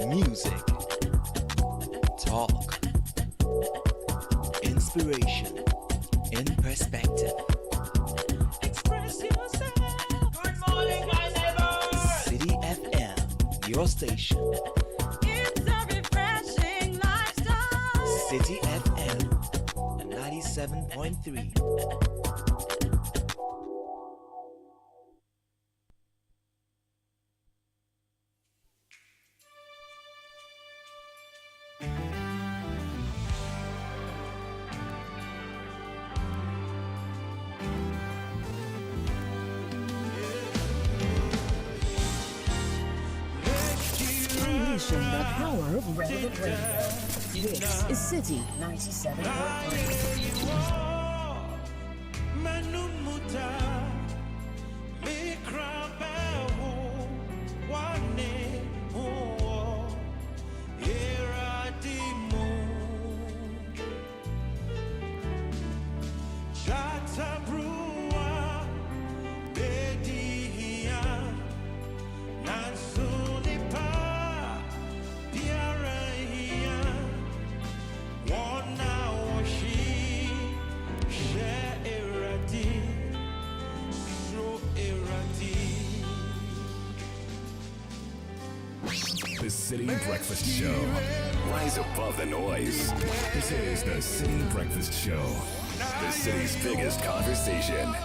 Music, talk, inspiration, in perspective. Express yourself. Good morning, my neighbors. Citi FM, your station. It's a refreshing lifestyle. Citi FM 97.3. Unleashing the power of relevant radio. This is Citi 97.3. The Citi Breakfast Show. Rise above the noise. This is the Citi Breakfast Show. The city's biggest conversation.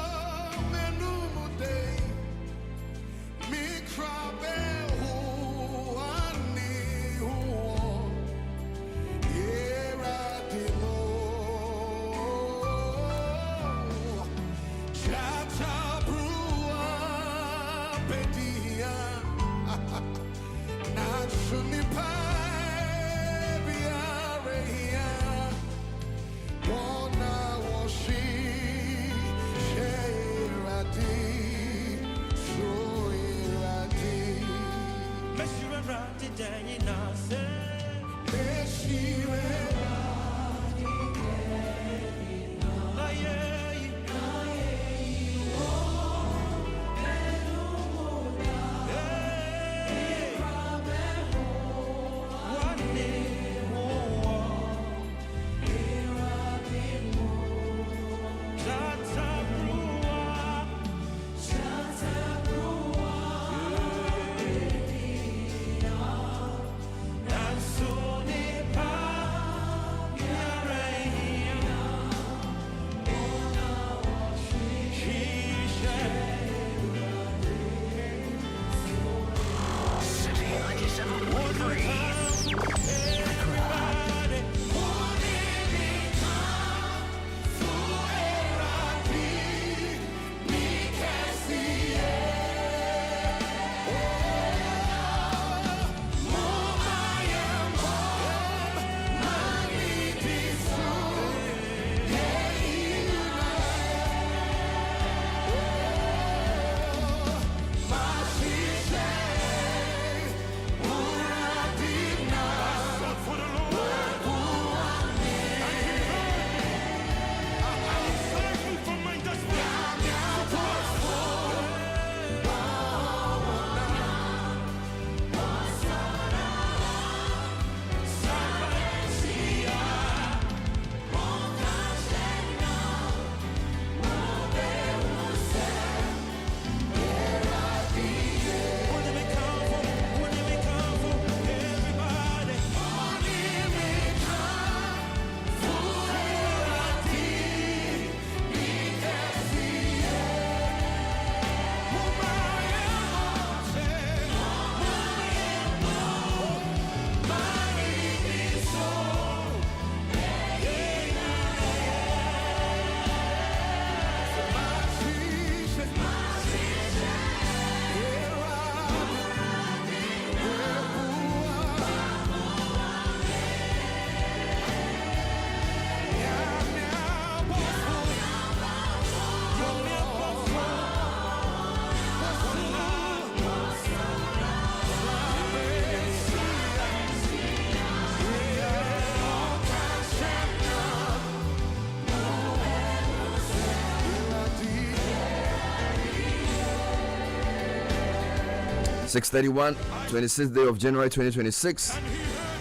6:31, 26th day of January 2026,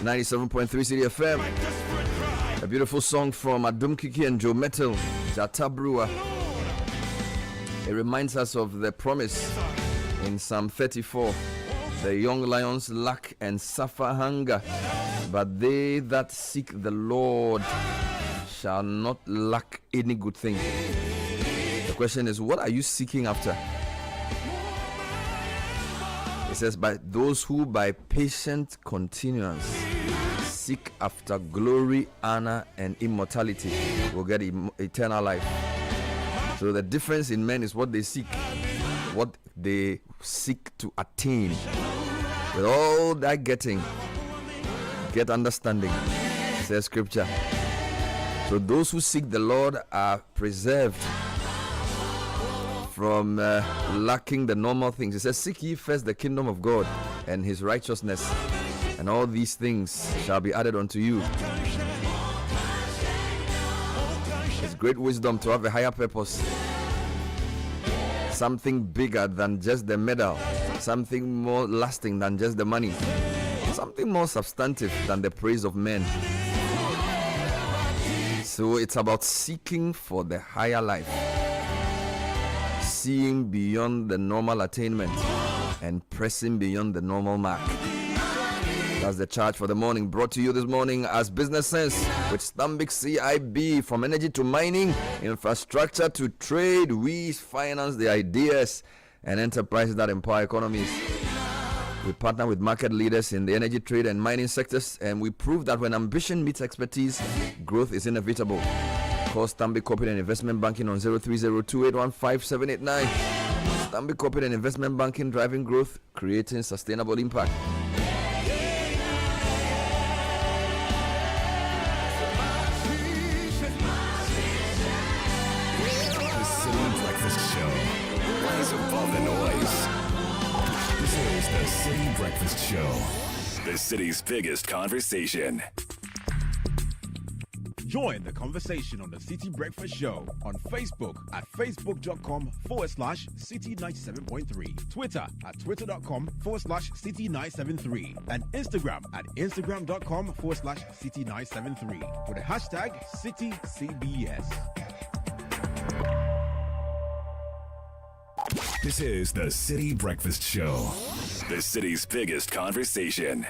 97.3 Citi FM. A beautiful song from Adum Kiki and Joe Metal, Jata Brewer. It reminds us of the promise in Psalm 34. The young lions lack and suffer hunger, but they that seek the Lord shall not lack any good thing. The question is, what are you seeking after? It says, by those who by patient continuance seek after glory, honor, and immortality will get eternal life. So the difference in men is what they seek, what they seek to attain. With all that getting, get understanding, says scripture. So those who seek the Lord are preserved from lacking the normal things. It says, seek ye first the kingdom of God and his righteousness, and all these things shall be added unto you. It's great wisdom to have a higher purpose, something bigger than just the medal, something more lasting than just the money, something more substantive than the praise of men. So it's about seeking for the higher life, seeing beyond the normal attainment and pressing beyond the normal mark. That's the charge for the morning, brought to you this morning as Business Sense with Stanbic CIB. From energy to mining, infrastructure to trade, we finance the ideas and enterprises that empower economies. We partner with market leaders in the energy, trade, and mining sectors, and we prove that when ambition meets expertise, growth is inevitable. Call Stanbic Corporate and Investment Banking on 0302815789. Stanbic Corporate and Investment Banking, driving growth, creating sustainable impact. The City Breakfast Show. Rise above the noise. This is the City Breakfast Show. The city's biggest conversation. Join the conversation on the City Breakfast Show on Facebook at facebook.com/City97.3, Twitter at twitter.com/City973, and Instagram at instagram.com/City973 with the hashtag CityCBS. This is the City Breakfast Show. The city's biggest conversation.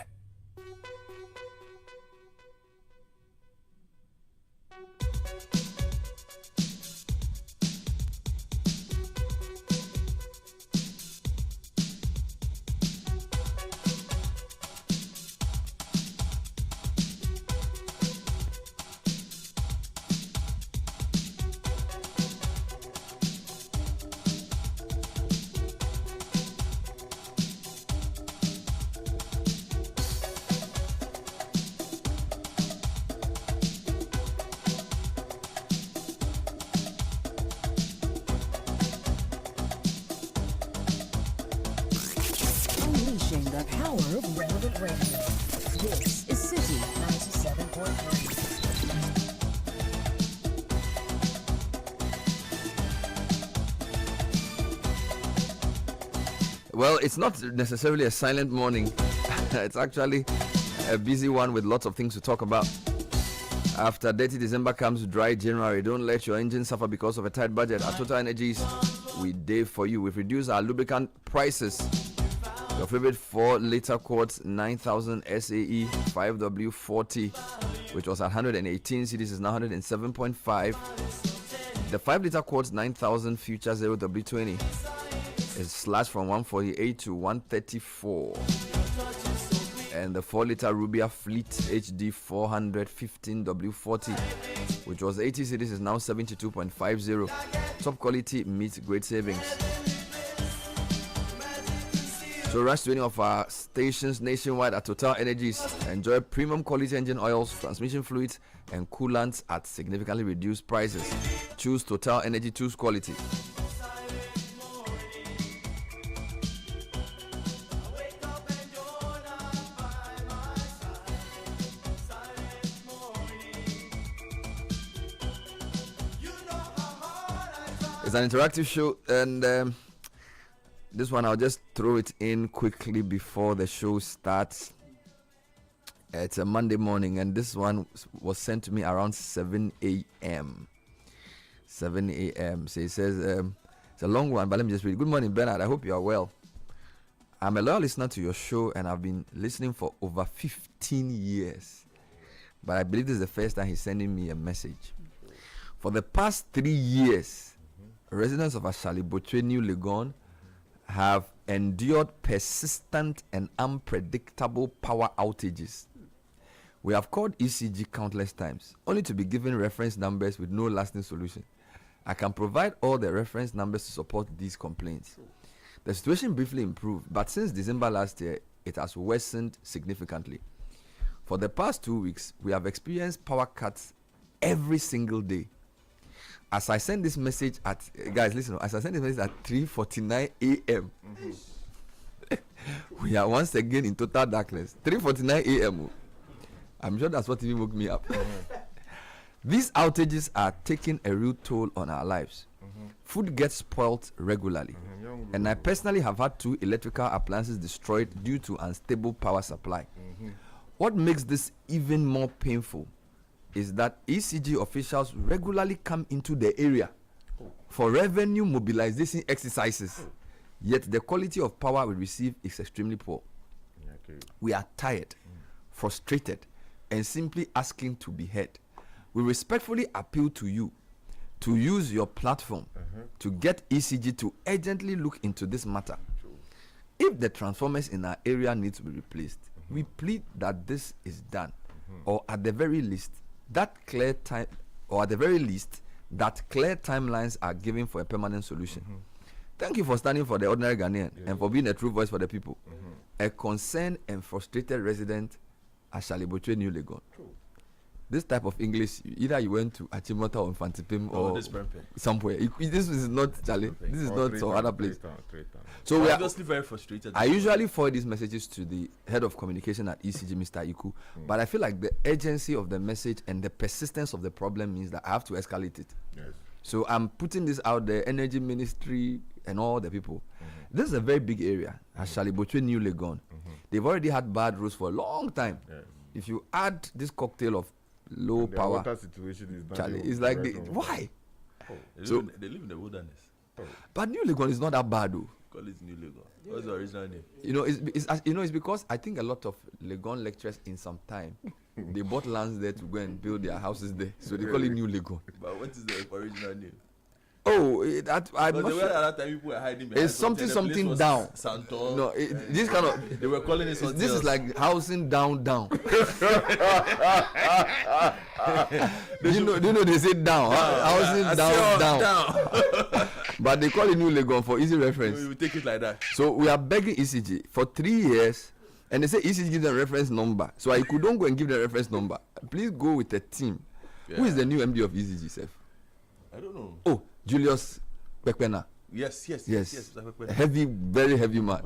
Unleashing the power of relevant radio. This is Citi 97.3. Well, it's not necessarily a silent morning. It's actually a busy one with lots of things to talk about. After dirty December comes dry January. Don't let your engine suffer because of a tight budget. At Total Energies, we dare for you. We've reduced our lubricant prices. Your favorite 4-liter quarts 9,000 SAE 5W40, which was at 118 cedis, is now 107.5. The 5-liter quarts 9,000 future 0W20 is slashed from 148 to 134. And the 4-liter Rubia Fleet HD 415 W40, which was 80 cedis, is now 72.50. Top quality meets great savings. So rush to any of our stations nationwide at Total Energies. Enjoy premium quality engine oils, transmission fluids, and coolants at significantly reduced prices. Choose Total Energy, choose quality. It's an interactive show, and This one I'll just throw it in quickly before the show starts. It's a Monday morning, and this one was sent to me around 7 a.m. 7 a.m. So it says, it's a long one, but let me just read. Good morning, Bernard. I hope you are well. I'm a loyal listener to your show, and I've been listening for over 15 years. But I believe this is the first time he's sending me a message. For the past 3 years, residents of Ashali Botwe, New Legon, have endured persistent and unpredictable power outages. We have called ECG countless times, only to be given reference numbers with no lasting solution. I can provide all the reference numbers to support these complaints. The situation briefly improved, but since December last year, it has worsened significantly. For the past 2 weeks, we have experienced power cuts every single day. As I send this message guys, listen, as I send this message at 3:49 a.m., we are once again in total darkness. 3:49 a.m. I'm sure that's what even woke me up. These outages are taking a real toll on our lives. Food gets spoiled regularly. And I personally have had 2 electrical appliances destroyed due to unstable power supply. What makes this even more painful is that ECG officials regularly come into the area for revenue mobilization exercises. Yet the quality of power we receive is extremely poor. We are tired, frustrated, and simply asking to be heard. We respectfully appeal to you to use your platform to get ECG to urgently look into this matter. If the transformers in our area need to be replaced, we plead that this is done, or at the very least, that clear timelines are given for a permanent solution. Thank you for standing for the ordinary Ghanaian and for being a true voice for the people. A concerned and frustrated resident at Shalibotwe, New Legon. This type of English, either you went to Achimota or Infantipim or somewhere. This is not Charlie. This is not some other place. So we are obviously very frustrated. I usually forward these messages to the head of communication at ECG, Mr. Iku, but I feel like the urgency of the message and the persistence of the problem means that I have to escalate it. Yes. So I'm putting this out there, Energy Ministry and all the people. This is a very big area, Ashali-Botwe, New Legon. They've already had bad roads for a long time. Yes. If you add this cocktail of low power, water situation is Charlie, it's like why? So they live in the wilderness. But New Legon is not that bad though. Call it New Legon. What's the original name? It's because I think a lot of Legon lecturers in some time they bought lands there to go and build their houses there, so they call it New Legon. But what is the original name? Oh, that I'm not sure. That time people were hiding it's something down. Santon. No, this kind of they were calling it something. This is like housing down. Do you know they say down? Housing down. But they call it New Legon for easy reference. We take it like that. So we are begging ECG for 3 years, and they say ECG gives them a reference number. So I couldn't go and give the reference number. Please go with a team. Yeah. Who is the new MD of ECG, Seth? I don't know. Oh, Julius Bekwena. Yes. Heavy, very heavy man.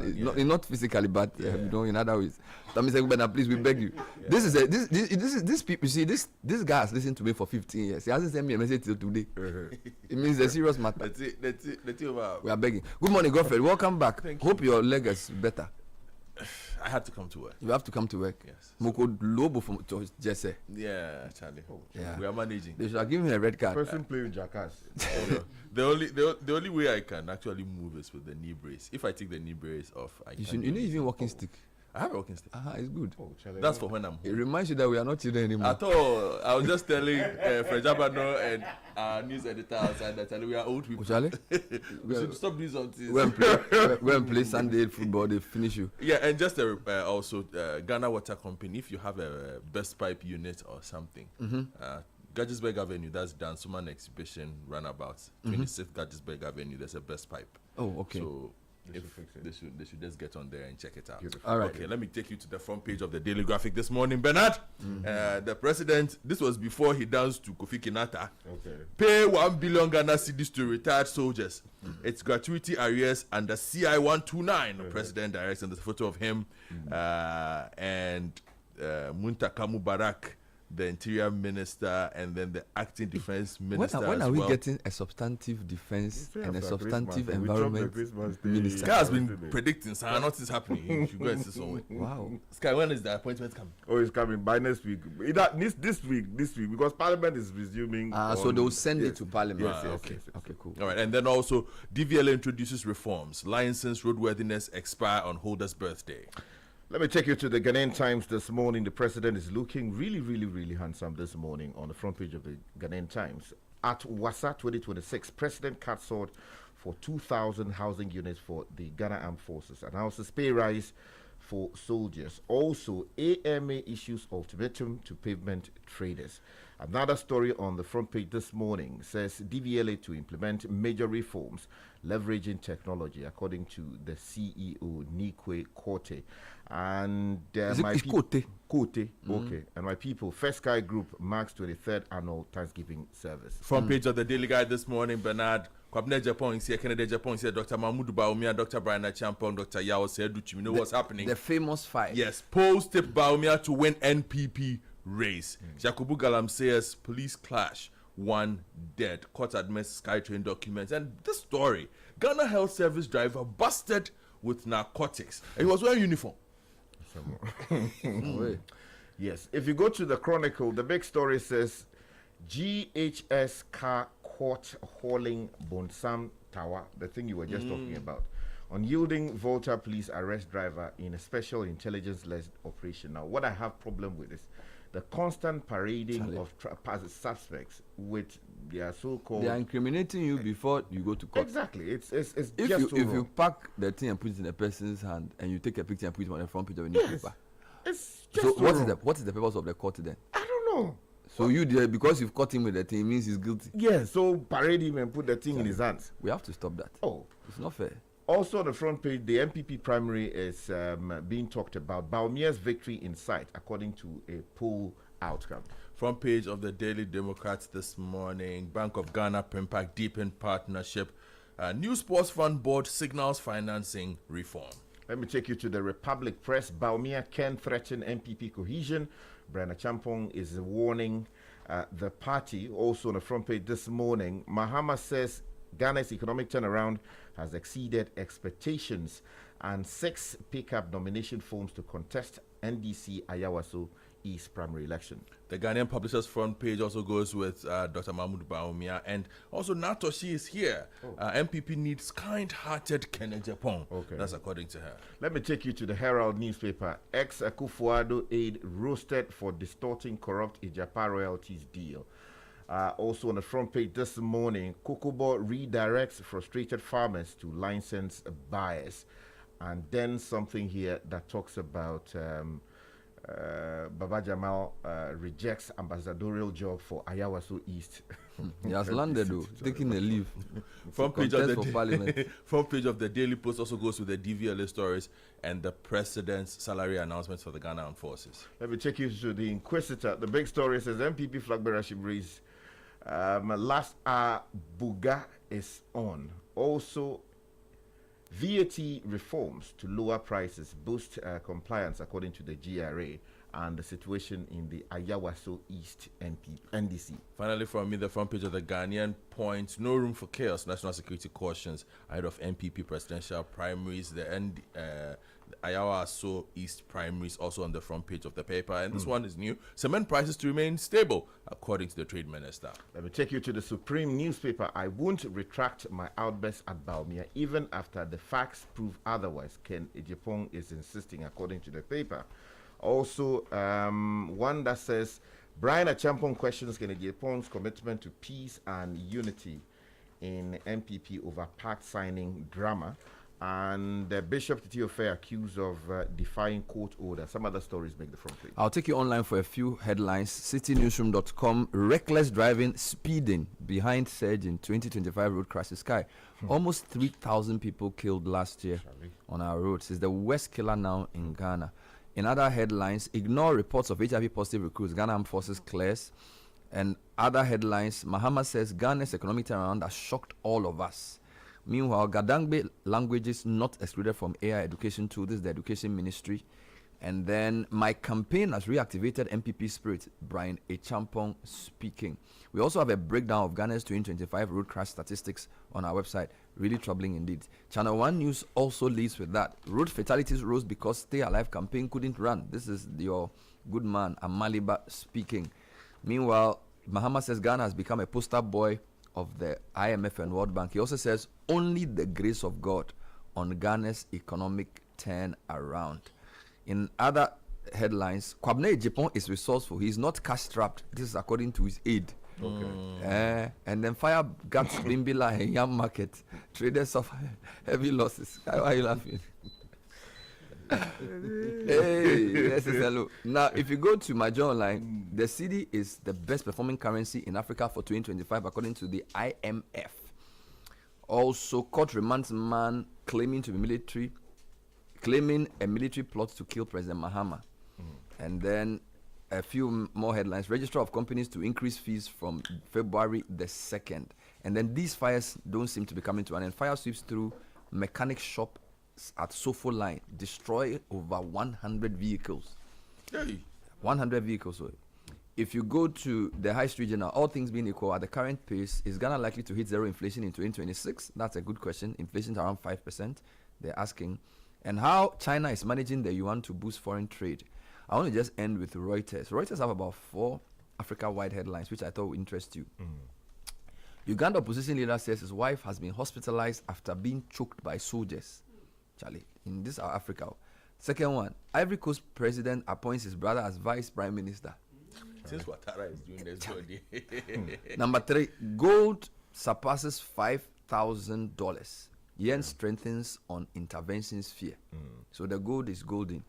Not physically, but in other ways. Tommy Bekwena, please, we beg you. Yeah. This people. You see, this guy has listened to me for 15 years. He hasn't sent me a message till today. It means a serious matter. That's it. We are begging. Good morning, Godfrey. Welcome back. Hope your leg is better. I had to come to work. You have to come to work. Yes. Moko Lobo from Jesse. Yeah, Charlie. Yeah. We are managing. They should have given him a red card. Person playing jackass. The only way I can actually move is with the knee brace. If I take the knee brace off, I can. You need even walking stick. I have a walking stick. It's good. That's for when I'm home. It reminds you that we are not children anymore. At all. I was just telling Fred Jabano and our news editor outside that we are old people. Charlie? We should stop this until Go and play Sunday football, they finish you. Yeah, and just also Ghana Water Company, if you have a best pipe unit or something, Gadgesburg Avenue, that's Dan Suman Exhibition Runabout, 26th Gadgesburg Avenue, there's a best pipe. Oh, okay. So they should just get on there and check it out. Beautiful. All right. Okay, let me take you to the front page of the Daily Graphic this morning, Bernard. The president, this was before he danced to Kofi Kinata. Okay. Pay 1 billion Ghana cedis to retired soldiers. It's gratuity arrears under CI 129. The president directs, and there's a photo of him and Muntaka Mubarak the interior minister, and then the acting defense minister. When as are we well. getting a substantive defense Say and a after substantive Christmas, we chop the environment Christmas day. minister? Sky has been predicting, so nothing's happening. You should go and see somewhere. Wow. Sky, when is the appointment coming? Oh, it's coming by next week. Either this week, because Parliament is resuming. So on- they'll send yes. it to Parliament. Yes, yes, okay. yes, yes. Okay, cool. All right, and then also DVLA introduces reforms. License roadworthiness expire on holder's birthday. Let me take you to the Ghanaian Times this morning. The president is looking really handsome this morning on the front page of the Ghanaian Times. At WASA 2026, President cuts out for 2,000 housing units for the Ghana Armed Forces. Announces pay rise for soldiers. Also, AMA issues ultimatum to pavement traders. Another story on the front page this morning says DVLA to implement major reforms leveraging technology, according to the CEO, Nikwe Kote. And Is it Kote? Kote, okay. And my people, First Sky Group marks 23rd annual Thanksgiving service. Front page of the Daily Guide this morning, Bernard. Kwabne Japan is here, Kennedy Japan is here, Dr. Mahmoud Baumia, Dr. Brian Champon, Dr. Yao Seduchi. You know what's happening? The famous fight. Yes, polls tip Baumia to win NPP race. Jacobu Galam says police clash, 1 dead. Court admits SkyTrain documents. And this story, Ghana Health Service driver busted with narcotics. And he was wearing uniform. Yes, if you go to the Chronicle, the big story says GHS car caught hauling Bonsam Tower, the thing you were just talking about. Unyielding Volta police arrest driver in a special intelligence-led operation. Now, what I have problem with is the constant parading of suspects with their so-called... They are incriminating you before you go to court. Exactly. It's If just you too if wrong. you pack the thing and put it in a person's hand and you take a picture and put it on the front page of a newspaper. It's just So too what is wrong. what is the purpose of the court then? I don't know. So you did because you've caught him with the thing, it means he's guilty. Yeah, so parade him and put the thing in his hands. We have to stop that. Oh. It's not fair. Also on the front page, the MPP primary is being talked about. Baumia's victory in sight, according to a poll outcome. Front page of the Daily Democrat this morning. Bank of Ghana, Primpact, deepened partnership. New Sports Fund Board signals financing reform. Let me take you to the Republic Press. Baumia can threaten MPP cohesion. Brian Champong is warning the party. Also on the front page this morning, Mahama says Ghana's economic turnaround has exceeded expectations, and 6 pickup nomination forms to contest NDC Ayawaso East primary election. The Ghanaian Publishers front page also goes with Dr. Mahmoud Baumia, and also Natoshi is here. MPP needs kind-hearted Kennedy Japan. Okay. That's according to her. Let me take you to the Herald newspaper. Ex-Akufo-Addo aide roasted for distorting corrupt Ijapa royalties deal. Also on the front page this morning, Kokobo redirects frustrated farmers to license buyers. And then something here that talks about Baba Jamal rejects ambassadorial job for Ayawaso East. He has landed though, taking a leave. Front page, of Contest for parliament. the front page of the Daily Post also goes with the DVLA stories and the president's salary announcements for the Ghana Armed Forces. Let me take you to the Inquisitor. The big story says MPP flag bearership race. Last hour Buga is on. Also, VAT reforms to lower prices boost compliance, according to the GRA, and the situation in the Ayawaso East NDC. Finally, from me, the front page of the Ghanaian points: no room for chaos. National security cautions ahead of MPP presidential primaries. The Ayawaso East primaries also on the front page of the paper, and this one is new. Cement prices to remain stable, according to the trade minister. Let me take you to the Supreme newspaper. I won't retract my outburst at Baumia, even after the facts prove otherwise. Ken Ejipong is insisting, according to the paper. Also, one that says Brian Achampong questions Ken Ejipong's commitment to peace and unity in MPP over pact signing drama. And Bishop Titi Ofe accused of defying court order. Some other stories make the front page. I'll take you online for a few headlines. CityNewsroom.com, reckless driving, speeding behind surge in 2025 road crashes. Sky, almost 3,000 people killed last year on our roads. It's the worst killer now in Ghana. In other headlines, ignore reports of HIV positive recruits. Ghana Armed Forces clears. And other headlines, Mahama says Ghana's economic turnaround has shocked all of us. Meanwhile, Gadangbe languages not excluded from AI education tool. This is the education ministry. And then my campaign has reactivated MPP spirit. Brian Echampong speaking. We also have a breakdown of Ghana's 2025 road crash statistics on our website. Really troubling indeed. Channel 1 News also leads with that. Road fatalities rose because Stay Alive campaign couldn't run. This is your good man, Amaliba, speaking. Meanwhile, Mahama says Ghana has become a poster boy of the IMF and World Bank. He also says only the grace of God on Ghana's economic turnaround. In other headlines, Kwabena Japan is resourceful. He's not cash strapped. This is according to his aide. Okay. And then fire guts Bimbila and Yam Market. Traders suffer heavy losses. Why are you laughing? Hey, this is hello. Now, if you go to my journal line, the cedi is the best performing currency in Africa for 2025 according to the IMF. Also, court remands man claiming a military plot to kill President Mahama. And then a few more headlines. Registrar of Companies to increase fees from February the 2nd. And then these fires don't seem to be coming to an end. Fire sweeps through mechanic shop at Sofo Line, destroy over 100 vehicles. Hey. 100 vehicles. So if you go to the High Street Journal, all things being equal, at the current pace, is Ghana likely to hit zero inflation in 2026? That's a good question. Inflation is around 5%. They're asking. And how China is managing the yuan to boost foreign trade. I want to just end with Reuters. Reuters have about 4 Africa-wide headlines, which I thought would interest you. Uganda opposition leader says his wife has been hospitalized after being choked by soldiers. Charlie, in this our Africa. Second one, Ivory Coast president appoints his brother as vice prime minister. Since Ouattara is doing this body. Number 3, gold surpasses $5,000. Yen strengthens on interventions fear. So the gold is golden.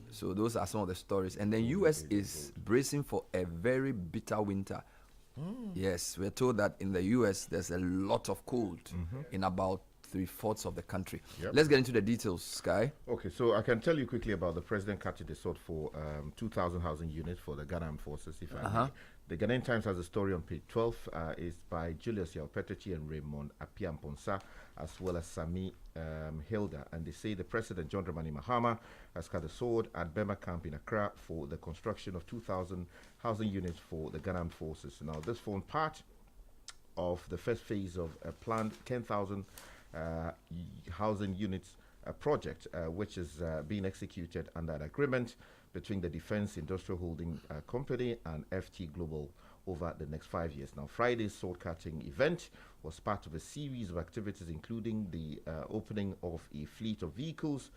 So those are some of the stories. And then US is bracing for a very bitter winter. Yes, we're told that in the US there's a lot of cold in about 3/4 of the country. Let's get into the details, Sky. Okay, so I can tell you quickly about the president catching the sword for 2,000 housing units for the Ghana Armed Forces. If I may. The Ghanaian Times has a story on page 12. It's by Julius Yaupetechi and Raymond Apiamponsa, as well as Sami Hilda. And they say the president, John Dramani Mahama, has cut the sword at Bema Camp in Accra for the construction of 2,000 housing units for the Ghana Armed Forces. Now, this formed part of the first phase of a planned 10,000 housing units project, which is being executed under an agreement between the Defense Industrial Holding Company and FT Global over the next 5 years. Now, Friday's sword-cutting event was part of a series of activities, including the opening of a fleet of vehicles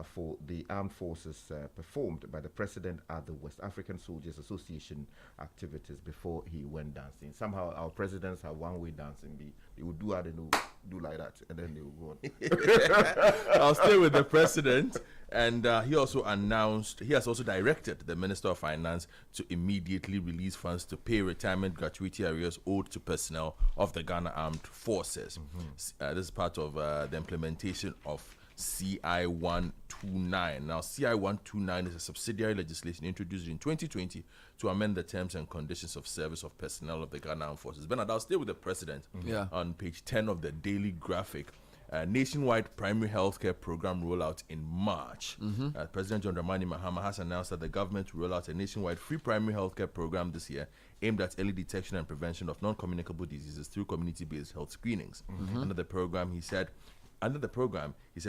for the armed forces performed by the president at the West African Soldiers Association activities before he went dancing. Somehow our presidents have one-way dancing. They would do that and do like that, and then they will go on. I'll stay with the president. And he has also directed the Minister of Finance to immediately release funds to pay retirement gratuity arrears owed to personnel of the Ghana Armed Forces. This is part of the implementation of CI 129. Now, CI 129 is a subsidiary legislation introduced in 2020 to amend the terms and conditions of service of personnel of the Ghana Armed Forces. Bernard, I'll stay with the president on page 10 of the Daily Graphic. Nationwide primary healthcare program rollout in March. President John Dramani Mahama has announced that the government will roll out a nationwide free primary healthcare program this year aimed at early detection and prevention of non-communicable diseases through community-based health screenings. Under the program, he said,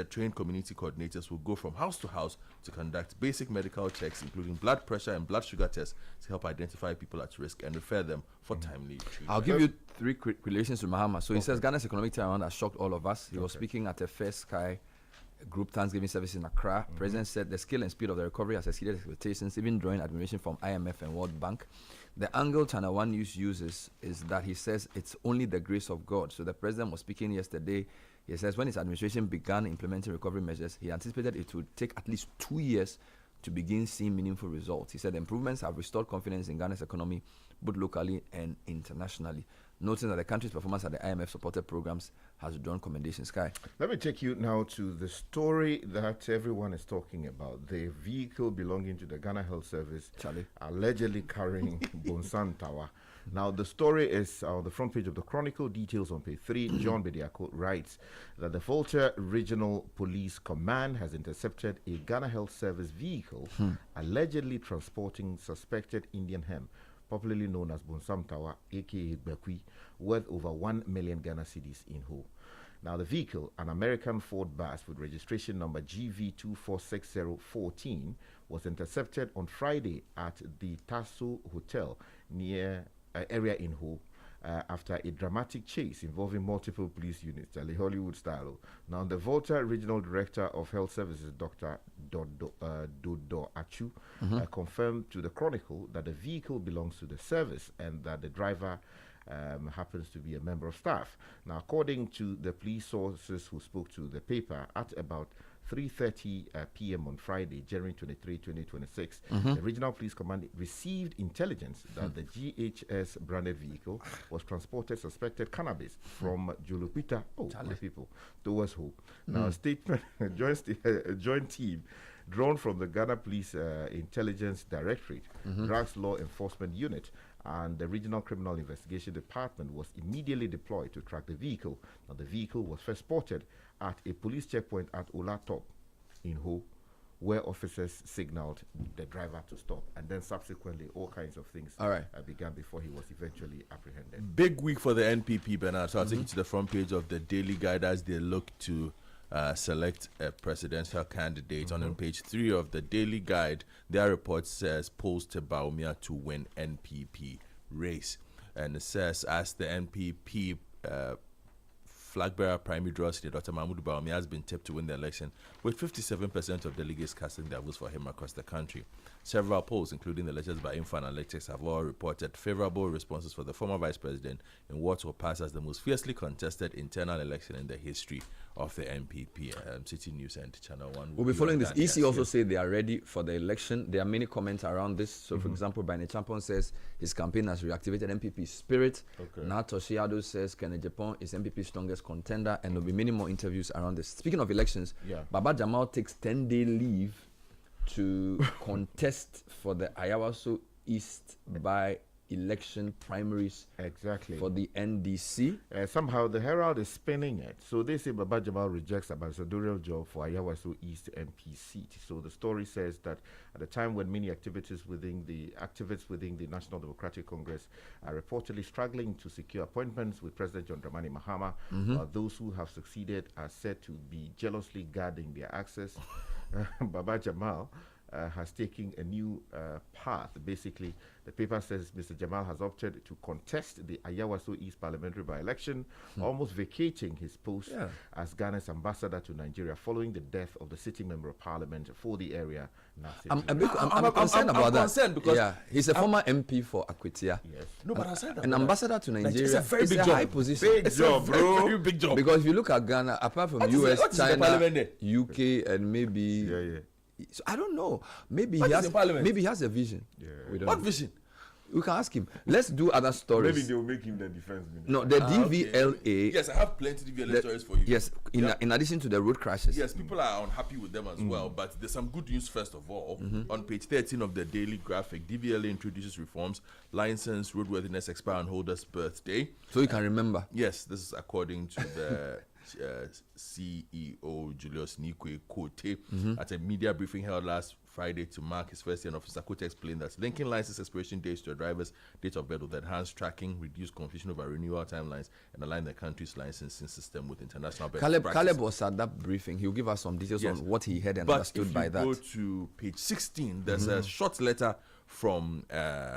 trained community coordinators will go from house to house to conduct basic medical checks, including blood pressure and blood sugar tests, to help identify people at risk and refer them for timely treatment. I'll give you 3 quick relations to Mahama. So he says Ghana's economic turnaround has shocked all of us. He was speaking at a First Sky Group Thanksgiving service in Accra. President said the scale and speed of the recovery has exceeded expectations, even drawing admiration from IMF and World Bank. The angle Channel 1 News uses is that he says it's only the grace of God. So the president was speaking yesterday. He says when his administration began implementing recovery measures, he anticipated it would take at least 2 years to begin seeing meaningful results. He said improvements have restored confidence in Ghana's economy, both locally and internationally, noting that the country's performance at the IMF-supported programs has drawn commendations. Sky. Let me take you now to the story that everyone is talking about. The vehicle belonging to the Ghana Health Service, Charlie, allegedly carrying Bonsan Tower, Now, the story is on the front page of the Chronicle, details on page 3. John Bediako writes that the Volta Regional Police Command has intercepted a Ghana Health Service vehicle allegedly transporting suspected Indian hemp, popularly known as Bonsam Tawa, aka Bakui, worth over 1 million Ghana cedis in whole. Now, the vehicle, an American Ford bus with registration number GV246014, was intercepted on Friday at the Tasso Hotel near area in Ho after a dramatic chase involving multiple police units, the Hollywood style. Now, the Volta Regional Director of Health Services, Dr. Dodo Achu, confirmed to the Chronicle that the vehicle belongs to the service and that the driver happens to be a member of staff. Now, according to the police sources who spoke to the paper, at about 3:30 p.m. on Friday, January 23, 2026, the Regional Police Command received intelligence that the GHS branded vehicle was transported suspected cannabis from Julupita, the people, towards Ho. Now, a statement, a joint team drawn from the Ghana Police Intelligence Directorate, Drugs Law Enforcement Unit, and the Regional Criminal Investigation Department was immediately deployed to track the vehicle. Now, the vehicle was first spotted at a police checkpoint at Olatop in Ho, where officers signaled the driver to stop, and then subsequently all kinds of things began before he was eventually apprehended. Big week for the NPP, Bernard. So I'll take you to the front page of the Daily Guide as they look to select a presidential candidate. On page 3 of the Daily Guide, their report says polls to Baumia to win NPP race. And it says, as the NPP flag bearer primary draw city, Dr. Mahmoud Baumia has been tipped to win the election, with 57% of delegates casting their votes for him across the country. Several polls, including the latest by Info Analytics, have all reported favorable responses for the former vice president in what will pass as the most fiercely contested internal election in the history of the NPP. City News and Channel 1. We'll be following this. EC also said they are ready for the election. There are many comments around this. So, for example, Bine Champon says his campaign has reactivated NPP spirit. Nato Shiado says Kenneth Japan is NPP's strongest contender, and there'll be many more interviews around this. Speaking of elections, Baba Jamal takes 10-day leave to contest for the Ayawaso East by election primaries for the NDC. Somehow the Herald is spinning it. So they say Baba Jamal rejects ambassadorial job for Ayawaso East MP seat. So the story says that at the time when many activists within the National Democratic Congress are reportedly struggling to secure appointments with President John Dramani Mahama, those who have succeeded are said to be jealously guarding their access. Baba Jamal has taken a new path. Basically, the paper says Mr. Jamal has opted to contest the Ayawaso East parliamentary by-election, almost vacating his post as Ghana's ambassador to Nigeria following the death of the sitting member of parliament for the area. I'm concerned about that. Because he's a former MP for Akwitia. Yes. No, but aside an ambassador to Nigeria it's a very big a job. high position. Big job, bro. Very big job. Because if you look at Ghana, apart from What US, is the China, parliament there? UK, and maybe so I don't know. Maybe What he is the parliament? maybe he has a vision. We don't What know. vision? We can ask him. Let's do other stories. Maybe they'll make him the defense minister. No, the DVLA. Yes, I have plenty of DVLA stories for you. Yes, in addition to the road crashes. Yes, people are unhappy with them as well, but there's some good news first of all. On page 13 of the Daily Graphic, DVLA introduces reforms, license, roadworthiness expire on holder's birthday. So you can remember. Yes, this is according to the CEO Julius Nikwe Kote at a media briefing held last Friday to mark his first year in office. Kote explained that linking license expiration dates to a driver's date of birth will enhance tracking, reduce confusion over renewal timelines, and align the country's licensing system with international best practice. Caleb was at that briefing. He'll give us some details on what he heard and understood by that. But if you go to page 16, there's a short letter from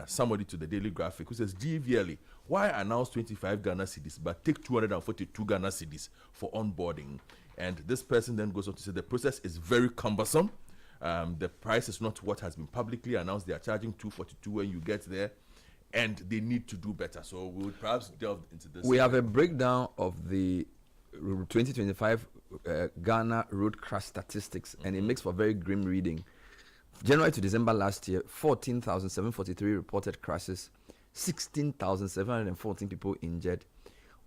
somebody to the Daily Graphic who says, DVLA, why announce 25 Ghana cedis but take 242 Ghana cedis for onboarding? And this person then goes on to say the process is very cumbersome. The price is not what has been publicly announced. They are charging 242 when you get there, and they need to do better. So we would perhaps delve into this. We have a breakdown of the 2025 Ghana road crash statistics, and it makes for very grim reading. January to December last year, 14,743 reported crashes, 16,714 people injured,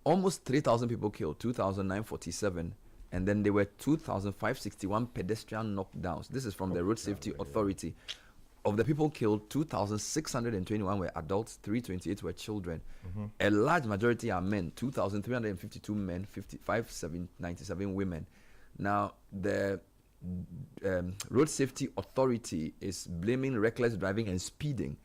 almost 3,000 people killed, 2,947, and then there were 2,561 pedestrian knockdowns. This is from the Road Safety Authority. Of the people killed, 2,621 were adults, 328 were children. Mm-hmm. A large majority are men, 2,352 men, 597 women. Now, the Road Safety Authority is blaming reckless driving and speeding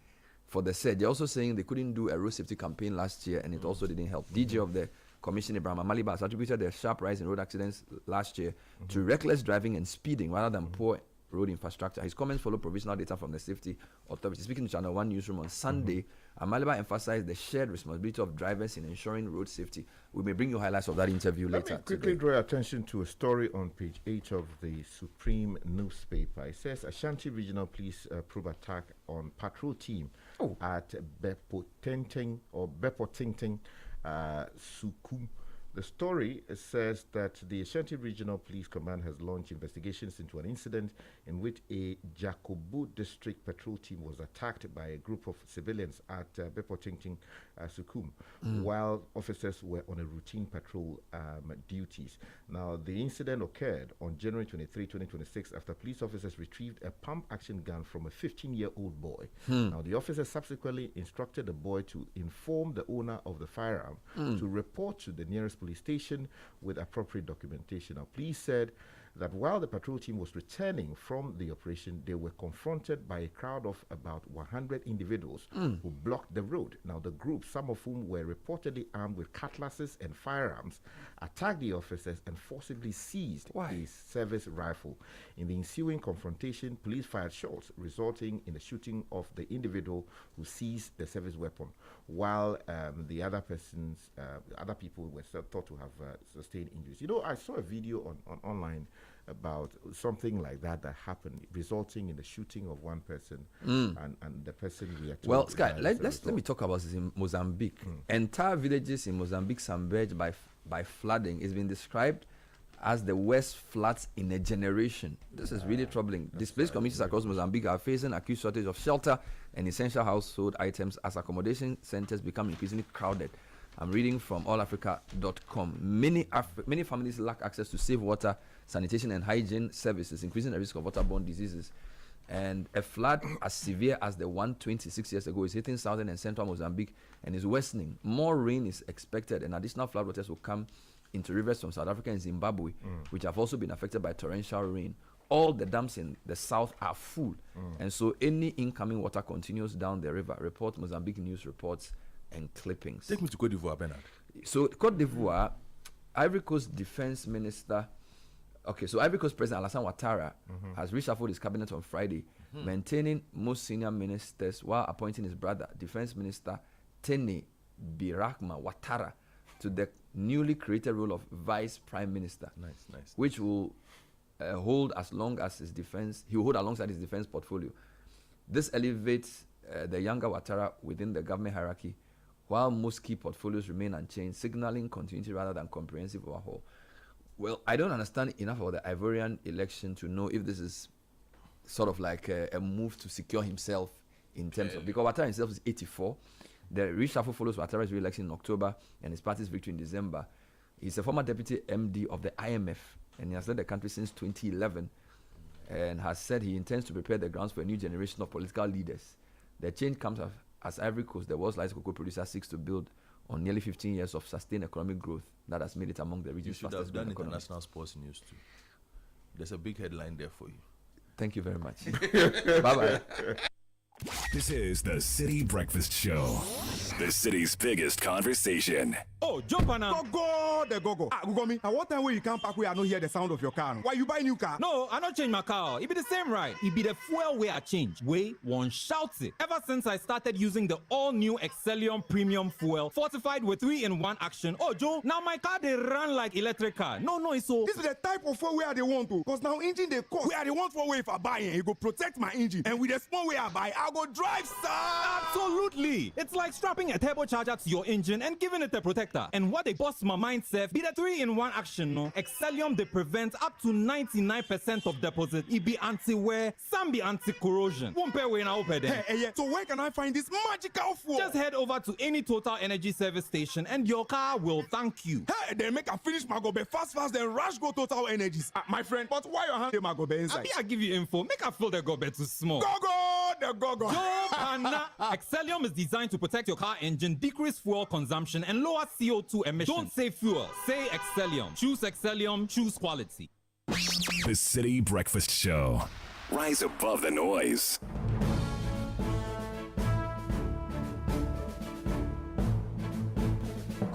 for the said. They're also saying they couldn't do a road safety campaign last year, and it also didn't help. DG of the Commission, Ibrahim Amaliba, has attributed the sharp rise in road accidents last year to reckless driving and speeding rather than poor road infrastructure. His comments follow provisional data from the Safety Authority. Speaking to Channel 1 Newsroom on Sunday, Amaliba emphasized the shared responsibility of drivers in ensuring road safety. We may bring you highlights of that interview later. Let me quickly draw your attention to a story on page 8 of the Supreme newspaper. It says Ashanti Regional Police probe attack on patrol team at Bepotinting Sukum. The story says that the Ashanti Regional Police Command has launched investigations into an incident in which a Jakobo district patrol team was attacked by a group of civilians at Bepotinting Sukum while officers were on a routine patrol duties. Now, the incident occurred on January 23, 2026 after police officers retrieved a pump-action gun from a 15-year-old boy. Now, the officers subsequently instructed the boy to inform the owner of the firearm to report to the nearest police station with appropriate documentation. Now, police said that while the patrol team was returning from the operation, they were confronted by a crowd of about 100 individuals who blocked the road. Now, the group, some of whom were reportedly armed with cutlasses and firearms, attacked the officers and forcibly seized a service rifle. In the ensuing confrontation, police fired shots, resulting in the shooting of the individual who seized the service weapon, while the other people were thought to have sustained injuries. You know, I saw a video on online about something like that happened, resulting in the shooting of one person, and the person reacted. Well, Sky, let me talk about this in Mozambique. Entire villages in Mozambique submerged by flooding is being described as the worst floods in a generation. This is really troubling. Displaced communities across Mozambique are facing acute shortage of shelter and essential household items as accommodation centers become increasingly crowded. I'm reading from allafrica.com. Many families lack access to safe water, sanitation, and hygiene services, increasing the risk of waterborne diseases. And a flood as severe as the one 26 years ago is hitting southern and central Mozambique and is worsening. More rain is expected, and additional floodwaters will come into rivers from South Africa and Zimbabwe, which have also been affected by torrential rain. All the dams in the south are full, and so any incoming water continues down the river. Report Mozambique News reports and clippings. Take me to Cote d'Ivoire, Bernard. So Cote d'Ivoire, Ivory Coast Defense Minister, Ivory Coast President Alassane Ouattara has reshuffled his cabinet on Friday, maintaining most senior ministers while appointing his brother, Defense Minister Tene Birahma Ouattara, to the newly created role of Vice Prime Minister. Nice. Which will hold as long as his defense, he will hold alongside his defense portfolio. This elevates the younger Ouattara within the government hierarchy, while most key portfolios remain unchanged, signaling continuity rather than comprehensive overhaul. Well, I don't understand enough about the Ivorian election to know if this is sort of like a move to secure himself in terms of, because Ouattara himself is 84. The reshuffle follows Ouattara's re-election in October and his party's victory in December. He's a former deputy MD of the IMF, and he has led the country since 2011 and has said he intends to prepare the grounds for a new generation of political leaders. The change comes as Ivory Coast, the world's largest cocoa producer, seeks to build on nearly 15 years of sustained economic growth that has made it among the region's fastest have done growing economies. international sports news too. There's a big headline there for you. Thank you very much. Bye-bye. This is the City Breakfast Show, the city's biggest conversation. Oh, jump on now. Go. Google me. And what time will you come back where I don't hear the sound of your car? Why you buy new car? No, I not change my car. It be the same, right? It be the fuel way I change. Way one shouts it. Ever since I started using the all-new Excellium Premium Fuel, fortified with 3-in-1 action. Oh, Joe, now my car they run like electric car. No, it's so. This is the type of fuel where they want to. Because now engine they cost. Where they want for way if I buy it, it go protect my engine. And with the small way I buy, I'll go drive, sir. Absolutely. It's like strapping a turbocharger to your engine and giving it a protector. And what they bust my mind, Seth, be the 3-in-1 action, no? Excellium, they prevent up to 99% of deposit. It be anti-wear, some be anti-corrosion. Won't pay when I open them. Hey, so where can I find this magical fuel? Just head over to any Total Energy service station and your car will thank you. Hey, then make a finish my gobe fast, then rush go Total Energies. My friend, but why your hand my gobe inside? I give you info. Make a fill the gobe too small. Go, the gogo. Joe Pana. Excellium is designed to protect your car engine, decrease fuel consumption, and lower CO2 emissions. Don't say fuel, say Excellium. Choose Excellium, choose quality. The City Breakfast Show. Rise above the noise.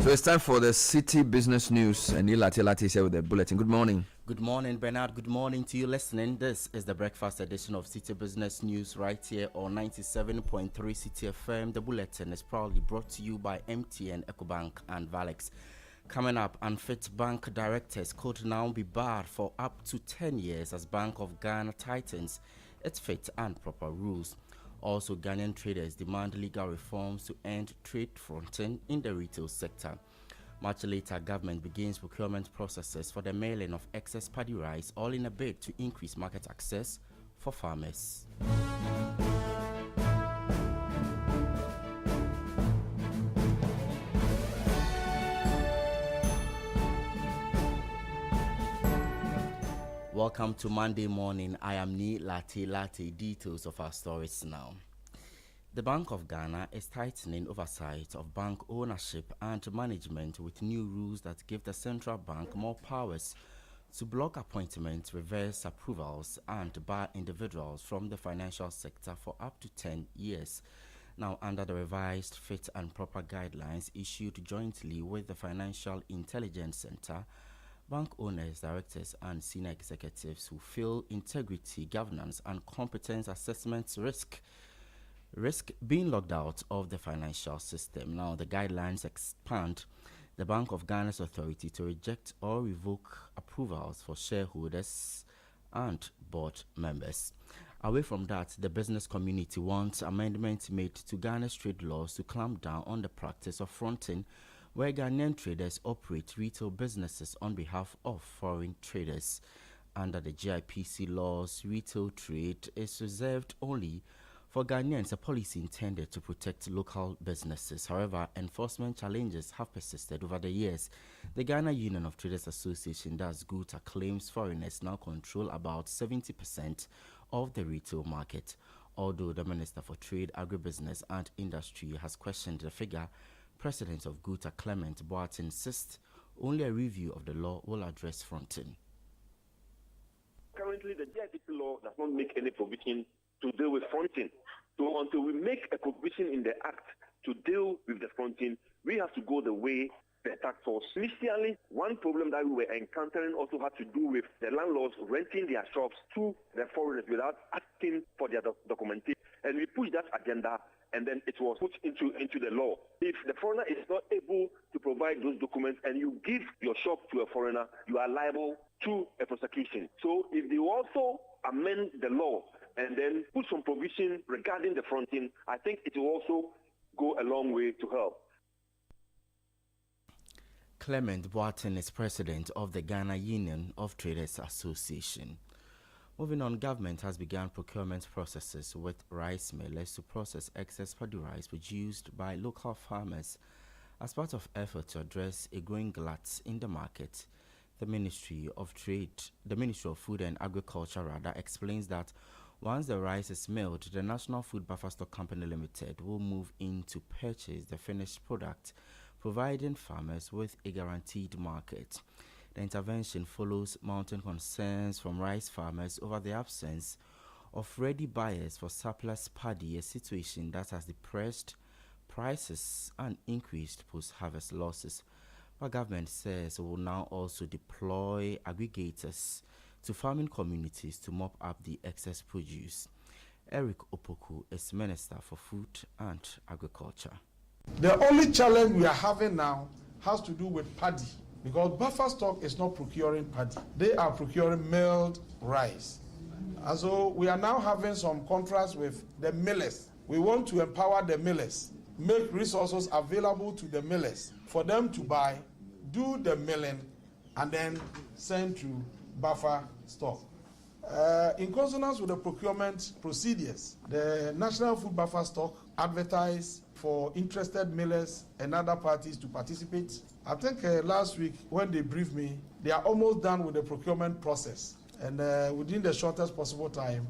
So it's time for the City Business News. And Lati is here with the bulletin. Good morning. Good morning, Bernard. Good morning to you listening. This is the breakfast edition of City Business News right here on 97.3 City FM. The bulletin is proudly brought to you by MTN, EcoBank, and Valex. Coming up, unfit bank directors could now be barred for up to 10 years as Bank of Ghana tightens its fit and proper rules. Also, Ghanaian traders demand legal reforms to end trade fronting in the retail sector. Much later, government begins procurement processes for the mailing of excess paddy rice, all in a bid to increase market access for farmers. Welcome to Monday morning. I am Ni Lati. Details of our stories now. The Bank of Ghana is tightening oversight of bank ownership and management with new rules that give the central bank more powers to block appointments, reverse approvals, and bar individuals from the financial sector for up to 10 years. Now, under the revised fit and proper guidelines issued jointly with the Financial Intelligence Center, bank owners, directors, and senior executives who feel integrity, governance, and competence assessments risk being locked out of the financial system. Now, the guidelines expand the Bank of Ghana's authority to reject or revoke approvals for shareholders and board members. Away from that, the business community wants amendments made to Ghana's trade laws to clamp down on the practice of fronting, where Ghanaian traders operate retail businesses on behalf of foreign traders. Under the GIPC laws, retail trade is reserved only for Ghanaians, a policy intended to protect local businesses. However, enforcement challenges have persisted over the years. The Ghana Union of Traders Association, thus GUTA, claims foreigners now control about 70% of the retail market. Although the Minister for Trade, Agribusiness and Industry has questioned the figure, President of GUTA, Clement Boat, insists only a review of the law will address fronting. Currently, the GIPC law does not make any provision to deal with fronting. So until we make a provision in the Act to deal with the fronting, we have to go the way the tax force. Initially, one problem that we were encountering also had to do with the landlords renting their shops to the foreigners without asking for their documentation. And we pushed that agenda, and then it was put into the law. If the foreigner is not able to provide those documents and you give your shop to a foreigner, you are liable to a prosecution. So if they also amend the law and then put some provision regarding the fronting, I think it will also go a long way to help. Clement Boateng is president of the Ghana Union of Traders Association. Moving on, government has begun procurement processes with rice millers to process excess paddy rice produced by local farmers as part of effort to address a growing glut in the market. The Ministry of Food and Agriculture explains that once the rice is milled, the National Food Buffer Stock Company Limited will move in to purchase the finished product, providing farmers with a guaranteed market. The intervention follows mounting concerns from rice farmers over the absence of ready buyers for surplus paddy, a situation that has depressed prices and increased post-harvest losses. But government says it will now also deploy aggregators to farming communities to mop up the excess produce. Eric Opoku is Minister for Food and Agriculture. The only challenge we are having now has to do with paddy, because buffer stock is not procuring paddy. They are procuring milled rice. And so we are now having some contracts with the millers. We want to empower the millers, make resources available to the millers for them to buy, do the milling, and then send to buffer stock. In consonance with the procurement procedures, the National Food Buffer Stock advertised for interested millers and other parties to participate. I think last week when they briefed me, they are almost done with the procurement process. And within the shortest possible time,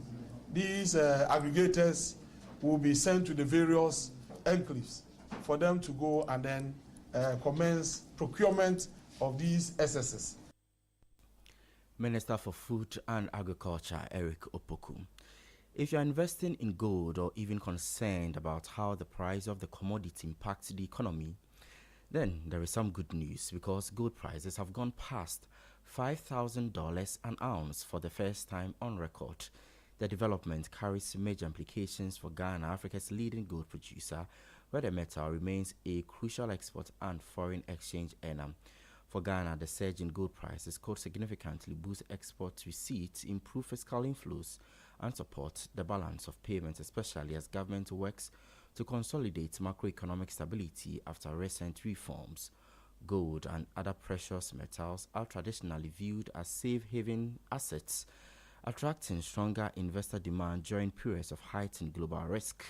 these aggregators will be sent to the various enclaves for them to go and then commence procurement of these SSS. Minister for Food and Agriculture, Eric Opoku. If you are investing in gold or even concerned about how the price of the commodity impacts the economy, then there is some good news because gold prices have gone past $5,000 an ounce for the first time on record. The development carries major implications for Ghana, Africa's leading gold producer, where the metal remains a crucial export and foreign exchange earner. For Ghana, the surge in gold prices could significantly boost export receipts, improve fiscal inflows, and support the balance of payments, especially as government works to consolidate macroeconomic stability after recent reforms. Gold and other precious metals are traditionally viewed as safe haven assets, attracting stronger investor demand during periods of heightened global risk.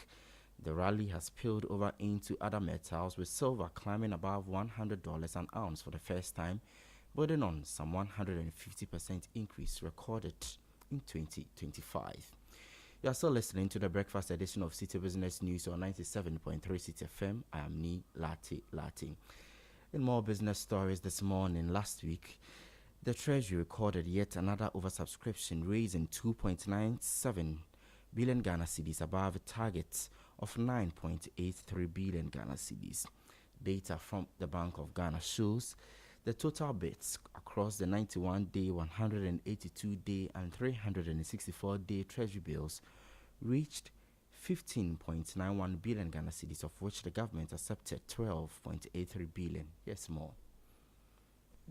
The rally has spilled over into other metals, with silver climbing above $100 an ounce for the first time, building on some 150% increase recorded in 2025. You are still listening to the breakfast edition of City Business News on 97.3 Citi FM. I am Ni Lati. In more business stories this morning, last week, the Treasury recorded yet another oversubscription, raising 2.97 billion Ghana cedis above a target of 9.83 billion Ghana cedis. Data from the Bank of Ghana shows the total bids across the 91-day, 182-day, and 364-day Treasury bills reached 15.91 billion Ghana cedis, of which the government accepted 12.83 billion. Yes, more.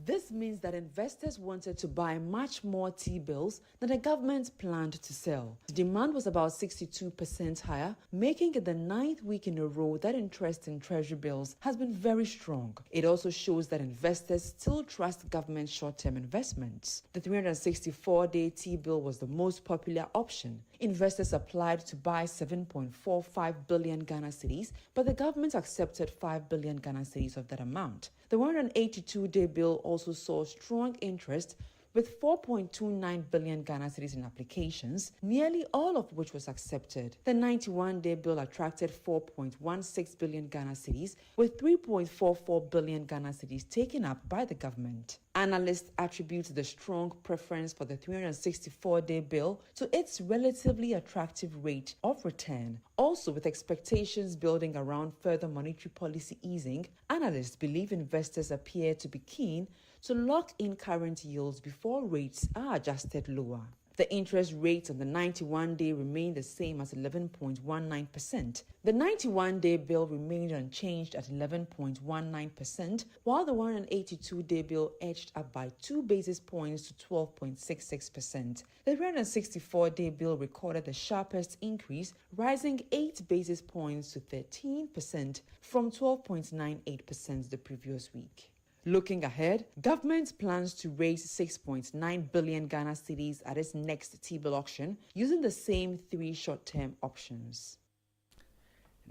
This means that investors wanted to buy much more T-bills than the government planned to sell. The demand was about 62% higher, making it the 9th week in a row that interest in Treasury bills has been very strong. It also shows that investors still trust government short-term investments. The 364-day T-bill was the most popular option. Investors applied to buy 7.45 billion Ghana cedis, but the government accepted 5 billion Ghana cedis of that amount. The 182-day bill also saw strong interest, with 4.29 billion Ghana cedis in applications, nearly all of which was accepted. The 91-day bill attracted 4.16 billion Ghana cedis, with 3.44 billion Ghana cedis taken up by the government. Analysts attribute the strong preference for the 364-day bill to its relatively attractive rate of return. Also, with expectations building around further monetary policy easing, analysts believe investors appear to be keen to lock in current yields before rates are adjusted lower. The interest rate on the 91-day remained the same as 11.19%. The 91-day bill remained unchanged at 11.19%, while the 182-day bill edged up by 2 basis points to 12.66%. The 364-day bill recorded the sharpest increase, rising 8 basis points to 13% from 12.98% the previous week. Looking ahead, government plans to raise 6.9 billion Ghana cedis at its next T-bill auction using the same 3 short-term options.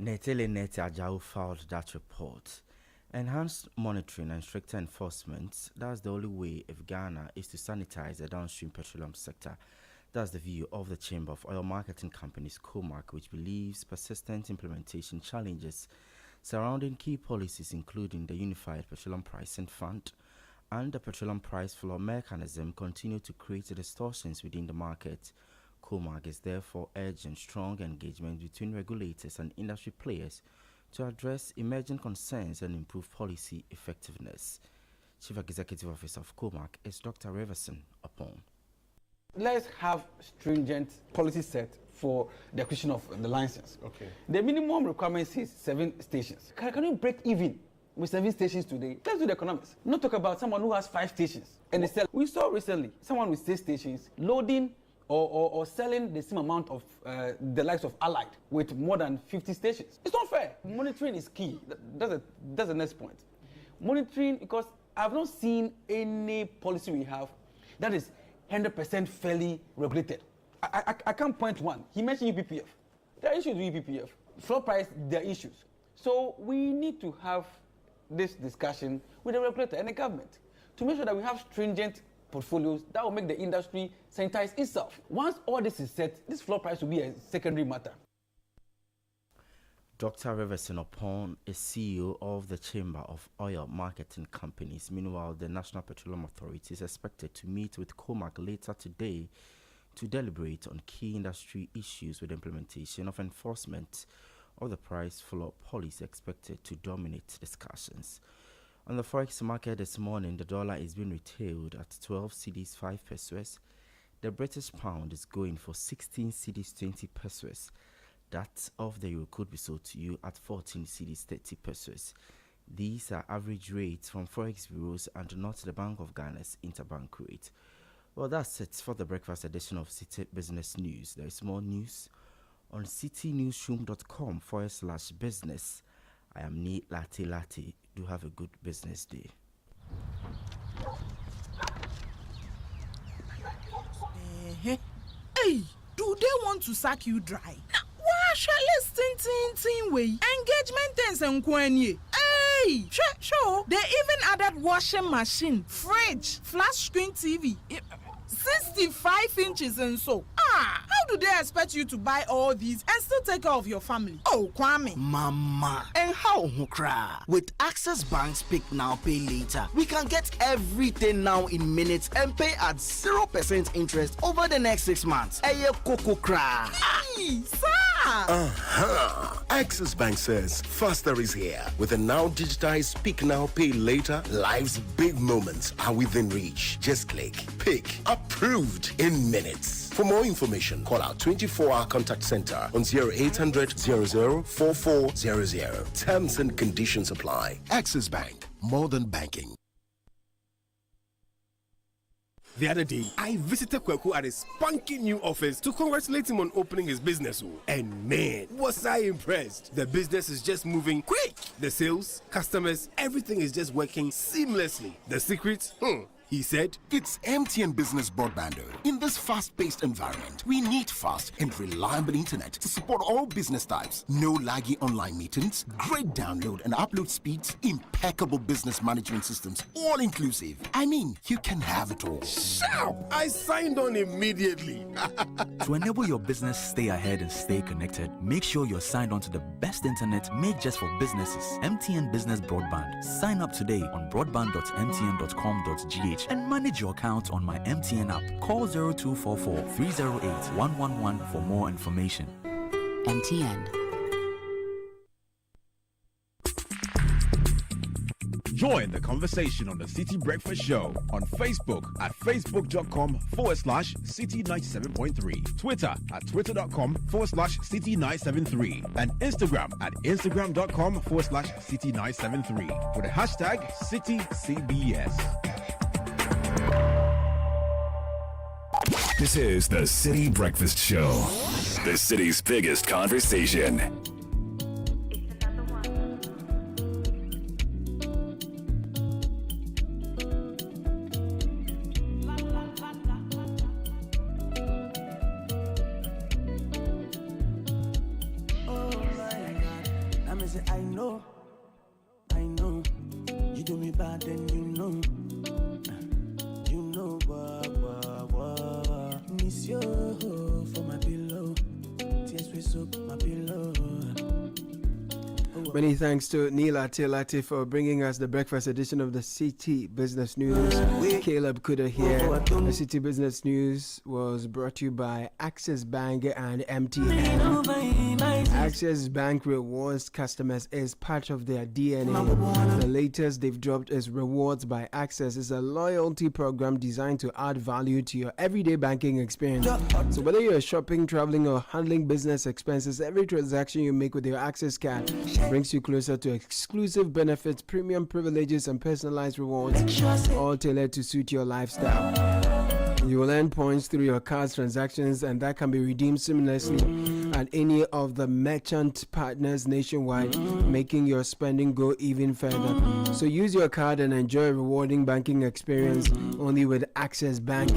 Netele Nete Ajao filed that report. Enhanced monitoring and stricter enforcement, that's the only way if Ghana is to sanitize the downstream petroleum sector. That's the view of the Chamber of Oil Marketing Companies, COMAC, which believes persistent implementation challenges surrounding key policies including the Unified Petroleum Pricing Fund and the Petroleum Price Floor mechanism continue to create distortions within the market. COMAC is therefore urging strong engagement between regulators and industry players to address emerging concerns and improve policy effectiveness. Chief Executive Officer of COMAC is Dr. Reverson Upon. Let's have stringent policy set for the acquisition of the license. Okay. The minimum requirement is 7 stations. Can you break even with 7 stations today? Let's do the economics. Not talk about someone who has 5 stations. And they sell. We saw recently someone with 6 stations loading or selling the same amount of the likes of Allied with more than 50 stations. It's not fair. Monitoring is key. That's the next point. Monitoring, because I've not seen any policy we have that is 100% fairly regulated. I can't point one. He mentioned UPPF. There are issues with UPPF. Floor price, there are issues. So we need to have this discussion with the regulator and the government to make sure that we have stringent portfolios that will make the industry sanitize itself. Once all this is set, this floor price will be a secondary matter. Dr. Riverson upon is CEO of the Chamber of Oil Marketing Companies. Meanwhile, the National Petroleum Authority is expected to meet with COMAC later today to deliberate on key industry issues with implementation of enforcement of the price floor policy expected to dominate discussions. On the forex market this morning, the dollar is being retailed at 12 cedis 5 pesos. The British pound is going for 16 cedis 20 pesos. That of the euro could be sold to you at 14 cedis 30 pesos. These are average rates from forex bureaus and not the Bank of Ghana's interbank rate. Well, that's it for the breakfast edition of Citi Business News. There is more news on citinewsroom.com/business. I am Neat Latte Latte. Do have a good business day. Hey, do they want to sack you dry? Why shall I way? Engagement things and kwenye. Hey, sure. They even added washing machine, fridge, flat screen TV. 65 inches and so. How do they expect you to buy all these and still take care of your family? Oh, Kwame. Mama. And how hukra? With Access Bank's Pick Now, Pay Later, we can get everything now in minutes and pay at 0% interest over the next 6 months. Eye koko kra. Hey, sir. Access Bank says faster is here. With a now digitized Pick Now, Pay Later, life's big moments are within reach. Just click, pick, approved in minutes. For more information, call our 24-hour contact center on 0800 00 4400. Terms and conditions apply. Access Bank, more than banking. The other day, I visited Kweku at his spunky new office to congratulate him on opening his business. And man, was I impressed. The business is just moving quick. The sales, customers, everything is just working seamlessly. The secret? He said, it's MTN Business Broadband. In this fast-paced environment, we need fast and reliable internet to support all business types. No laggy online meetings, great download and upload speeds, impeccable business management systems, all inclusive. I mean, you can have it all. Shout! I signed on immediately. To enable your business stay ahead and stay connected, make sure you're signed on to the best internet made just for businesses. MTN Business Broadband. Sign up today on broadband.mtn.com.gh and manage your account on my MTN app. Call 0244 308 111 for more information. MTN. Join the conversation on the Citi Breakfast Show on Facebook at facebook.com/Citi97.3, Twitter at twitter.com/Citi973, and Instagram at instagram.com/Citi973 with the hashtag CitiCBS. This is the Citi Breakfast Show, the city's biggest conversation. Many thanks to Neela Tilati for bringing us the breakfast edition of the Citi Business News. Caleb Kuda here. The Citi Business News was brought to you by Access Bank and MTN. Access Bank rewards customers is part of their DNA. The latest they've dropped is Rewards by Access. It's a loyalty program designed to add value to your everyday banking experience. So whether you're shopping, traveling, or handling business expenses, every transaction you make with your Access card brings you closer to exclusive benefits, premium privileges, and personalized rewards, all tailored to suit your lifestyle. You will earn points through your card's transactions, and that can be redeemed seamlessly at any of the merchant partners nationwide, making your spending go even further. So use your card and enjoy a rewarding banking experience only with Access Bank.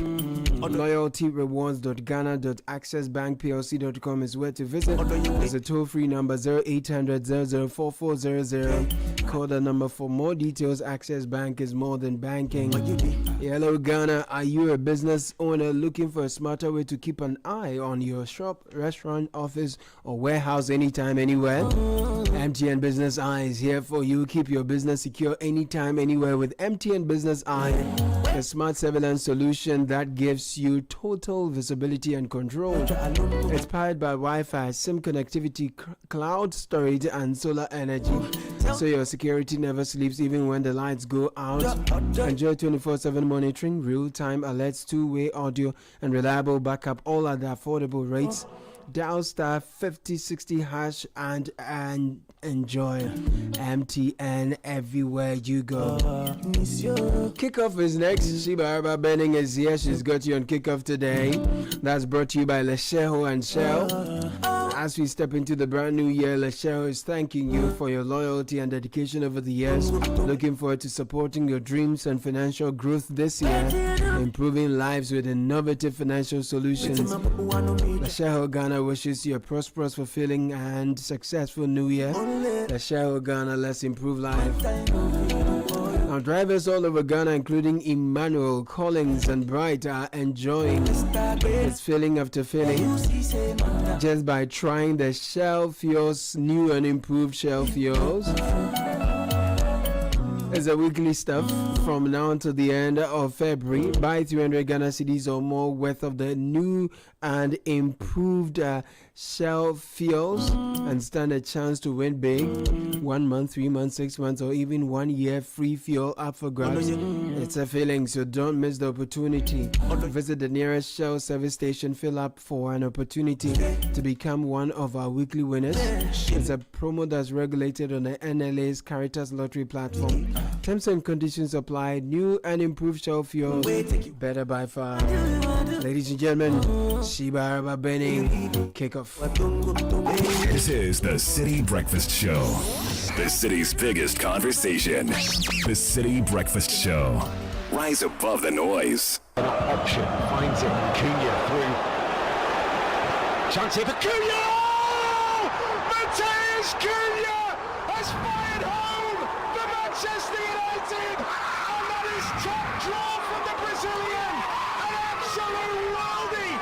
LoyaltyRewards.ghana.accessbankplc.com is where to visit. There's a toll-free number 0800 004400 call the number for more details. Access Bank is more than banking. Hello Ghana, are you a business owner looking for a smarter way to keep an eye on your shop, restaurant, office, or warehouse anytime, anywhere? MTN Business Eye is here for you. Keep your business secure anytime, anywhere with MTN Business Eye, a smart surveillance solution that gives you total visibility and control. It's powered by Wi-Fi, SIM connectivity, cloud storage, and solar energy, so your security never sleeps even when the lights go out. Enjoy 24/7 monitoring, real-time alerts, two-way audio, and reliable backup, all at the affordable rates. Dial star 5060 hash and enjoy MTN everywhere you go. Kickoff is next. Sheba Arba Benning is here. She's got you on Kickoff today. That's brought to you by Lesheho and Shell. As we step into the brand new year, Lesheho is thanking you for your loyalty and dedication over the years. Looking forward to supporting your dreams and financial growth this year, improving lives with innovative financial solutions. Lesheho Ghana wishes you a prosperous, fulfilling, and successful new year. Lesheho Ghana, let's improve life. Now, drivers all over Ghana, including Emmanuel, Collins, and Bright, are enjoying its filling after filling just by trying the Shell Fuels new and improved Shell Fuels. It's a weekly stuff from now until the end of February. Buy 300 Ghana cedis or more worth of the new and improved Shell Fuels and stand a chance to win big. 1 month, 3 months, 6 months, or even 1 year free fuel up for grabs. It's a feeling, so don't miss the opportunity. Visit the nearest Shell service station, fill up for an opportunity to become one of our weekly winners. It's a promo that's regulated on the NLA's Caritas Lottery platform. Terms and conditions apply. New and improved Shell Fuels, better by far. Ladies and gentlemen, Sheba Araba Benning, kickoff. This is the City Breakfast Show, the city's biggest conversation. The City Breakfast Show. Rise above the noise. Option finds it. Cunha through. Chance here for Cunha! Mateus Cunha has fired home for Manchester United, and that is top draw from the Brazilian. An absolute worldie.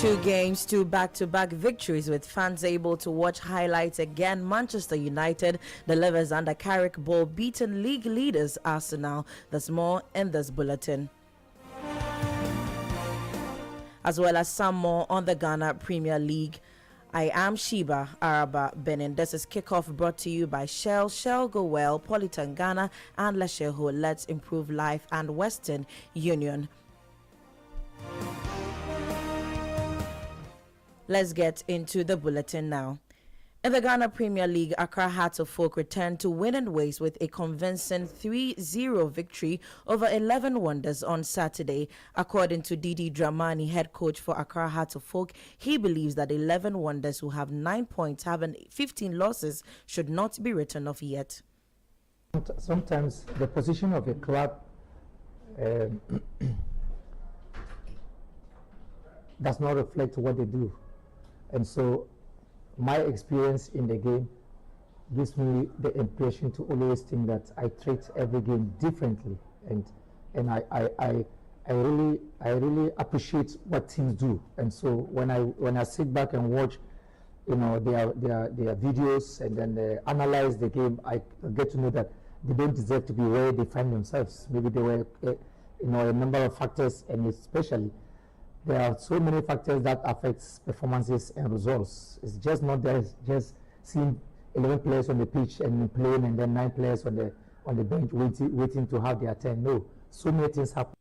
Two games, two back-to-back victories with fans able to watch highlights again. Manchester United delivers under Carrick Ball, beaten league leaders Arsenal. There's more in this bulletin, as well as some more on the Ghana Premier League. I am Sheba Araba Benin. This is Kickoff brought to you by Shell, Shell Go Well, Politan Ghana, and Lesheho. Let's improve life, and Western Union. Let's get into the bulletin now. In the Ghana Premier League, Accra Hearts of Folk returned to winning ways with a convincing 3-0 victory over 11 Wonders on Saturday. According to Didi Dramani, head coach for Accra Hearts of Folk, he believes that 11 Wonders, who have 9 points, having 15 losses, should not be written off yet. Sometimes the position of a club does not reflect what they do. And so my experience in the game gives me the impression to always think that I treat every game differently, and I really appreciate what teams do. And so when I sit back and watch, their videos, and then they analyze the game, I get to know that they don't deserve to be where they find themselves. Maybe there were a number of factors, and especially there are so many factors that affect performances and results. It's just not there, just seeing 11 players on the pitch and playing, and then 9 players on the bench waiting to have their turn. No, so many things happen.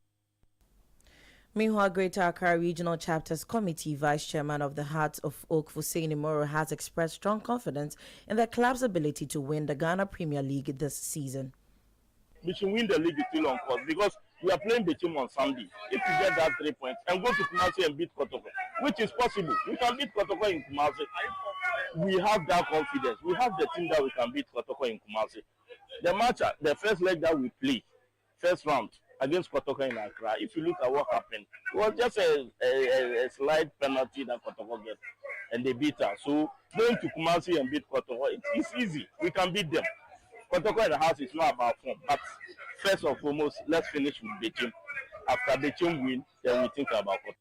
Meanwhile, Greater Accra Regional Chapters Committee Vice Chairman of the Hearts of Oak, Hussein Moro, has expressed strong confidence in the club's ability to win the Ghana Premier League this season. We should win the league still on course, because we are playing the team on Sunday. If we get that 3 points and go to Kumasi and beat Kotoko, which is possible, we can beat Kotoko in Kumasi. we have that confidence. We have the team that we can beat Kotoko in Kumasi. The match, the first leg that we played, first round against Kotoko in Accra, if you look at what happened, it was just a slight penalty that Kotoko get, and they beat us. So going to Kumasi and beat Kotoko, it's easy. We can beat them. Kotoko in the house is not about form, but first and foremost, let's finish with the team. After the team win, then we think about Kotoko.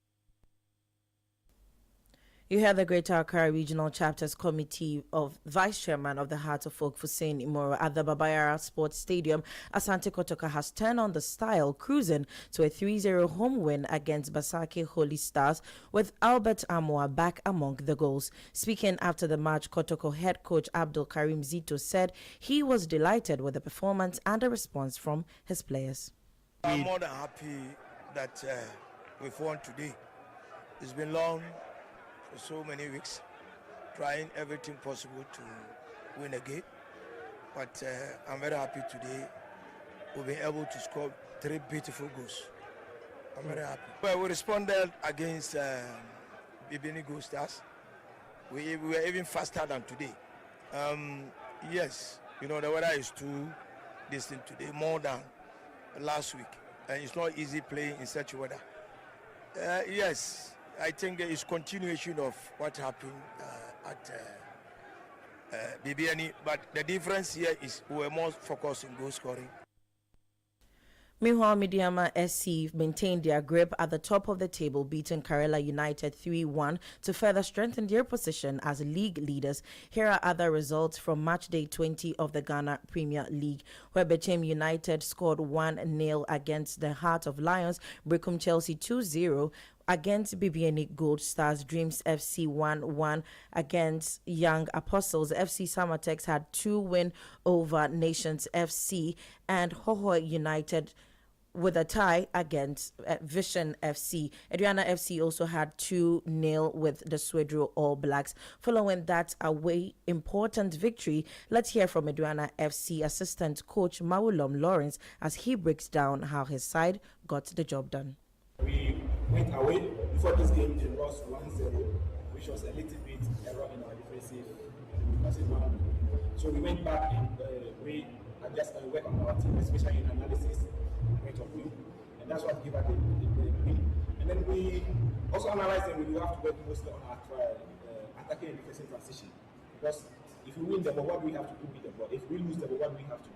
You heard the Greater Accra Regional Chapters Committee of Vice Chairman of the Heart of Folk, Hussein Imoro, at the Babayara Sports Stadium. Asante Kotoko has turned on the style, cruising to a 3-0 home win against Basake Holy Stars, with Albert Amoa back among the goals. Speaking after the match, Kotoko head coach Abdul Karim Zito said he was delighted with the performance and the response from his players. I'm more than happy that we've won today. It's been long, for so many weeks, trying everything possible to win a game. But I'm very happy today we've been able to score 3 beautiful goals. I'm very happy. Well, we responded against Bibini Gold Stars. We were even faster than today. Yes, you know, the weather is too distant today, more than last week. And it's not easy playing in such weather. Yes, I think there is continuation of what happened at BBNE, but the difference here is we were more focused on goal scoring. Meanwhile, Midiama SC maintained their grip at the top of the table, beating Karela United 3-1 to further strengthen their position as league leaders. Here are other results from match day 20 of the Ghana Premier League, where Bechem United scored 1-0 against the Heart of Lions, Brecum Chelsea 2-0 against BBNE Gold Stars, Dreams FC 1-1 against Young Apostles. FC Samatex had 2 wins over Nations FC, and Hoho United with a tie against Vision FC. Adriana FC also had 2-0 with the Swedro All Blacks. Following that away important victory, let's hear from Adriana FC assistant coach Mawulom Lawrence as he breaks down how his side got the job done. We went away before this game. They lost 1-0, which was a little bit error in our defensive management. So we went back and we adjusted and worked on our team, especially in analysis, point of view, and that's what gave us the win. And then we also analyzed that we have to work mostly on our attacking and defensive transition, because if we win the ball, what do we have to do with the ball? If we lose the ball, what do we have to do?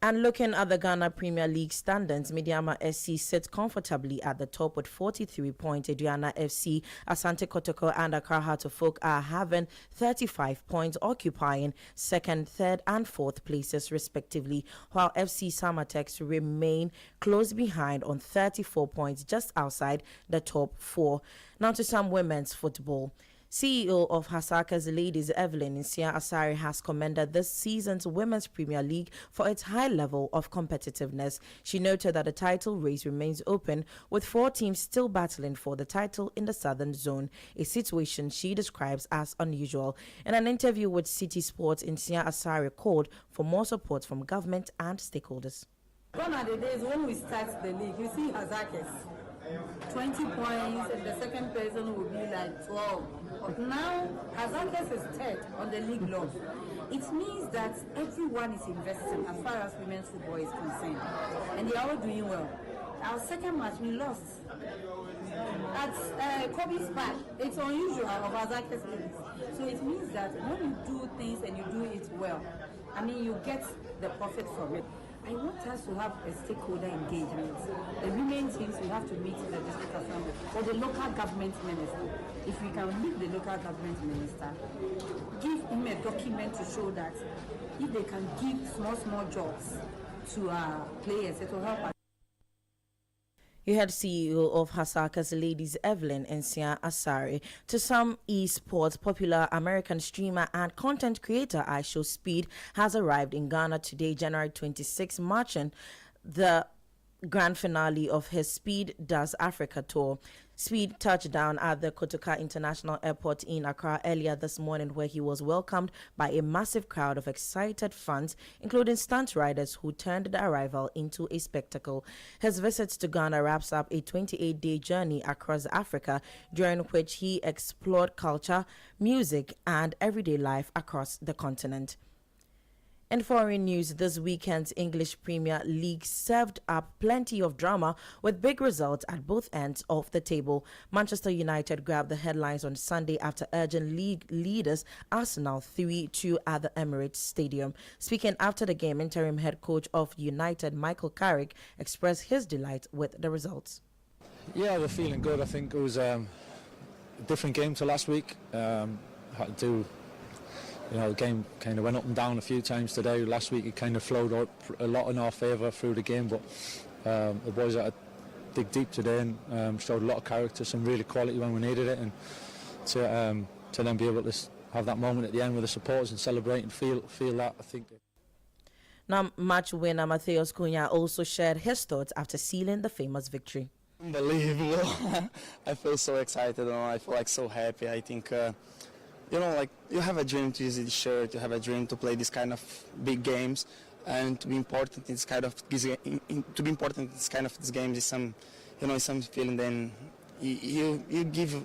And looking at the Ghana Premier League standings, Midiama SC sits comfortably at the top with 43 points. Adriana FC, Asante Kotoko and Accra Heart of Folk are having 35 points, occupying second, third and fourth places respectively, while FC Samatex remain close behind on 34 points, just outside the top 4. Now to some women's football. CEO of Hasaka's Ladies, Evelyn Nsia Asari, has commended this season's Women's Premier League for its high level of competitiveness. She noted that the title race remains open, with 4 teams still battling for the title in the Southern Zone, a situation she describes as unusual. In an interview with Citi Sports, Nsia Asari called for more support from government and stakeholders. Gone are the days when we start the league, you see Hazakas 20 points and the second person will be like 12. But now Hazakas is third on the league log. It means that everyone is investing as far as women's football is concerned, and they are all doing well. Our second match we lost at Kobe's back. It's unusual of Hazakas ladies. So it means that when you do things and you do it well, I mean you get the profit from it. I want us to have a stakeholder engagement. The women teams, we have to meet in the district assembly or the local government minister. If we can meet the local government minister, give him a document to show that if they can give small jobs to our players, it will help us. You heard CEO of Hasaka's Ladies, Evelyn Nsia Asari. To some esports, popular American streamer and content creator Aisho Speed has arrived in Ghana today, January 26, marching the grand finale of his Speed Does Africa tour. Speed touched down at the Kotoka International Airport in Accra earlier this morning, where he was welcomed by a massive crowd of excited fans, including stunt riders who turned the arrival into a spectacle. His visit to Ghana wraps up a 28-day journey across Africa, during which he explored culture, music, and everyday life across the continent. In foreign news, this weekend's English Premier League served up plenty of drama with big results at both ends of the table. Manchester United grabbed the headlines on Sunday after urging league leaders Arsenal 3-2 at the Emirates Stadium. Speaking after the game, interim head coach of United, Michael Carrick, expressed his delight with the results. Yeah, we're feeling good. I think it was a different game to last week. Had to do... the game kind of went up and down a few times today. Last week it kind of flowed out a lot in our favour through the game, but the boys had to dig deep today and showed a lot of character, some really quality when we needed it, and to then be able to have that moment at the end with the supporters and celebrate and feel that, I think. Now, match winner Matheus Cunha also shared his thoughts after sealing the famous victory. Unbelievable. I feel so excited and I feel so happy. I think you have a dream to use this shirt, you have a dream to play this kind of big games, and to be important in this kind of these games is some, some feeling. Then you give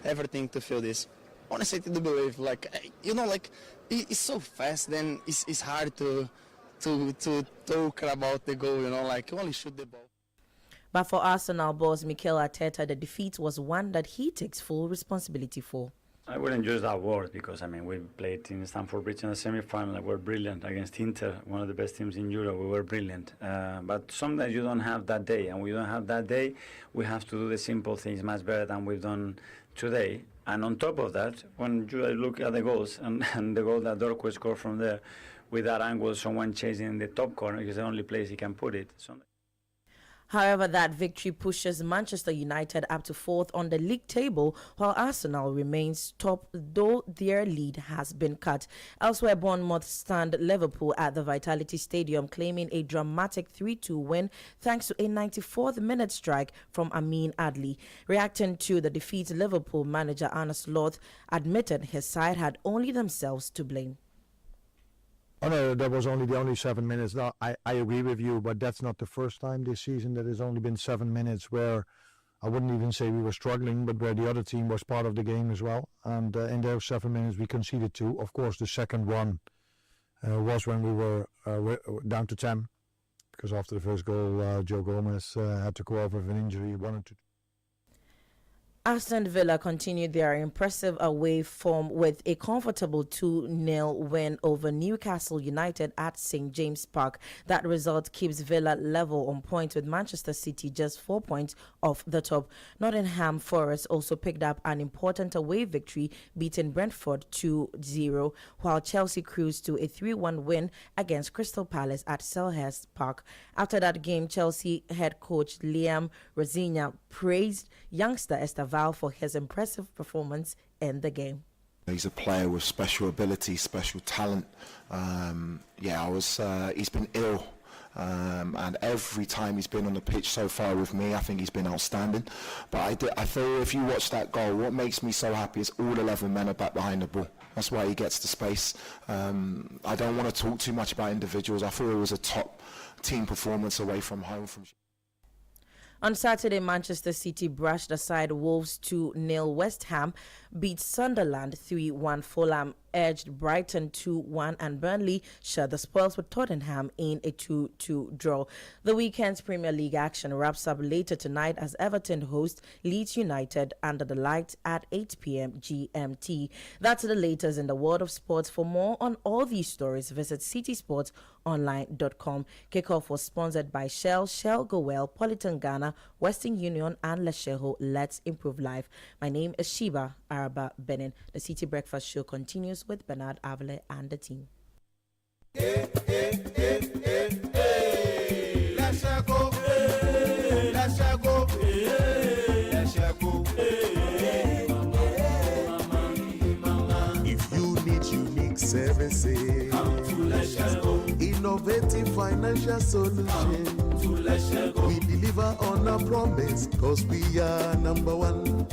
everything to feel this. Honestly, to believe, it's so fast. Then it's hard to talk about the goal. You only shoot the ball. But for Arsenal boss Mikel Arteta, the defeat was one that he takes full responsibility for. I wouldn't use that word because, we played in Stamford Bridge in the semi-final. We were brilliant against Inter, one of the best teams in Europe. We were brilliant. But sometimes you don't have that day. And we don't have that day, we have to do the simple things much better than we've done today. And on top of that, when you look at the goals, and the goal that Dorco scored from there, with that angle, someone chasing the top corner, is the only place he can put it. However, that victory pushes Manchester United up to fourth on the league table, while Arsenal remains top, though their lead has been cut. Elsewhere, Bournemouth stand Liverpool at the Vitality Stadium, claiming a dramatic 3-2 win thanks to a 94th minute strike from Amin Adli. Reacting to the defeat, Liverpool manager Arne Slot admitted his side had only themselves to blame. Oh no, that was only the only 7 minutes. No, I agree with you, but that's not the first time this season that has only been 7 minutes where I wouldn't even say we were struggling, but where the other team was part of the game as well. And in those 7 minutes we conceded 2. Of course, the second one was when we were down to 10, because after the first goal, Joe Gomez had to go over with an injury, 1-2. Aston Villa continued their impressive away form with a comfortable 2-0 win over Newcastle United at St. James Park. That result keeps Villa level on points with Manchester City just 4 points off the top. Nottingham Forest also picked up an important away victory, beating Brentford 2-0, while Chelsea cruised to a 3-1 win against Crystal Palace at Selhurst Park. After that game, Chelsea head coach Liam Rosignol praised youngster Esteval for his impressive performance in the game. He's a player with special ability, special talent. He's been ill, and every time he's been on the pitch so far with me, I think he's been outstanding. But I feel if you watch that goal, what makes me so happy is all 11 men are back behind the ball. That's why he gets the space. I don't want to talk too much about individuals. I thought it was a top team performance away from home. On Saturday, Manchester City brushed aside Wolves 2-0. West Ham beat Sunderland 3-1. Fulham edged Brighton 2-1, and Burnley shared the spoils with Tottenham in a 2-2 draw. The weekend's Premier League action wraps up later tonight as Everton host Leeds United under the lights at 8 p.m. GMT. That's the latest in the world of sports. For more on all these stories, visit citysportsonline.com. Kickoff was sponsored by Shell, Shell Go Well, Politan Ghana, Western Union, and Lesheho. Let's improve life. My name is Sheba Araba Benin. The City Breakfast Show continues with Bernard Avile and the team. Let's go. Let's go. Let's go. If you need unique services, innovative financial solutions, We deliver on our promise, cause we are number one.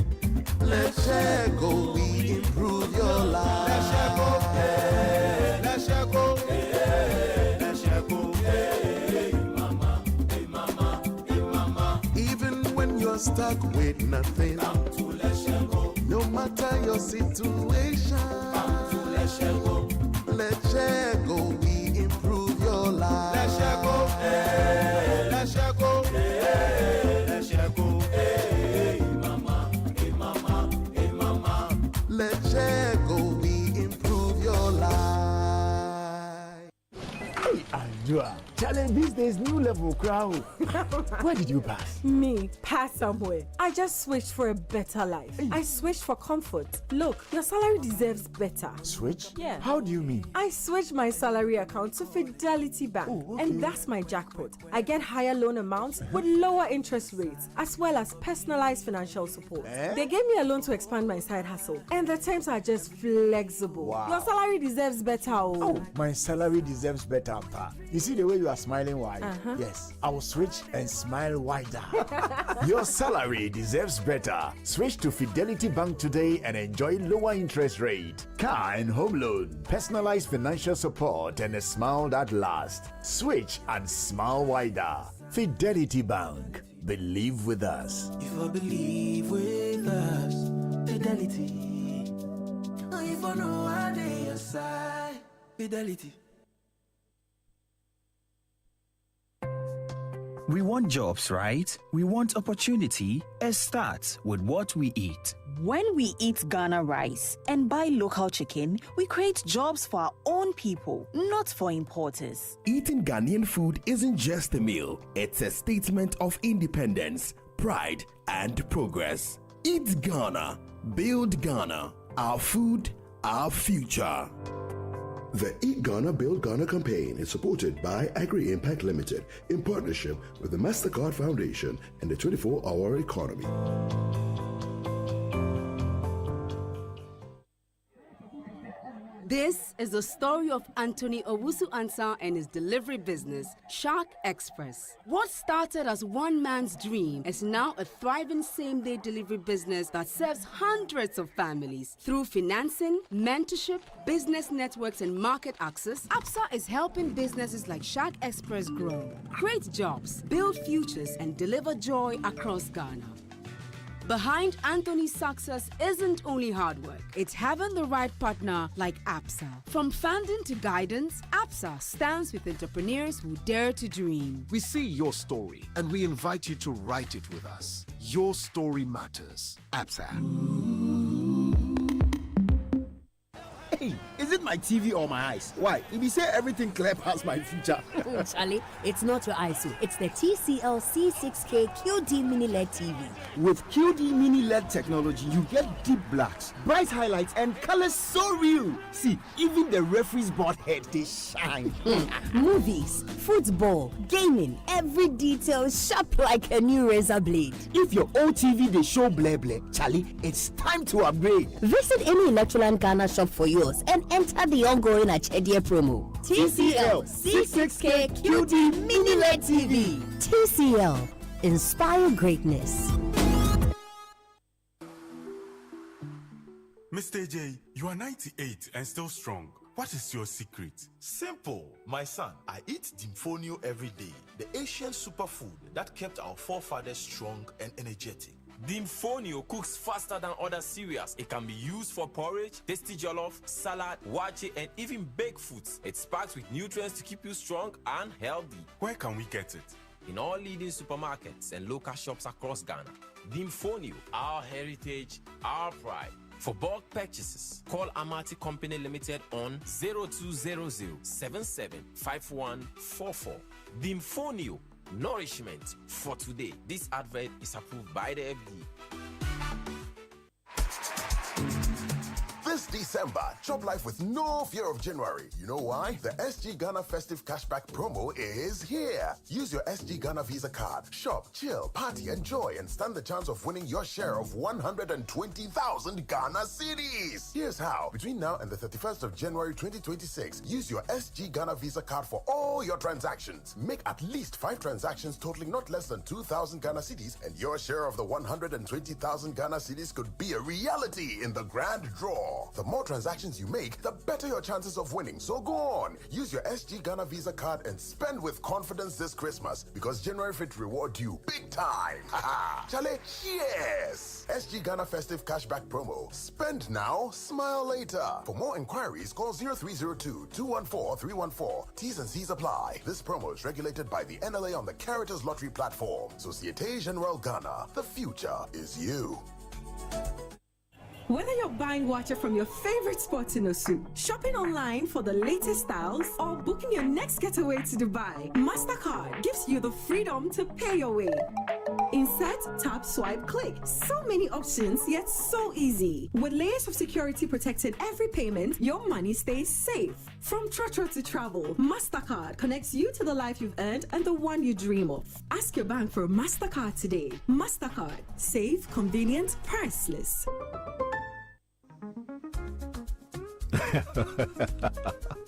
Let's share go, we improve your life. Let's share go, hey, let's share go, hey, let's share go, hey, mama, hey, mama, hey, mama. Even when you're stuck with nothing, come to let's share go. No matter your situation, come to let's share go. Let's share go, we improve your life. Let's share go, hey, let's share go, hey, let's share go, hey, mama, hey, mama, hey, mama. Let's share go, we improve your life. Hey, Andrea, challenge these days, new level crowd. Where did you pass? Me, pass somewhere. I just switched for a better life. I switched for comfort. Look, your salary deserves better. Switch? Yeah. How do you mean? I switched my salary account to Fidelity Bank, and that's my jackpot. I get higher loan amounts with lower interest rates, as well as personalized financial support. They gave me a loan to expand my side hustle, and the terms are just flexible. Wow. Your salary deserves better. Oh, my salary deserves better, pa. You see the way you are smiling wide? Yes, I will switch and smile wider. Your salary deserves better. Switch to Fidelity Bank today and enjoy lower interest rate, car and home loan, personalized financial support, and a smile that lasts. Switch and smile wider. Fidelity Bank. Believe with us. If I believe with us, Fidelity. If I know I day aside, Fidelity. We want jobs, right? We want opportunity. It starts with what we eat. When we eat Ghana rice and buy local chicken, we create jobs for our own people, not for importers. Eating Ghanaian food isn't just a meal, it's a statement of independence, pride, and progress. Eat Ghana, build Ghana, our food, our future. The Eat Ghana, Build Ghana campaign is supported by Agri Impact Limited in partnership with the MasterCard Foundation and the 24-Hour Economy. This is the story of Anthony Owusu-Ansah and his delivery business, Shark Express. What started as one man's dream is now a thriving same-day delivery business that serves hundreds of families. Through financing, mentorship, business networks, and market access, APSA is helping businesses like Shark Express grow, create jobs, build futures, and deliver joy across Ghana. Behind Anthony's success isn't only hard work, it's having the right partner like APSA. From funding to guidance, APSA stands with entrepreneurs who dare to dream. We see your story and we invite you to write it with us. Your story matters. APSA. Hey, is it my TV or my eyes? Why? If you say everything clear past my future. Charlie, it's not your eyes, it's the TCL C6K QD Mini LED TV. With QD Mini LED technology, you get deep blacks, bright highlights, and colors so real. See, even the referee's board head, they shine. Movies, football, gaming, every detail sharp like a new razor blade. If your old TV they show bleh bleh, Charlie, it's time to upgrade. Visit any Electroland Ghana shop for yours and enter the ongoing Achedia promo. TCL C6K QD Mini LED TV. TCL, inspire greatness. Mr. J, you are 98 and still strong. What is your secret? Simple, my son. I eat Dimfonio every day, the Asian superfood that kept our forefathers strong and energetic. Dimfonio cooks faster than other cereals. It can be used for porridge, tasty jollof, salad, wache, and even baked foods. It's packed with nutrients to keep you strong and healthy. Where can we get it? In all leading supermarkets and local shops across Ghana. Dimfonio, our heritage, our pride. For bulk purchases, call Amati Company Limited on 0200-775144. Dimfonio, nourishment for today. This advert is approved by the FDA. This December, chop life with no fear of January. You know why? The SG Ghana Festive Cashback promo is here. Use your SG Ghana Visa card. Shop, chill, party, enjoy, and stand the chance of winning your share of 120,000 Ghana cedis. Here's how. Between now and the 31st of January 2026, use your SG Ghana Visa card for all your transactions. Make at least 5 transactions totaling not less than 2,000 Ghana cedis, and your share of the 120,000 Ghana cedis could be a reality in the grand draw. The more transactions you make, the better your chances of winning. So go on. Use your SG Ghana Visa card and spend with confidence this Christmas, because January Fit reward you big time. Haha. Chale, yes! SG Ghana Festive Cashback promo. Spend now, smile later. For more inquiries, call 0302-214-314. T's and C's apply. This promo is regulated by the NLA on the Caritas Lottery platform. Societe Generale Ghana. The future is you. Whether you're buying watcher from your favorite spots in Osu, shopping online for the latest styles, or booking your next getaway to Dubai, MasterCard gives you the freedom to pay your way. Insert, tap, swipe, click. So many options, yet so easy. With layers of security protecting every payment, your money stays safe. From Trotro to travel, MasterCard connects you to the life you've earned and the one you dream of. Ask your bank for a MasterCard today. MasterCard. Safe, convenient, priceless.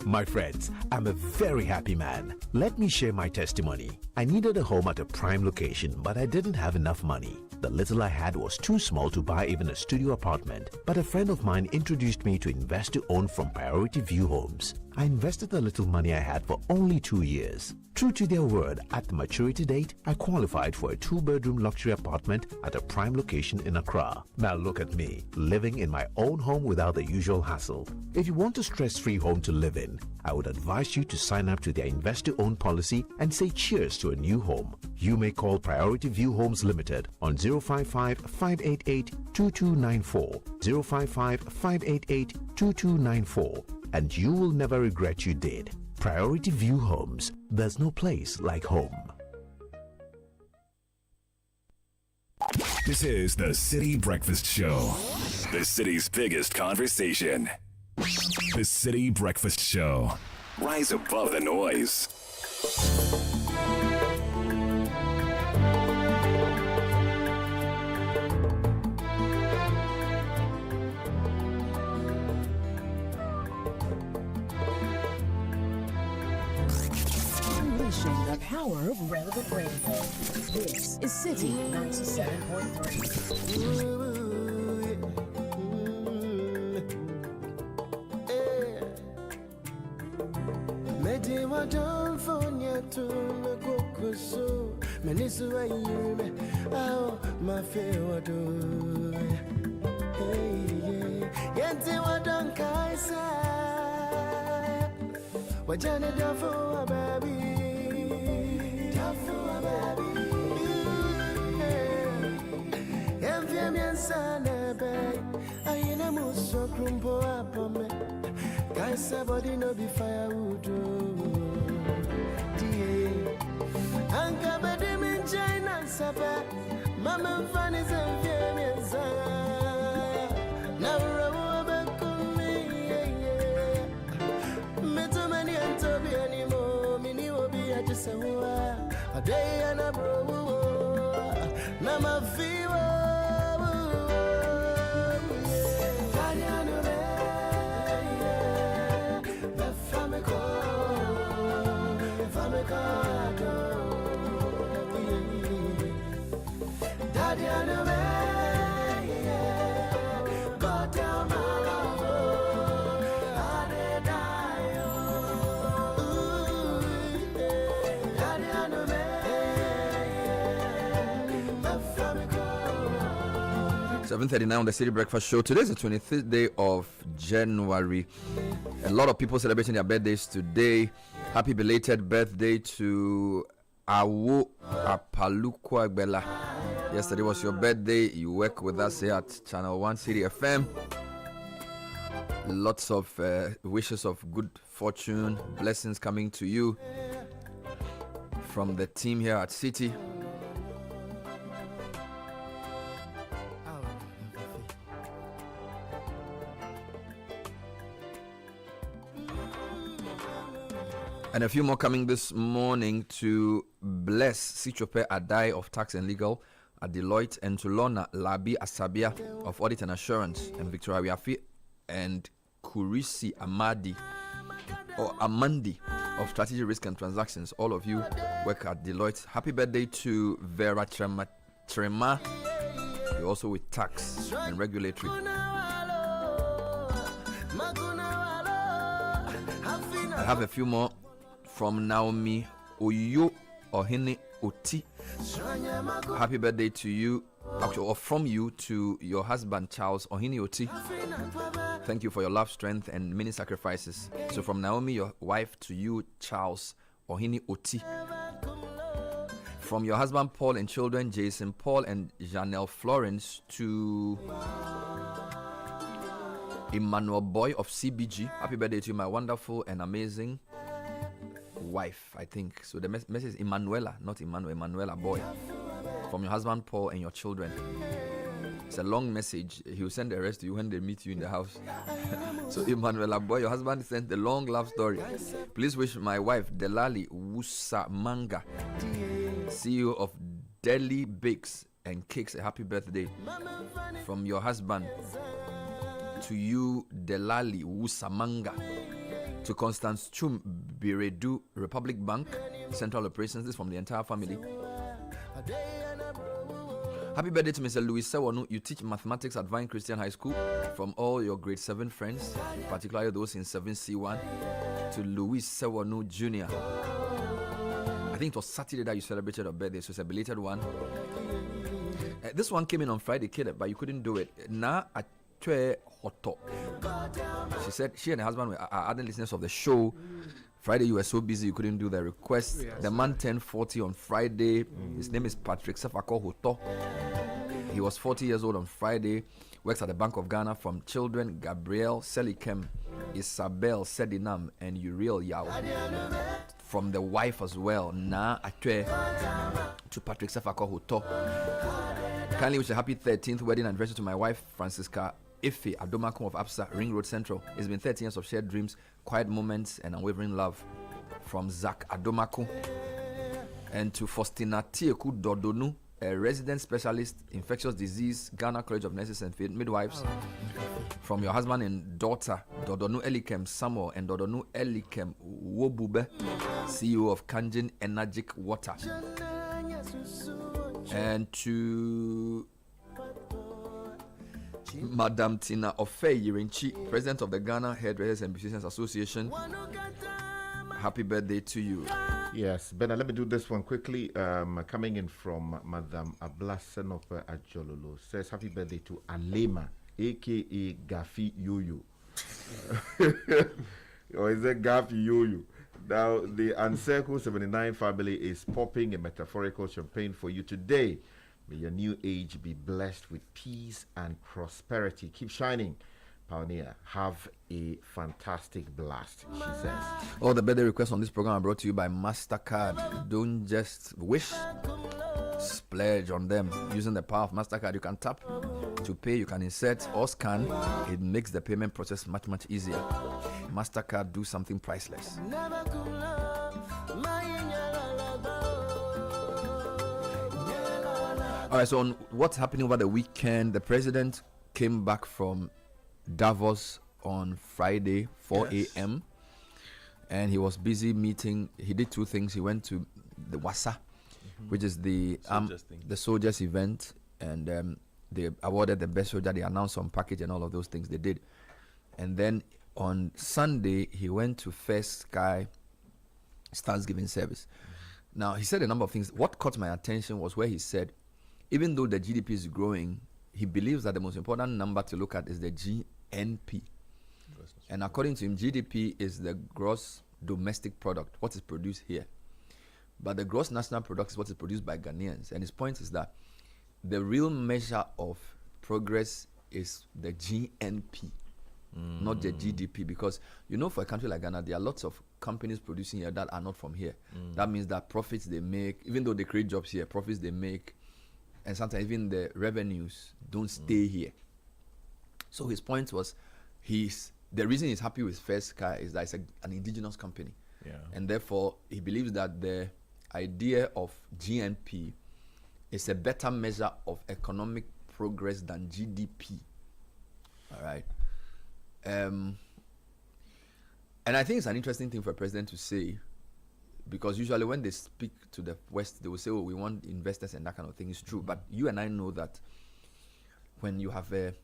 My friends, I'm a very happy man. Let me share my testimony. I needed a home at a prime location, but I didn't have enough money. The little I had was too small to buy even a studio apartment, but a friend of mine introduced me to invest to own from Priority View Homes. I invested the little money I had for only 2 years. True to their word, at the maturity date, I qualified for a 2-bedroom luxury apartment at a prime location in Accra. Now look at me, living in my own home without the usual hassle. If you want a stress-free home to live in, I would advise you to sign up to their invest-to-own policy and say cheers to a new home. You may call Priority View Homes Limited on 055-588-2294, 055-588-2294, and you will never regret you did. Priority View Homes. There's no place like home. This is the Citi Breakfast Show, the city's biggest conversation. The Citi Breakfast Show. Rise above the noise. Unleashing the power of relevant radio. This is Citi 97.3. Wajana dafu wa baby, Emvye miansana bay, ayina muso krumpo apome, kaisa body no be firewood. Anka bedi min China sape, mama fani zemvye miansana. Now rawa bakumi, metumani antobi animo, mini obi ajisawa, a day and a bro, nama vivo. Daddy, I know go down my love, I die. Daddy, I know 7:39 on the City Breakfast Show. Today is the 23rd day of January. A lot of people celebrating their birthdays today. Happy belated birthday to Awo Apalukwa Bella. Yesterday was your birthday. You work with us here at Channel 1 City FM. Lots of wishes of good fortune, blessings coming to you from the team here at Citi. And a few more coming this morning to bless Sichope Adai of Tax and Legal at Deloitte, and to Lorna Labi Asabia of Audit and Assurance, and Victoria Wiafi and Kurisi Amadi or Amandi of Strategy, Risk and Transactions. All of you work at Deloitte. Happy birthday to Vera Trema. You're also with Tax and Regulatory. I have a few more from Naomi Oyo Ohene Oti. Happy birthday to you, or from you to your husband Charles Ohene Oti. Thank you for your love, strength, and many sacrifices. So from Naomi, your wife, to you, Charles Ohene Oti. From your husband Paul and children Jason Paul and Janelle Florence, to Emmanuel Boy of CBG. Happy birthday to you, my wonderful and amazing wife, I think. So the message is Emanuela, not Emmanuel, Emanuela Boy. From your husband Paul and your children. It's a long message. He will send the rest to you when they meet you in the house. So Emanuela Boy, your husband sent the long love story. Please wish my wife Delali Wusamanga, CEO of Deli Bakes and Cakes, a happy birthday. From your husband to you, Delali Wusamanga. To Constance Chum Biredu, Republic Bank, Central Operations. This is from the entire family. Happy birthday to Mr. Louis Sewanu. You teach mathematics at Vine Christian High School. From all your grade 7 friends, particularly those in 7C1, to Louis Sewanu Jr. I think it was Saturday that you celebrated your birthday, so it's a belated one. This one came in on Friday, kid, but you couldn't do it. She said she and her husband were ardent listeners of the show. Friday you were so busy you couldn't do the request. Yes. The man turned 40 on Friday. His name is Patrick Sefako Hoto. He was 40 years old on Friday. Works at the Bank of Ghana. From children Gabriel Selikem, Isabel Sedinam, and Uriel Yao. From the wife as well, Na Atwe, to Patrick Sefako Hoto. Kindly wish a happy 13th wedding anniversary to my wife Francisca Ife Adomako of APSA, Ring Road Central. It's been 13 years of shared dreams, quiet moments, and unwavering love. From Zach Adomako. And to Faustina Tieku Dodonu, a resident specialist, infectious disease, Ghana College of Nurses and Midwives. From your husband and daughter, Dodonu Elikem Samuel and Dodonu Elikem Wobube, CEO of Kanjin Energic Water. And to Madam Tina Ofe Yirinchi, President of the Ghana Hairdressers and Musicians Association. Happy birthday to you. Yes, Bena, let me do this one quickly. Coming in from Madam Ablasen of Ajololo, says happy birthday to Alema, aka Gafi Yoyo. Or is it Gafi Yoyo? Now, the Anseko 79 family is popping a metaphorical champagne for you today. May your new age be blessed with peace and prosperity. Keep shining, Pioneer. Have a fantastic blast, she says. All the birthday requests on this program are brought to you by MasterCard. Don't just wish, splurge on them. Using the power of MasterCard, you can tap to pay, you can insert or scan. It makes the payment process much, much easier. MasterCard, do something priceless. All right, so on what's happening over the weekend, the president came back from Davos on Friday, 4 a.m. and he was busy meeting. He did two things. He went to the WASA, which is the soldiers event, and they awarded the best soldier. They announced some package and all of those things they did. And then on Sunday, he went to First Sky Thanksgiving service. Now, he said a number of things. What caught my attention was where he said, even though the GDP is growing, he believes that the most important number to look at is the GNP. And according to him, GDP is the gross domestic product, what is produced here. But the gross national product is what is produced by Ghanaians. And his point is that the real measure of progress is the GNP, not the GDP. Because, you know, for a country like Ghana, there are lots of companies producing here that are not from here. That means that profits they make, even though they create jobs here, profits they make, and sometimes even the revenues don't stay here. So his point was, the reason he's happy with First Sky is that it's an indigenous company. And therefore, he believes that the idea of GNP is a better measure of economic progress than GDP. All right. And I think it's an interesting thing for a president to say, because usually when they speak to the West, they will say, oh, we want investors and that kind of thing. It's true. But you and I know that when you have a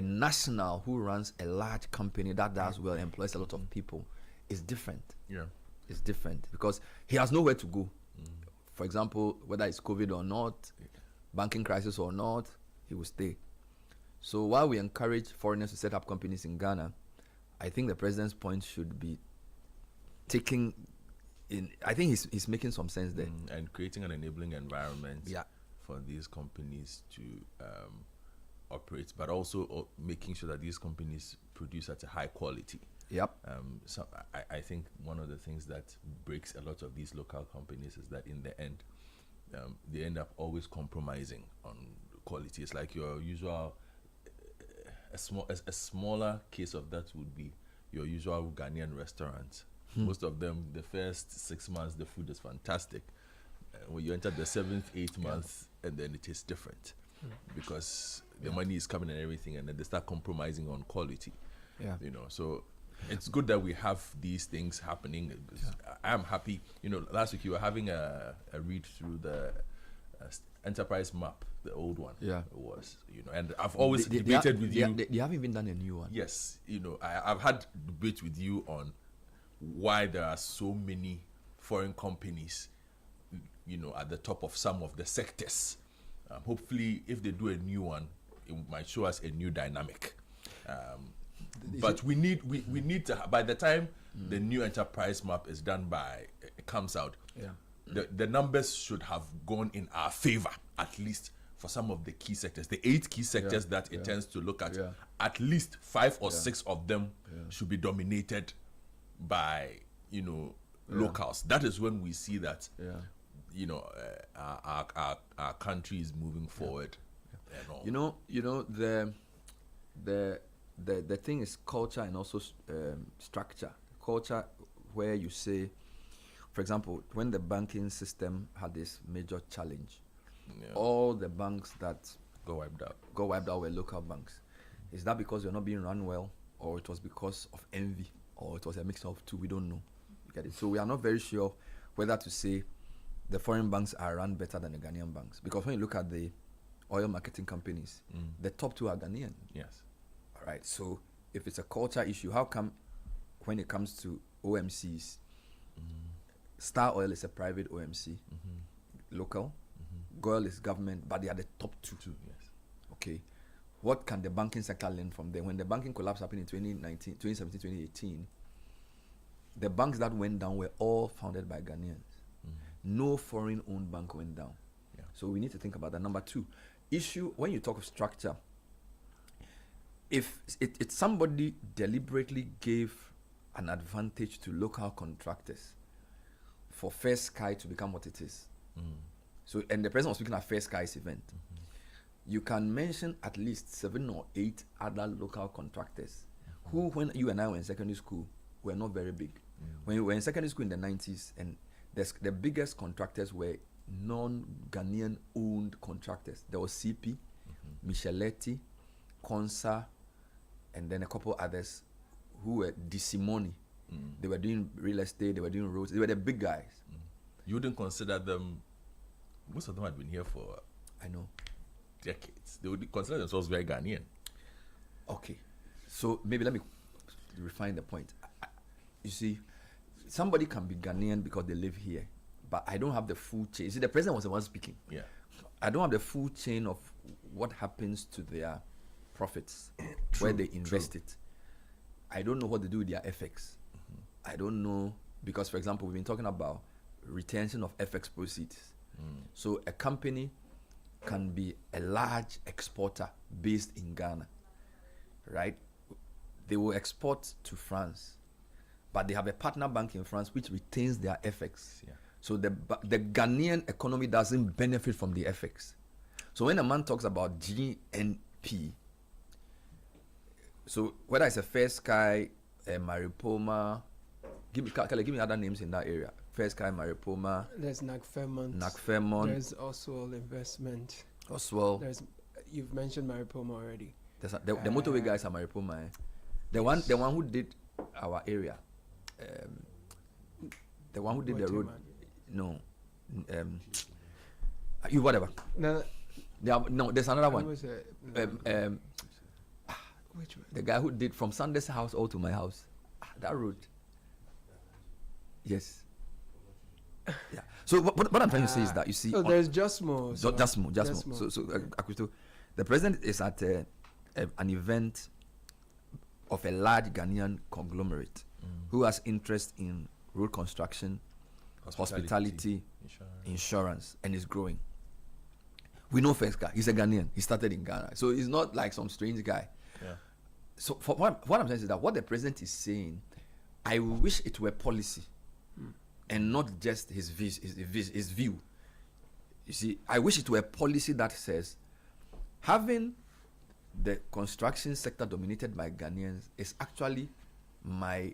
national who runs a large company that does well, employs a lot of people, it's different. Yeah. It's different because he has nowhere to go. For example, whether it's COVID or not, banking crisis or not, he will stay. So while we encourage foreigners to set up companies in Ghana, I think the president's point should be taking in. I think he's making some sense there. And creating an enabling environment for these companies to operate, but also making sure that these companies produce at a high quality. Yep. So I think one of the things that breaks a lot of these local companies is that in the end, they end up always compromising on quality. It's like your usual, a smaller case of that would be your usual Ghanaian restaurant. Most of them, the first 6 months, the food is fantastic. When you enter the 7th, 8th month, and then it is different because the money is coming and everything, and then they start compromising on quality. Yeah. So it's good that we have these things happening. I am happy. Last week you were having a read through the enterprise map, the old one. Yeah, it was. And I've always debated with you. They haven't even done a new one. Yes, I've had debate with you on why there are so many foreign companies, at the top of some of the sectors. Hopefully, if they do a new one, it might show us a new dynamic. But we need to, by the time the new enterprise map is done it comes out, the numbers should have gone in our favor, at least for some of the key sectors. The 8 key sectors that it tends to look at least 5 or 6 of them should be dominated by, locals. That is when we see that, our country is moving forward. And all. The thing is culture and also structure. Culture, where you say, for example, when the banking system had this major challenge, all the banks that got wiped out were local banks. Is that because they're not being run well, or it was because of envy, or it was a mixture of two? We don't know. You get it? So we are not very sure whether to say the foreign banks are run better than the Ghanaian banks, because when you look at the oil marketing companies, the top 2 are Ghanaian. Yes. All right. So if it's a culture issue, how come when it comes to OMCs, Star Oil is a private OMC, local, Goil is government, but they are the top 2. Yes. Okay. What can the banking sector learn from them? When the banking collapse happened in 2017, 2018, the banks that went down were all founded by Ghanaians. No foreign-owned bank went down. Yeah. So we need to think about that. Number 2, issue, when you talk of structure, if somebody deliberately gave an advantage to local contractors for First Sky to become what it is. So, and the president was speaking at First Sky's event. You can mention at least 7 or 8 other local contractors who, when you and I were in secondary school, were not very big. When we were in secondary school in the 90s, and the biggest contractors were non-Ghanaian owned contractors. There was CP, Micheletti, Consa, and then a couple others who were Disimoni. They were doing real estate, they were doing roads, they were the big guys. You wouldn't consider them, most of them had been here for I know decades. They would consider themselves very Ghanaian. Okay, so maybe let me refine the point. You see, somebody can be Ghanaian because they live here, but I don't have the full chain. You see, the president was the one speaking. Yeah, I don't have the full chain of what happens to their profits, where they invest it. I don't know what they do with their FX. I don't know, because, for example, we've been talking about retention of FX proceeds. So a company can be a large exporter based in Ghana, right? They will export to France, but they have a partner bank in France which retains their FX. Yeah. So the Ghanaian economy doesn't benefit from the FX. So when a man talks about GNP, so whether it's a First Sky, a Maripoma, Give me other names in that area. First Sky, Maripoma. There's Fairmont. There's Oswald Investment. Oswald. You've mentioned Maripoma already. The motorway guys are Maripoma. The one who did our area. The one who did the road. No. You whatever. No, there's another one. Which one? The guy who did from Sunday's house all to my house. That road. Yes. Yeah. So what I'm trying to say is that you see. So there's just more. Just more. So Akusto, the president is at an event of a large Ghanaian conglomerate who has interest in road construction, hospitality, insurance, and is growing. We know First Guy. He's a Ghanaian. He started in Ghana, so he's not like some strange guy. Yeah. So for what I'm saying is that what the president is saying, I wish it were policy, and not just his view. You see, I wish it were a policy that says having the construction sector dominated by Ghanaians is actually my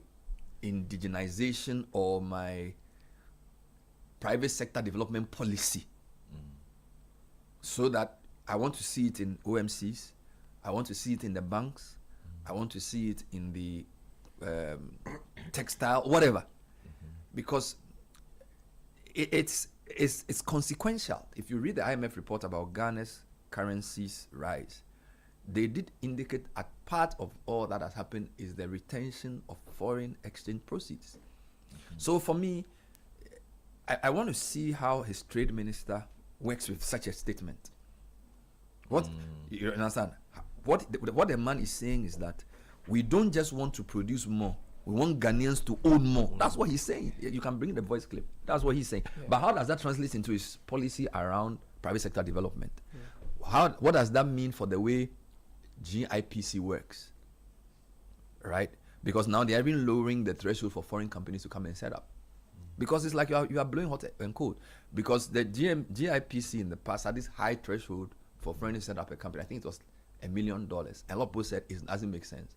indigenization or my private sector development policy. So that I want to see it in OMCs, I want to see it in the banks, I want to see it in the textile, whatever, because it's consequential. If you read the IMF report about Ghana's currency's rise, they did indicate a part of all that has happened is the retention of foreign exchange proceeds. So for me, I want to see how his trade minister works with such a statement. What you understand? What the man is saying is that we don't just want to produce more, we want Ghanaians to own more. That's what he's saying. You can bring the voice clip. That's what he's saying. Yeah. But how does that translate into his policy around private sector development? Yeah. What does that mean for the way GIPC works? Right? Because now they are even lowering the threshold for foreign companies to come and set up. Because it's like you are blowing hot and cold. Because the GIPC in the past had this high threshold for foreigners to set up a company. I think it was $1 million. And a lot of people said it doesn't make sense.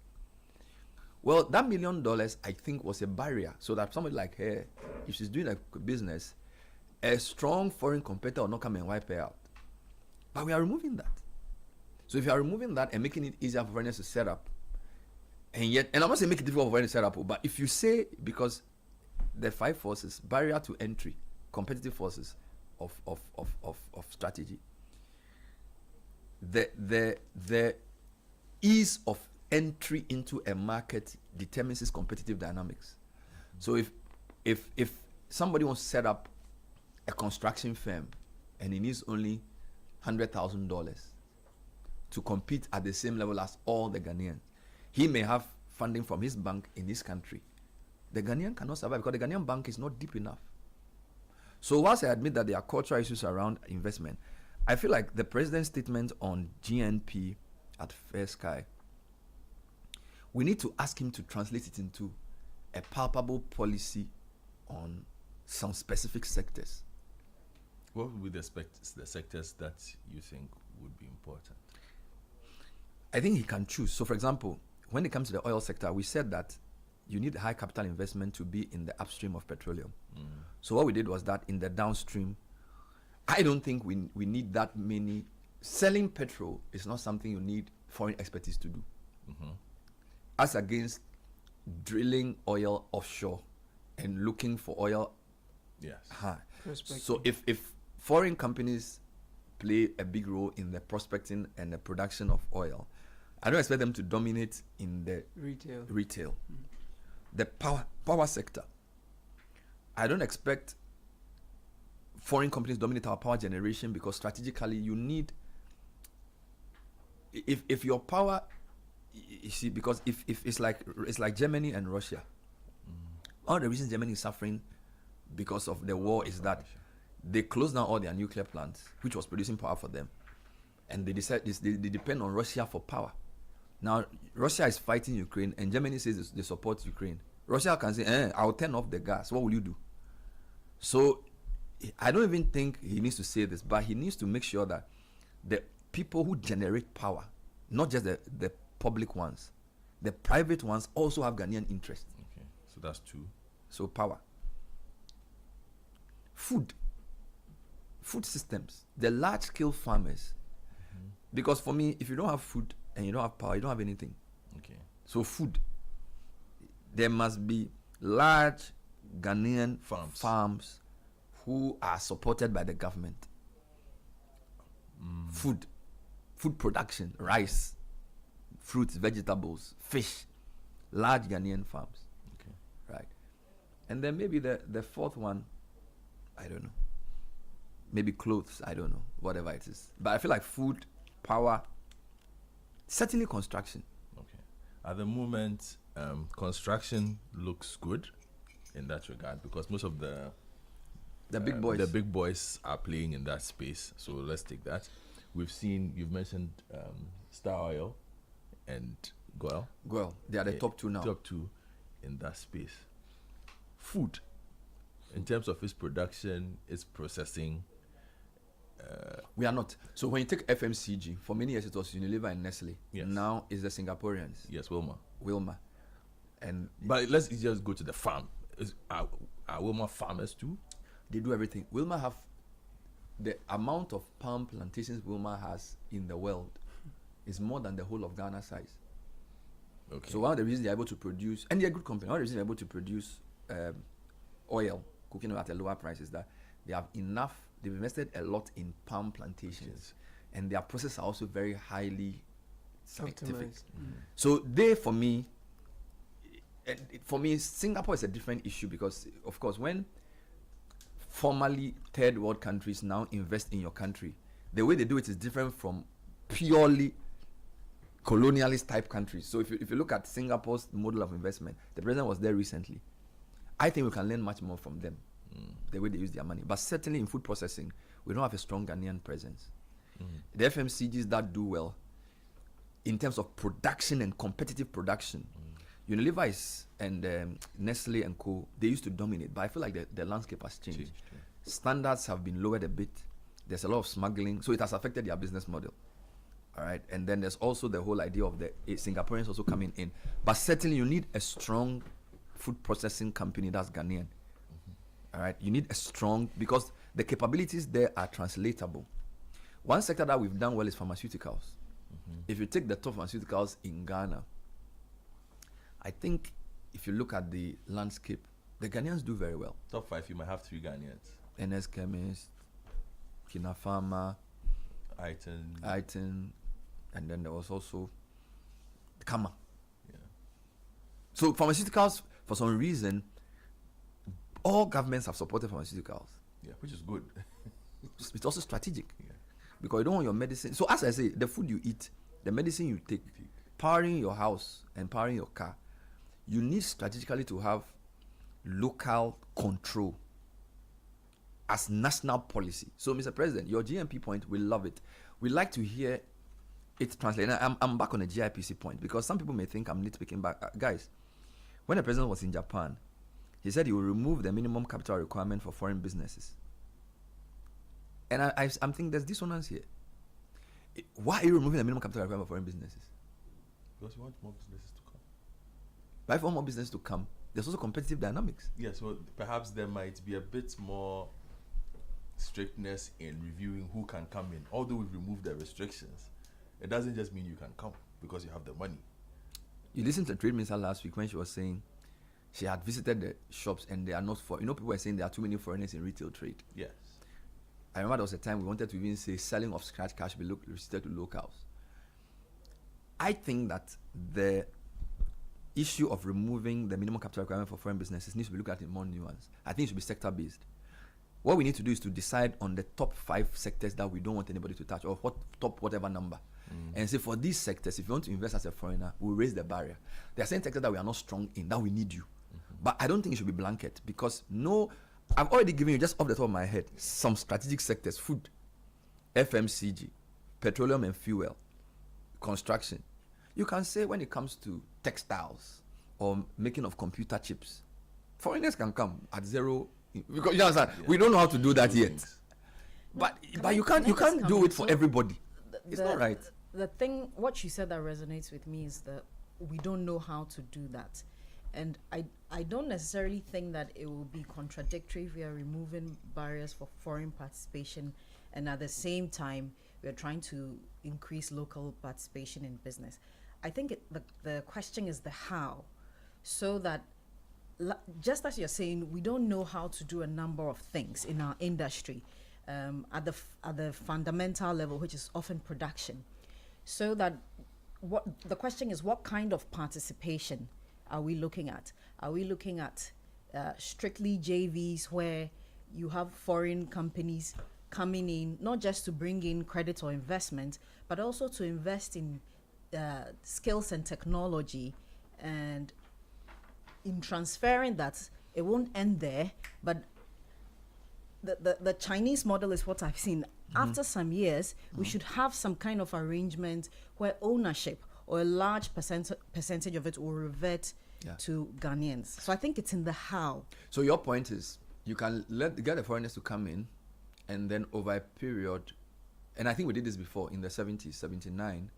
Well, that $1 million, I think, was a barrier. So that somebody like her, if she's doing a business, a strong foreign competitor will not come and wipe her out. But we are removing that. So if you are removing that and making it easier for foreigners to set up, and I'm not saying make it difficult for foreigners to set up, but if you say, because the 5 forces, barrier to entry, competitive forces of strategy, the ease of entry into a market determines its competitive dynamics. So if somebody wants to set up a construction firm and he needs only $100,000 to compete at the same level as all the Ghanaians, he may have funding from his bank in this country. The Ghanaian cannot survive because the Ghanaian bank is not deep enough. So whilst I admit that there are cultural issues around investment, I feel like the president's statement on GNP at First Sky, we need to ask him to translate it into a palpable policy on some specific sectors. What would be the sectors that you think would be important? I think he can choose. So for example, when it comes to the oil sector, we said that you need high capital investment to be in the upstream of petroleum. So what we did was that in the downstream, I don't think we need that many. Selling petrol is not something you need foreign expertise to do. As against drilling oil offshore and looking for oil. Yes. So if foreign companies play a big role in the prospecting and the production of oil, I don't expect them to dominate in the retail. The power sector, I don't expect foreign companies to dominate our power generation, because strategically you need, if your power, you see, because if it's like Germany and Russia, all the reasons Germany is suffering because of the war is that they closed down all their nuclear plants, which was producing power for them, and they decide they depend on Russia for power. Now Russia is fighting Ukraine, and Germany says they support Ukraine. Russia can say, I'll turn off the gas. What will you do? So I don't even think he needs to say this, but he needs to make sure that the people who generate power, not just the public ones, the private ones also have Ghanaian interest. Okay, so that's 2. So power. Food systems, the large-scale farmers. Because for me, if you don't have food and you don't have power, you don't have anything. Okay. So food, there must be large Ghanaian farms who are supported by the government. Food production, rice, fruits, vegetables, fish, large Ghanaian farms. Okay. Right. And then maybe the fourth one, I don't know. Maybe clothes, I don't know, whatever it is. But I feel like food, power, certainly construction. Okay. At the moment, construction looks good in that regard because most of the big boys are playing in that space. So let's take that. You've mentioned Star Oil and Goel. They are the top two now. Top two in that space. Food, in terms of its production, its processing. We are not. So when you take FMCG, for many years it was Unilever and Nestle. Yes. Now it's the Singaporeans. Yes, Wilma. But let's just go to the farm. Are Wilma farmers too? They do everything. Wilma have the amount of palm plantations Wilma has in the world is more than the whole of Ghana size. Okay. So one of the reasons they're able to produce, and they're a good company, one of the reasons they're able to produce oil, cooking oil at a lower price is that they have enough, they've invested a lot in palm plantations. And their processes are also very highly scientific. So for me, Singapore is a different issue because, of course, when formerly third world countries now invest in your country, the way they do it is different from purely colonialist type countries. So if you look at Singapore's model of investment, the president was there recently. I think we can learn much more from them, the way they use their money. But certainly in food processing, we don't have a strong Ghanaian presence. The FMCGs that do well in terms of production and competitive production, Unilever and Nestle and Co, they used to dominate, but I feel like the landscape has changed. Standards have been lowered a bit. There's a lot of smuggling, so it has affected their business model. All right, and then there's also the whole idea of the Singaporeans also coming in. But certainly you need a strong food processing company that's Ghanaian. All right, you need a strong, because the capabilities there are translatable. One sector that we've done well is pharmaceuticals. If you take the top pharmaceuticals in Ghana, I think if you look at the landscape, the Ghanaians do very well. Top 5, you might have 3 Ghanaians. NS Chemist, Kina Pharma, Iton, and then there was also Kama. So pharmaceuticals, for some reason, all governments have supported pharmaceuticals. Yeah, which is good. It's also strategic. Because you don't want your medicine. So as I say, the food you eat, the medicine you take, powering your house and powering your car, you need strategically to have local control as national policy. So, Mr. President, your GMP point, we love it. We like to hear it translated. I'm back on the GIPC point because some people may think I'm nitpicking back. Guys, when the president was in Japan, he said he will remove the minimum capital requirement for foreign businesses. And I'm thinking there's dissonance here. Why are you removing the minimum capital requirement for foreign businesses? Because you want more businesses to come. But if you want more business to come, there's also competitive dynamics. Yeah, so perhaps there might be a bit more strictness in reviewing who can come in. Although we've removed the restrictions, it doesn't just mean you can come because you have the money. You listened to the trade minister last week when she was saying she had visited the shops and they are not for, people were saying there are too many foreigners in retail trade. Yes. I remember there was a time we wanted to even say selling of scratch cash be restricted to locals. I think that the issue of removing the minimum capital requirement for foreign businesses needs to be looked at in more nuance. I think it should be sector based. What we need to do is to decide on the top 5 sectors that we don't want anybody to touch, or whatever number. And say for these sectors, if you want to invest as a foreigner, we'll raise the barrier. There are certain sectors that we are not strong in, that we need you. But I don't think it should be blanket, because I've already given you, just off the top of my head, some strategic sectors: food, FMCG, petroleum and fuel, construction. You can say when it comes to textiles or making of computer chips, foreigners can come at zero, because you understand, we don't know how to do that yet. But you can't do it for everybody. It's not right. The thing, what you said that resonates with me is that we don't know how to do that. And I don't necessarily think that it will be contradictory if we are removing barriers for foreign participation and at the same time we are trying to increase local participation in business. I think the question is the how, so that just as you're saying, we don't know how to do a number of things in our industry at the fundamental level, which is often production. So that what the question is, what kind of participation are we looking at? Are we looking at strictly JVs where you have foreign companies coming in, not just to bring in credit or investment, but also to invest in skills and technology, and in transferring that, it won't end there, but the Chinese model is what I've seen. After some years, we should have some kind of arrangement where ownership or a large percentage of it will revert to Ghanaians. So I think it's in the how. So your point is, you can get the foreigners to come in, and then over a period, and I think we did this before in the 70s, 79,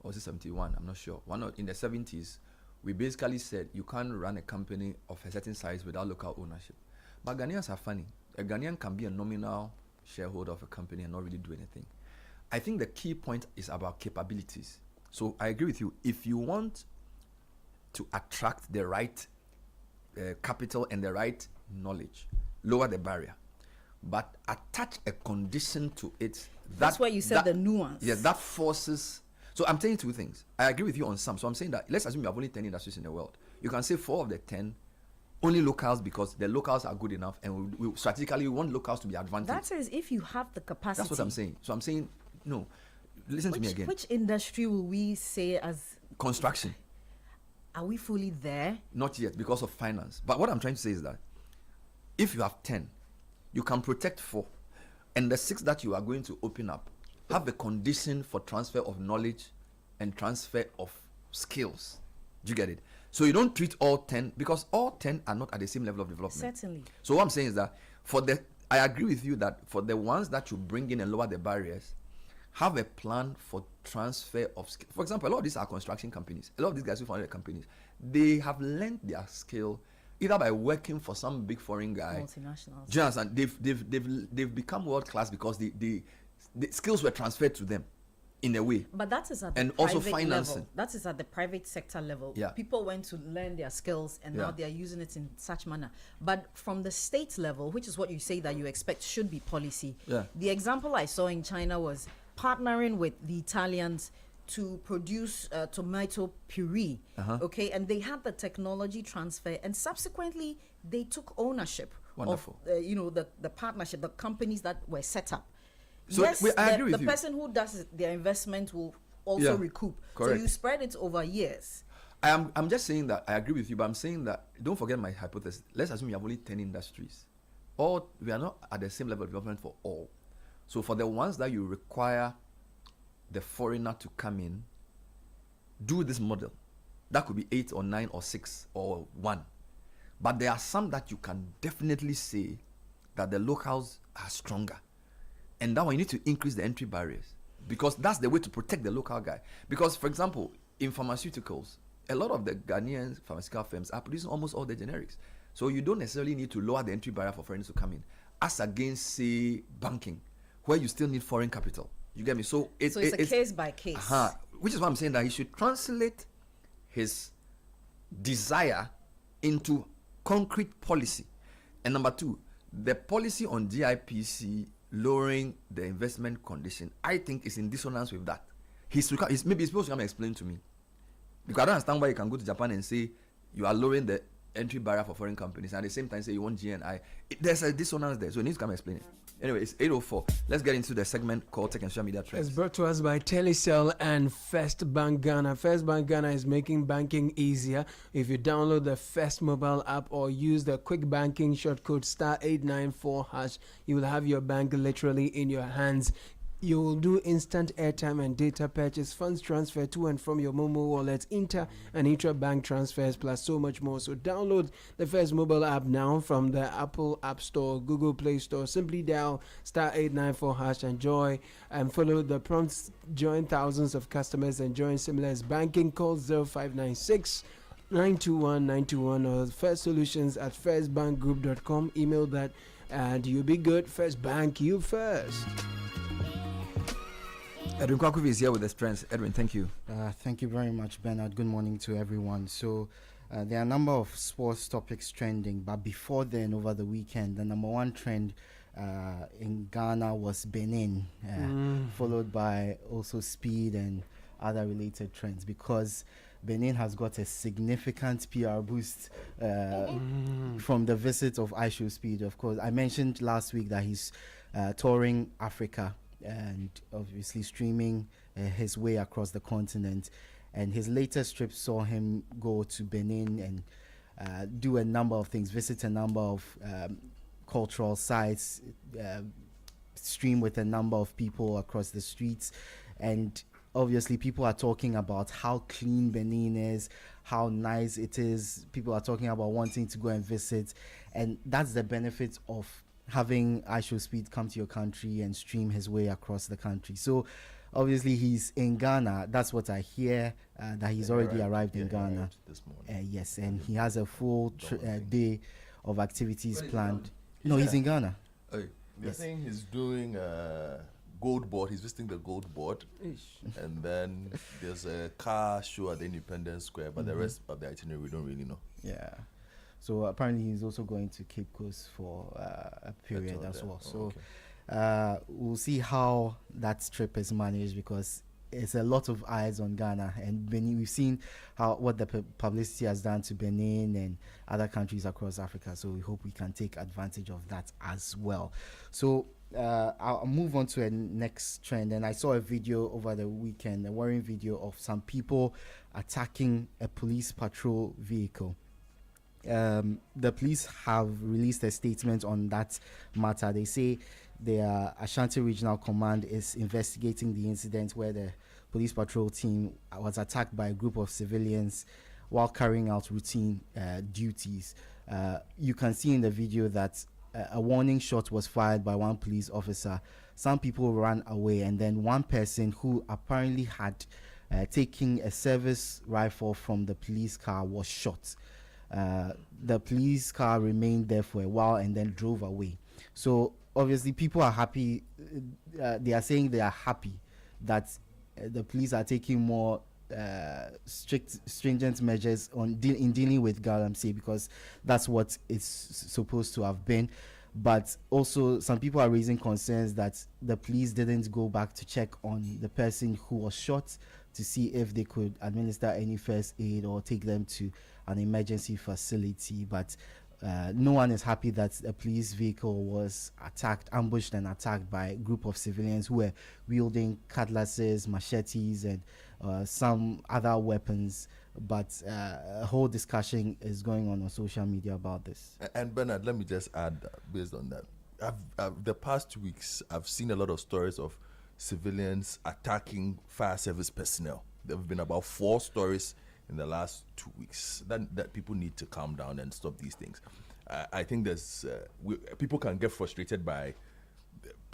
or was it 71? I'm not sure. In the 70s, we basically said you can't run a company of a certain size without local ownership. But Ghanaians are funny. A Ghanaian can be a nominal shareholder of a company and not really do anything. I think the key point is about capabilities. So I agree with you. If you want to attract the right capital and the right knowledge, lower the barrier, but attach a condition to it. That's why you said the nuance. Yeah, that forces. So I'm saying two things. I agree with you on some. So I'm saying that let's assume you have only 10 industries in the world. You can say 4 of the 10 only locals, because the locals are good enough, and we strategically want locals to be advantaged. That is if you have the capacity. That's what I'm saying. So I'm saying, no, listen to me again. Which industry will we say as construction? Are we fully there? Not yet, because of finance. But what I'm trying to say is that if you have 10, you can protect 4, and the 6 that you are going to open up have a condition for transfer of knowledge and transfer of skills. Do you get it? So you don't treat all 10, because all 10 are not at the same level of development. Certainly. So what I'm saying is that I agree with you that for the ones that you bring in and lower the barriers, have a plan for transfer of skill. For example, a lot of these are construction companies. A lot of these guys who founded the companies, they have learned their skill either by working for some big foreign guy. Multinationals. Just, and they've become world class because the skills were transferred to them in a way. But that is at the and private also financing. level. That is at the private sector level. Yeah. People went to learn their skills, and now they are using it in such manner. But from the state level, which is what you say that you expect should be policy. Yeah. The example I saw in China was partnering with the Italians to produce tomato puree. Okay, and they had the technology transfer, and subsequently they took ownership Wonderful. of the partnership, the companies that were set up. So yes, I agree with the you. person who does their investment will also recoup. Correct. So you spread it over years. I'm just saying that I agree with you, but I'm saying that don't forget my hypothesis. Let's assume you have only 10 industries. We are not at the same level of development for all. So for the ones that you require the foreigner to come in, do this model. That could be 8 or 9 or 6 or 1. But there are some that you can definitely say that the locals are stronger. And that one, you need to increase the entry barriers, because that's the way to protect the local guy. Because, for example, in pharmaceuticals, a lot of the Ghanaian pharmaceutical firms are producing almost all the generics. So you don't necessarily need to lower the entry barrier for foreigners to come in, as against, say, banking, where you still need foreign capital. You get me? So it's a case by case. Which is why I'm saying that he should translate his desire into concrete policy. And number 2, the policy on GIPC lowering the investment condition, I think, is in dissonance with that. Maybe he's supposed to come and explain to me, because I don't understand why you can go to Japan and say you are lowering the entry barrier for foreign companies, and at the same time say you want GNI. There's a dissonance there, so he needs to come and explain it. Anyway, it's 8:04. Let's get into the segment called Tech and Social Media Trends. It's brought to us by Telecel and First Bank Ghana. First Bank Ghana is making banking easier. If you download the First mobile app or use the quick banking shortcode *894#, you will have your bank literally in your hands. You will do instant airtime and data purchase, funds transfer to and from your Momo wallet, inter and intra-bank transfers, plus so much more. So download the First mobile app now from the Apple App Store, Google Play Store. Simply dial *894# and follow the prompts. Join thousands of customers enjoying seamless banking. Call 0596 921 or firstsolutions@firstbankgroup.com. Email that and you'll be good. First Bank, you first. Edwin Kwakuvi is here with the strengths. Edwin, thank you. Thank you very much, Bernard. Good morning to everyone. So there are a number of sports topics trending, but before then, over the weekend, the number one trend in Ghana was Benin, followed by also speed and other related trends, because Benin has got a significant PR boost from the visit of Aisho Speed. Of course, I mentioned last week that he's touring Africa and obviously streaming his way across the continent. And his latest trip saw him go to Benin and do a number of things, visit a number of cultural sites, stream with a number of people across the streets. And obviously people are talking about how clean Benin is, how nice it is. People are talking about wanting to go and visit. And that's the benefit of having Aisho Speed come to your country and stream his way across the country. So obviously he's in Ghana. That's what I hear, that he's already arrived in Ghana. This morning. Yes, and he has a full day of activities planned. No, he's in Ghana. They're saying he's doing Gold Board. He's visiting the Gold Board. And then there's a car show at the Independence Square, but the rest of the itinerary we don't really know. Yeah. So apparently he's also going to Cape Coast for a period as well. So we'll see how that trip is managed, because it's a lot of eyes on Ghana and Benin. We've seen what the publicity has done to Benin and other countries across Africa. So we hope we can take advantage of that as well. So I'll move on to a next trend. And I saw a video over the weekend, a worrying video of some people attacking a police patrol vehicle. The police have released a statement on that matter. They say their Ashanti Regional Command is investigating the incident where the police patrol team was attacked by a group of civilians while carrying out routine duties. You can see in the video that a warning shot was fired by one police officer. Some people ran away, and then one person who apparently had taken a service rifle from the police car was shot. The police car remained there for a while and then drove away. So obviously people are happy. They are saying they are happy that the police are taking more stringent measures in dealing with Galamsey, because that's what it's supposed to have been. But also some people are raising concerns that the police didn't go back to check on the person who was shot to see if they could administer any first aid or take them to an emergency facility. But no one is happy that a police vehicle was ambushed and attacked by a group of civilians who were wielding cutlasses, machetes, and some other weapons. But a whole discussion is going on social media about this. And Bernard, let me just add, based on that, the past 2 weeks, I've seen a lot of stories of civilians attacking fire service personnel. There have been about 4 stories in the last 2 weeks. That people need to calm down and stop these things. I think there's people can get frustrated by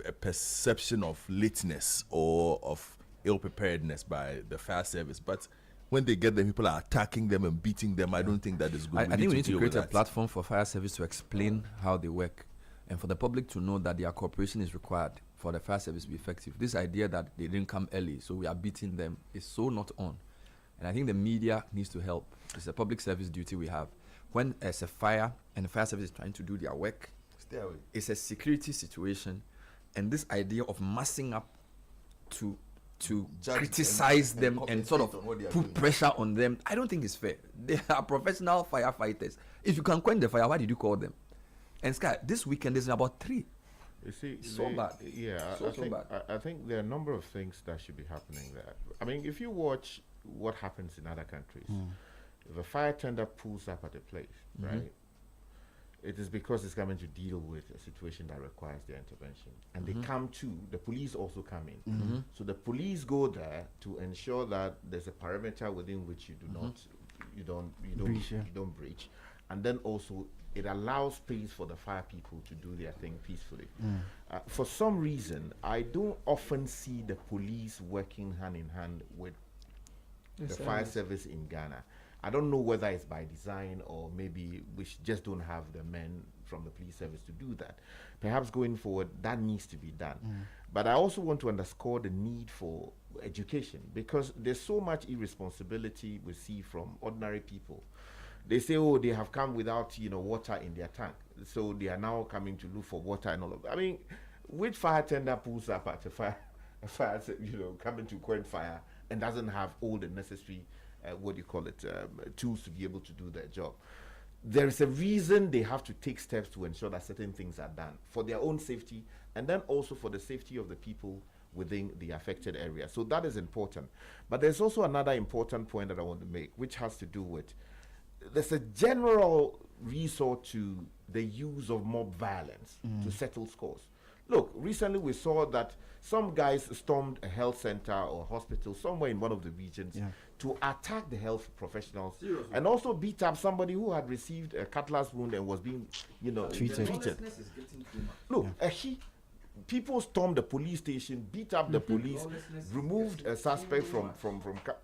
a perception of lateness or of ill preparedness by the fire service, but when they get them, people are attacking them and beating them. I don't think that is good. I think we need to create a platform for fire service to explain how they work, and for the public to know that their cooperation is required for the fire service to be effective. This idea that they didn't come early, so we are beating them, is so not on. And I think the media needs to help. It's a public service duty we have. When there's a fire and the fire service is trying to do their work, it's a security situation. And this idea of massing up to criticize them and sort of put pressure on them, I don't think it's fair. They are professional firefighters. If you can quench the fire, why did you call them? And Sky, this weekend there's about 3. You see, bad. Yeah, I think there are a number of things that should be happening there. I mean, if you watch what happens in other countries, if a fire tender pulls up at a place, right, it is because it's coming to deal with a situation that requires their intervention. And they come too, the police also come in. So the police go there to ensure that there's a perimeter within which you don't breach. And then also it allows space for the fire people to do their thing peacefully. For some reason, I don't often see the police working hand in hand with the fire service in Ghana. I don't know whether it's by design or maybe we just don't have the men from the police service to do that. Perhaps going forward, that needs to be done. But I also want to underscore the need for education, because there's so much irresponsibility we see from ordinary people. They say, oh, they have come without, water in their tank, so they are now coming to look for water and all of that. I mean, which fire tender pulls up at a fire, coming to quench fire and doesn't have all the necessary, tools to be able to do their job? There is a reason they have to take steps to ensure that certain things are done for their own safety, and then also for the safety of the people within the affected area. So that is important. But there's also another important point that I want to make, which has to do with, there's a general resort to the use of mob violence to settle scores. Look, recently we saw that some guys stormed a health center or hospital somewhere in one of the regions to attack the health professionals. Seriously? And also beat up somebody who had received a cutlass wound and was being, treated. Look, people stormed the police station, beat up the police, removed a suspect from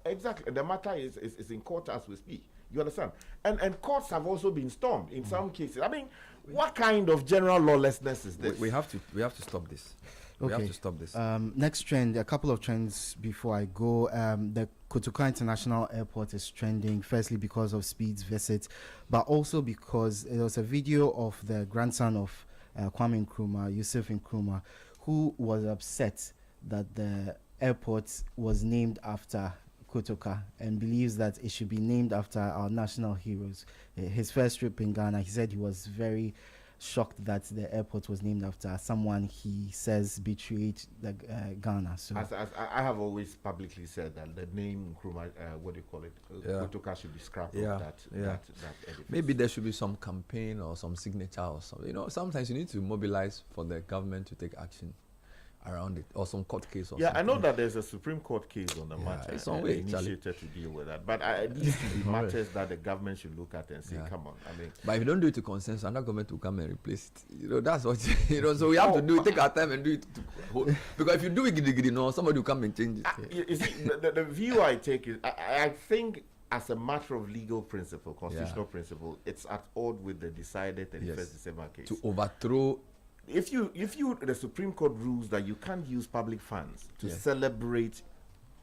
exactly. And the matter is in court as we speak. You understand? And courts have also been stormed in some cases. I mean, what kind of general lawlessness is this? We have to stop this. Okay. We have to stop this. Next trend, a couple of trends before I go. The Kotoka International Airport is trending, firstly because of Speed's visit, but also because there was a video of the grandson of Kwame Nkrumah, Yusuf Nkrumah, who was upset that the airport was named after Kotoka and believes that it should be named after our national heroes. His first trip in Ghana, he said he was very shocked that the airport was named after someone he says betrayed Ghana. So as I have always publicly said that the name Nkrumah, Kotoka should be scrapped off that edifice. Maybe there should be some campaign or some signature or something. Sometimes you need to mobilize for the government to take action around it, or some court case or something. I know that there's a Supreme Court case on the matter. It's on way, initiated to deal with that. But it needs to be matters that the government should look at and say, come on. I mean, but if you don't do it to consensus, another government will come and replace it. That's what so we have to do it, take our time and do it because if you do it, somebody will come and change it. You see, the view I take is I think as a matter of legal principle, constitutional principle, it's at odds with the decided 31st December case. To overthrow. If the Supreme Court rules that you can't use public funds to celebrate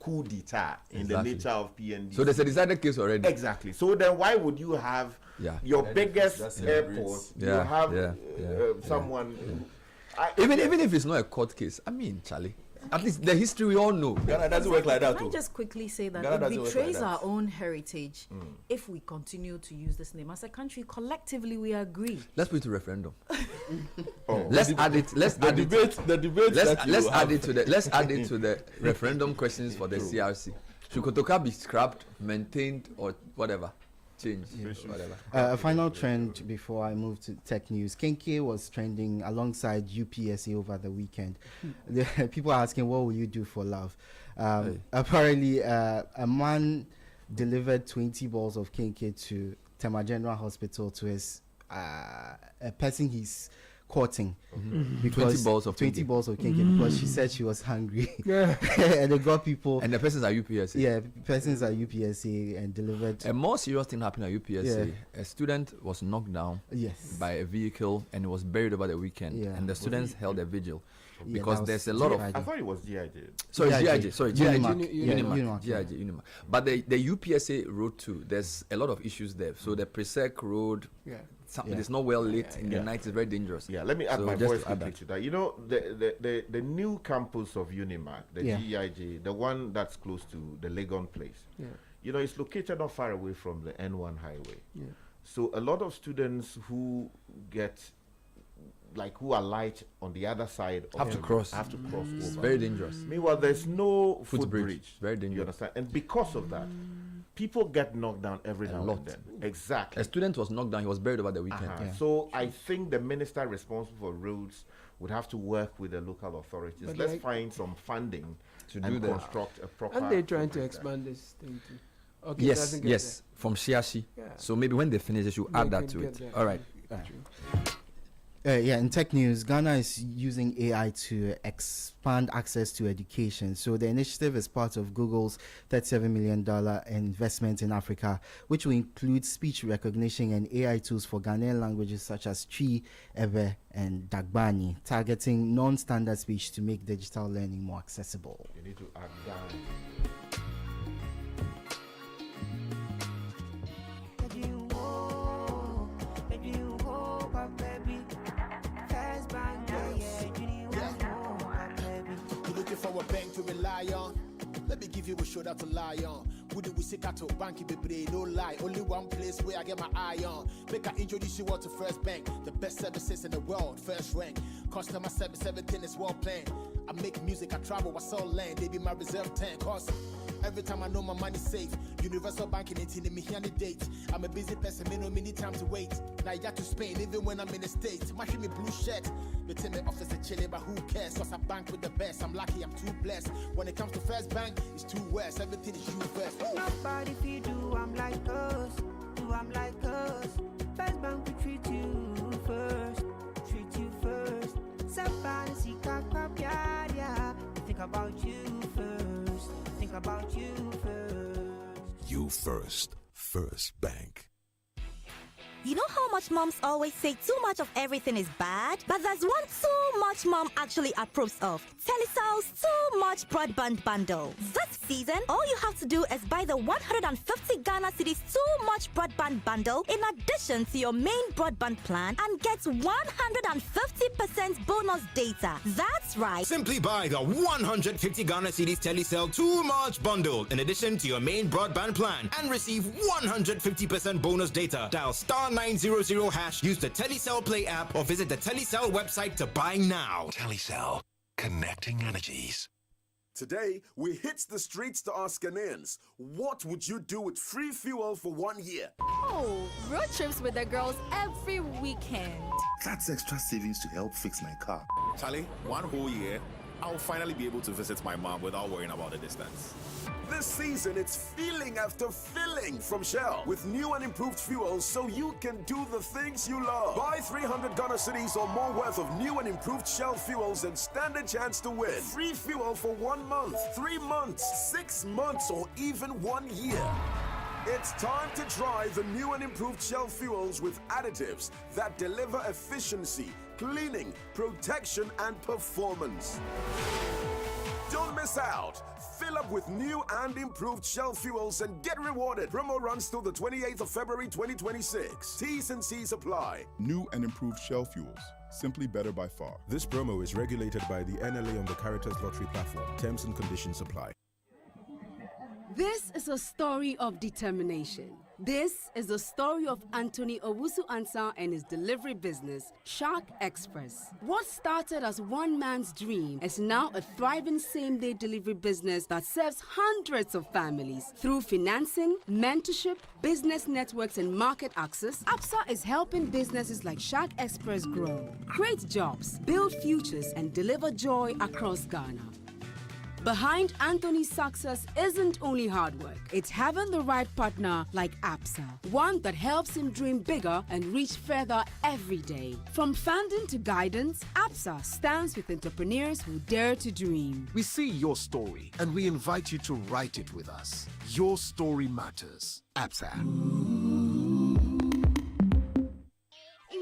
coup d'etat in the nature of PND. So there's a decided case already. Exactly. So then why would you have your biggest airport? You have someone. Even if it's not a court case, I mean, Charlie. At least the history we all know. Ghana doesn't work like that. Can I just quickly say that it betrays our own heritage if we continue to use this name. As a country, collectively, we agree. Let's put it to referendum. Let's add it to the referendum questions for the CRC. Should Kotoka be scrapped, maintained, or whatever? Change, whatever. A final trend before I move to tech news. Kenke was trending alongside UPSA over the weekend. People are asking, what will you do for love? Apparently, a man delivered 20 balls of Kenke to Tema General Hospital to his a person he's courting because 20 balls of Kenke because she said she was hungry. And they got people, and the persons are UPSA. Yeah, persons are UPSA and delivered. A more serious thing happened at UPSA. A student was knocked down by a vehicle and was buried over the weekend. And the students held a vigil because there's a lot of. I thought it was GIJ. Sorry, GIJ. Sorry, Unimark. Unimark. But the UPSA road too. There's a lot of issues there. So the Presec road. It's not well lit in the night. It's very dangerous. Let me add my voice quickly to that. You know, the new campus of Unimark, the GIJ, the one that's close to the Legon place. You know, it's located not far away from the N1 highway. So a lot of students who are light on the other side have to cross. It's very dangerous. Meanwhile, there's no footbridge. Very dangerous. You understand? And because of that, people get knocked down every now and then. Exactly. A student was knocked down. He was buried over the weekend. So I think the minister responsible for roads would have to work with the local authorities. But let's find some funding to construct a proper. And they're trying to expand this thing too. Okay, yes, from Shiashi. So maybe when they finish, they should add that to it. All right. In tech news, Ghana is using AI to expand access to education. So the initiative is part of Google's $37 million investment in Africa, which will include speech recognition and AI tools for Ghanaian languages such as Twi, Ewe, and Dagbani, targeting non-standard speech to make digital learning more accessible. You need to add down. For a bank to rely on, let me give you a shoulder to lie on. Would we say to bank be no lie? Only one place where I get my eye on. Make I introduce you all to First Bank, the best services in the world, first rank. Customer service, everything is well planned. I make music, I travel, I sell land. They be my reserve tank. Cause every time I know my money's safe, universal banking ain't in me here on the date. I'm a busy person, me no many time to wait. Now I got to Spain, even when I'm in the States. My me blue shirt. They tell me office is chilling, but who cares? Cause I bank with the best. I'm lucky, I'm too blessed. When it comes to First Bank, it's too west. Everything is you first. Nobody feed do I'm like us. Do I'm like us. First Bank we treat you first. Treat you first. Somebody see yeah. Think about you first. Think about you first. You first. First Bank. You know how much moms always say too much of everything is bad? But there's one too much mom actually approves of. Telecel's Too Much Broadband Bundle. This season, all you have to do is buy the 150 Ghana Cedis Too Much Broadband Bundle in addition to your main broadband plan and get 150% bonus data. That's right. Simply buy the 150 Ghana Cedis Telecel Too Much Bundle in addition to your main broadband plan and receive 150% bonus data. Dial *900#, use the Telecel Play app or visit the Telecel website to buy now. Telecel, connecting energies. Today, we hit the streets to ask Ghanaians, what would you do with free fuel for 1 year? Oh, road trips with the girls every weekend. That's extra savings to help fix my car. Charlie, 1 whole year, I'll finally be able to visit my mom without worrying about the distance. This season, it's feeling after filling from Shell with new and improved fuels so you can do the things you love. Buy 300 Ghana Cedis or more worth of new and improved Shell fuels and stand a chance to win. Free fuel for 1 month, 3 months, 6 months, or even 1 year. It's time to try the new and improved Shell fuels with additives that deliver efficiency, cleaning, protection, and performance. Don't miss out. Fill up with new and improved Shell fuels and get rewarded. Promo runs till the 28th of February 2026. T's and C's apply. New and improved Shell fuels. Simply better by far. This promo is regulated by the NLA on the Caritas Lottery platform. Terms and conditions apply. This is a story of determination. This is the story of Anthony Owusu-Ansah and his delivery business, Shark Express. What started as one man's dream is now a thriving same-day delivery business that serves hundreds of families. Through financing, mentorship, business networks, and market access, APSA is helping businesses like Shark Express grow, create jobs, build futures, and deliver joy across Ghana. Behind Anthony's success isn't only hard work. It's having the right partner like APSA, one that helps him dream bigger and reach further every day. From funding to guidance, APSA stands with entrepreneurs who dare to dream. We see your story and we invite you to write it with us. Your story matters. APSA.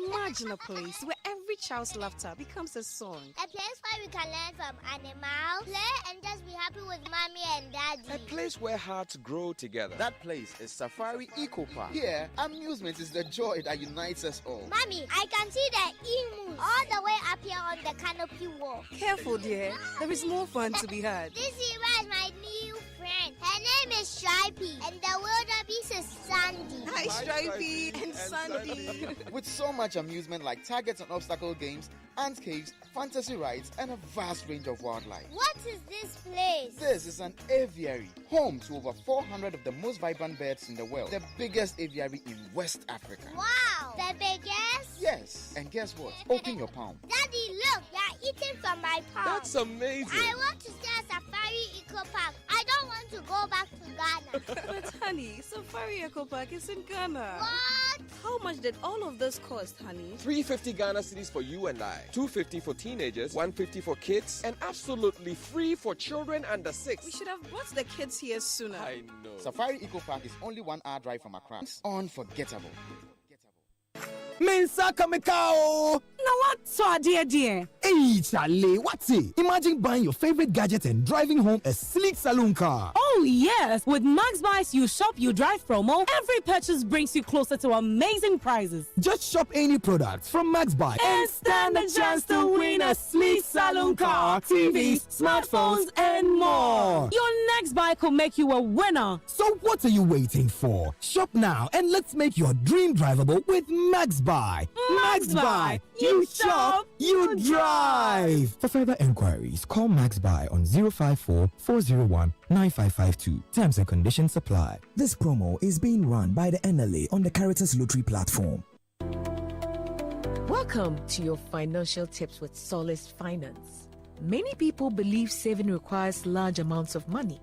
Imagine a place where every child's laughter becomes a song. A place where we can learn from animals, play and just be happy with mommy and daddy. A place where hearts grow together. That place is Safari Eco Park. Here, amusement is the joy that unites us all. Mommy, I can see the emus all the way up here on the canopy wall. Careful, dear. There is more fun to be had. This zebra is my new friend. Her name is Stripey, and the wildebeest is Sandy. Hi, Stripey and Sandy. With so much amusement like targets and obstacle games, ant caves, fantasy rides, and a vast range of wildlife. What is this place? This is an aviary, home to over 400 of the most vibrant birds in the world. The biggest aviary in West Africa. Wow, the biggest? Yes, and guess what? Open your palm. Daddy, look, they are eating from my palm. That's amazing. I want to stay at Safari Eco Park. I don't want to go back to Ghana. But honey, Safari Eco Park is in Ghana. What? How much did all of this cost, honey? 350 Ghana cedis for you and I, 250 for teenagers, 150 for kids, and absolutely free for children under 6. We should have brought the kids here sooner. I know. Safari Eco Park is only 1 hour drive from Accra. It's unforgettable. Mensa Kamekao! Now what saw dear? Hey, Charlie, what's it? Imagine buying your favorite gadget and driving home a sleek saloon car. Oh, yes. With Max Buys You Shop, You Drive promo, every purchase brings you closer to amazing prizes. Just shop any product from Max Buy and stand a chance to win a sleek saloon car, TVs, smartphones, and more. Your next buy could make you a winner. So what are you waiting for? Shop now and let's make your dream drivable with Max Buy. Max Buy. You shop, you drive. For further enquiries, call Max Buy on 054 401 9552. Terms and conditions apply. This promo is being run by the NLA on the Caritas Lottery platform. Welcome to your financial tips with Solace Finance. Many people believe saving requires large amounts of money.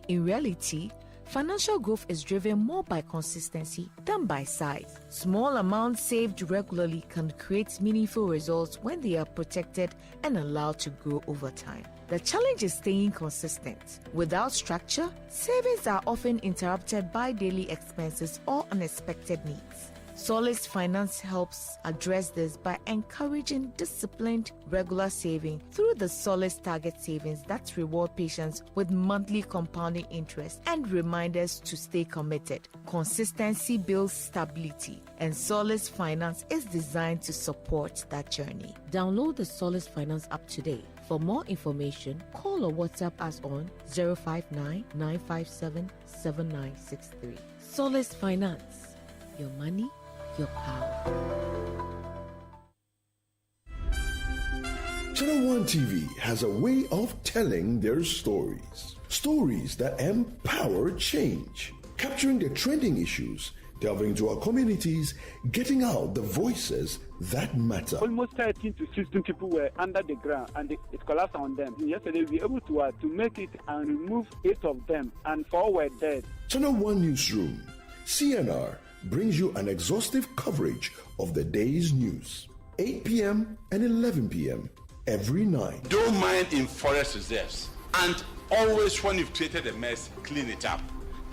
In reality, financial growth is driven more by consistency than by size. Small amounts saved regularly can create meaningful results when they are protected and allowed to grow over time. The challenge is staying consistent. Without structure, savings are often interrupted by daily expenses or unexpected needs. Solace Finance helps address this by encouraging disciplined, regular saving through the Solace Target Savings that reward patients with monthly compounding interest and reminders to stay committed. Consistency builds stability, and Solace Finance is designed to support that journey. Download the Solace Finance app today. For more information, call or WhatsApp us on 059 957 7963. Solace Finance. Your money, your power. Channel 1 TV has a way of telling their stories. Stories that empower change. Capturing the trending issues, delving into our communities, getting out the voices that matter. Almost 13 to 16 people were under the ground and it collapsed on them. Yesterday we were able to make it and remove 8 of them and 4 were dead. Channel 1 Newsroom, CNR, brings you an exhaustive coverage of the day's news. 8 p.m. and 11 p.m. every night. Don't mine in forest reserves. And always when you've created a mess, clean it up.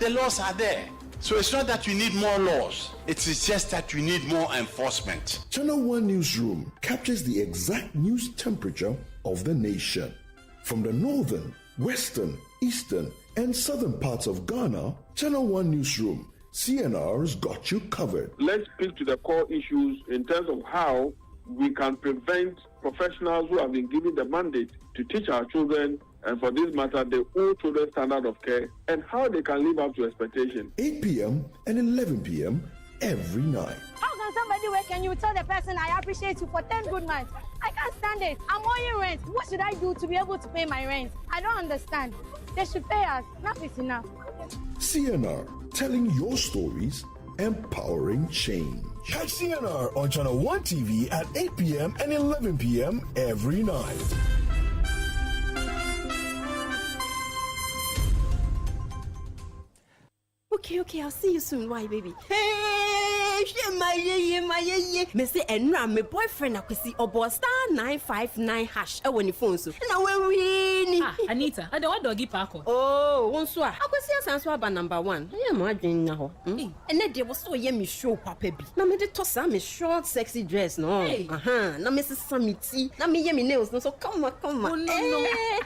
The laws are there. So it's not that you need more laws. It is just that you need more enforcement. Channel 1 Newsroom captures the exact news temperature of the nation. From the northern, western, eastern, and southern parts of Ghana, Channel 1 Newsroom, CNR's got you covered. Let's speak to the core issues in terms of how we can prevent professionals who have been given the mandate to teach our children, and for this matter, the old children's standard of care, and how they can live up to expectation. 8 p.m. and 11 p.m. every night. How can somebody wake and you tell the person I appreciate you for 10 good months? I can't stand it. I'm owing rent. What should I do to be able to pay my rent? I don't understand. They should pay us. Enough is enough. CNR, telling your stories, empowering change. Catch CNR on Channel 1 TV at 8 p.m. and 11 p.m. every night. Okay, I'll see you soon. Why, baby? Hey, my Missy and my boyfriend, I could see about star 959 hash. I want the phone so. Now when we Anita, I don't want doggy park. Oh, one swa. I could see a answer about number 1. Yeah, my dream now. And then there was so yummy show, Papa B. Now me the toss a short, sexy dress, no. Now Mrs. Samiti. Now me yummy nails, no. So come on. Oh, no.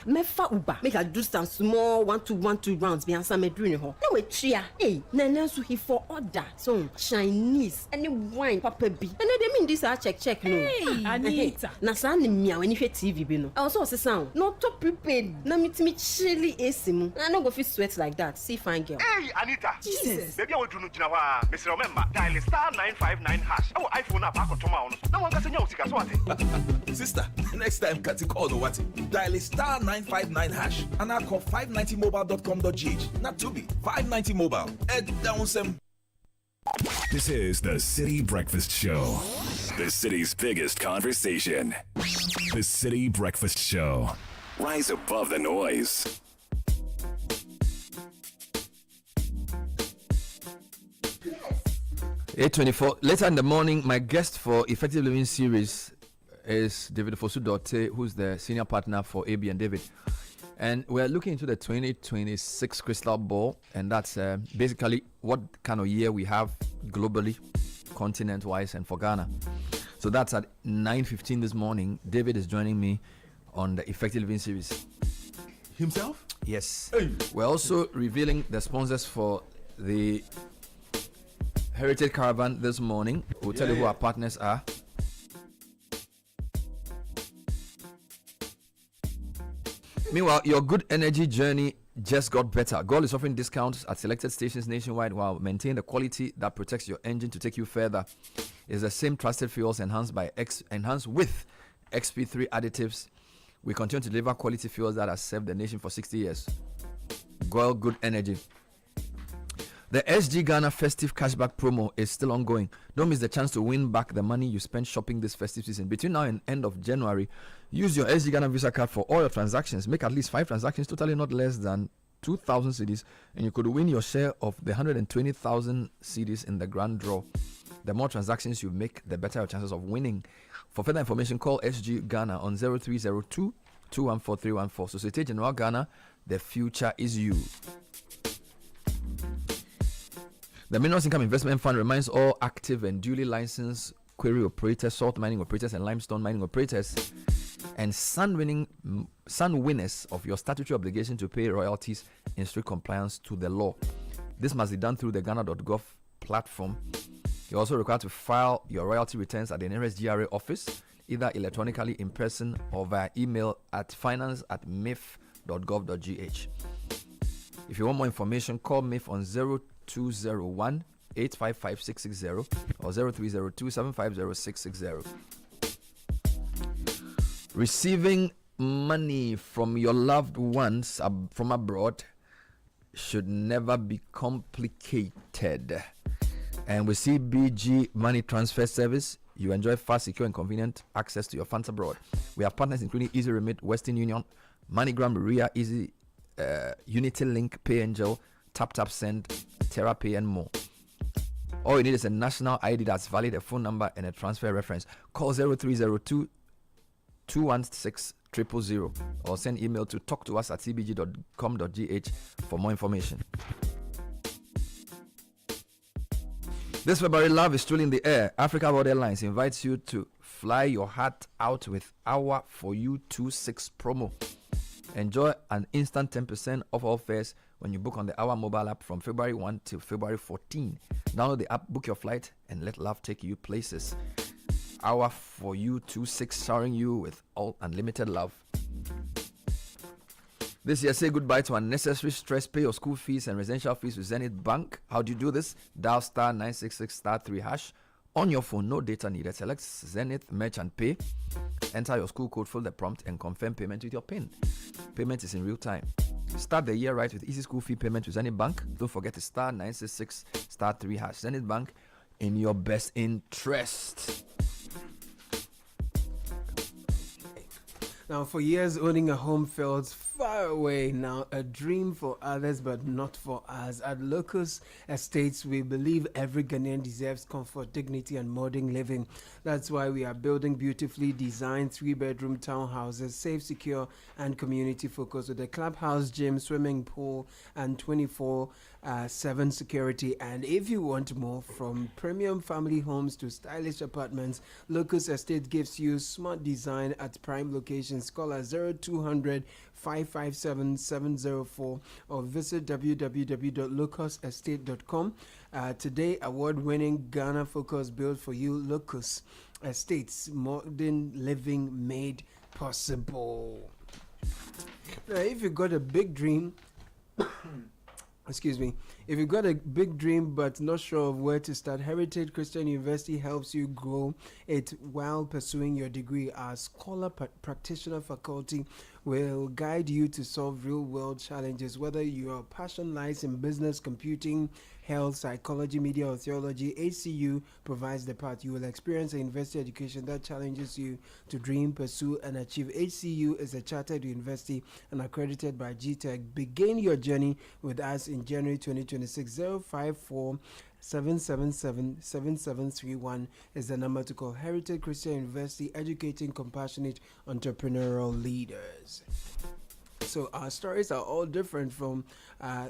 Me fa uba. Make a do some small 1-2 rounds. Be answer me doing her. Now we chia. Hey, Nana so he for order. So Chinese and wine, Papa B. And they mean this I check no. Hey, Anita. Na sa ni mia when you hear TV bi no. I also say sound. Not to prepared. Na me chilly esimu. I no go fit sweat like that. See fine girl. Hey, Anita. Jesus. Baby I want to know jina wa. Mr. Remember, dial star 959 hash. Oh, iPhone na back to my na wan ga senya usika so ate. Sister, next time Kati call no what? Dial star 959 hash and I call 590mobile.com.gh. Not to be 590 mobile. Head down some. This is the Citi Breakfast Show. The city's biggest conversation. The Citi Breakfast Show. Rise above the noise. 8:24. Later in the morning, my guest for Effective Living series is David Fosu-Dotte, who's the senior partner for AB and David. And we're looking into the 2026 crystal ball, and that's basically what kind of year we have globally, continent-wise, and for Ghana. So that's at 9:15 this morning. David is joining me on the Effective Living series. Himself? Yes. Hey. We're also revealing the sponsors for the Heritage Caravan this morning. We'll tell you who our partners are. Meanwhile, your good energy journey just got better. Gold is offering discounts at selected stations nationwide while maintaining the quality that protects your engine to take you further. It's the same trusted fuels enhanced with XP3 additives. We continue to deliver quality fuels that have served the nation for 60 years. Gold Good Energy. The SG Ghana festive cashback promo is still ongoing. Don't miss the chance to win back the money you spent shopping this festive season. Between now and end of January, use your SG Ghana Visa card for all your transactions. Make at least 5 transactions, totally not less than 2,000 cedis, and you could win your share of the 120,000 cedis in the grand draw. The more transactions you make, the better your chances of winning. For further information, call SG Ghana on 0302 214 314. Societe Generale Ghana, the future is you. The Minerals Income Investment Fund reminds all active and duly licensed quarry operators, salt mining operators, and limestone mining operators, and sun winners of your statutory obligation to pay royalties in strict compliance to the law. This must be done through the Ghana.gov platform. You're also required to file your royalty returns at the nearest GRA office, either electronically, in person, or via email at finance@mif.gov.gh. If you want more information, call MIF on 0201 855 660 or 0302 750 660. Receiving money from your loved ones from abroad should never be complicated. And with CBG Money Transfer Service, you enjoy fast, secure, and convenient access to your funds abroad. We have partners including Easy Remit, Western Union, MoneyGram, Ria, Easy, Unity Link, PayAngel, Tap Send, TerraPay, and more. All you need is a national ID that's valid, a phone number, and a transfer reference. Call 0302 216 000 or send email to talktous@cbg.com.gh for more information. This February, love is truly in the air. Africa World Airlines invites you to fly your heart out with our For You 26 promo. Enjoy an instant 10% off all fares when you book on the Our mobile app from February 1 till February 14. Download the app, book your flight, and let love take you places. Our For You 26, showering you with all unlimited love. This year, say goodbye to unnecessary stress. Pay your school fees and residential fees with Zenith Bank. How do you do this? Dial star 966 star 3 hash on your phone. No data needed. Select Zenith Merchant Pay. Enter your school code, fill the prompt, and confirm payment with your PIN. Payment is in real time. Start the year right with easy school fee payment with Zenith Bank. Don't forget to star 966 star 3 hash. Zenith Bank, in your best interest. Now, for years, owning a home felt far away. Now, a dream for others, but not for us. At Locus Estates, we believe every Ghanaian deserves comfort, dignity, and modern living. That's why we are building beautifully designed 3-bedroom townhouses, safe, secure, and community-focused, with a clubhouse, gym, swimming pool, and 24/7 security. And if you want more, from premium family homes to stylish apartments, Locus Estate gives you smart design at prime locations. Call us 0200 557 704 or visit www.locusestate.com. Today, award-winning Ghana-focused build for you, Locus Estates, modern living made possible. Now, if you got a big dream, excuse me, if you've got a big dream but not sure of where to start, Heritage Christian University helps you grow it while pursuing your degree. Our scholar practitioner faculty will guide you to solve real-world challenges. Whether your passion lies in business, computing, health, psychology, media, or theology, HCU provides the path. You will experience a university education that challenges you to dream, pursue, and achieve. HCU is a chartered university and accredited by GTEC. Begin your journey with us in January 2026. 054 777-7731 is the number to call. Heritage Christian University, educating compassionate entrepreneurial leaders. So our stories are all different from,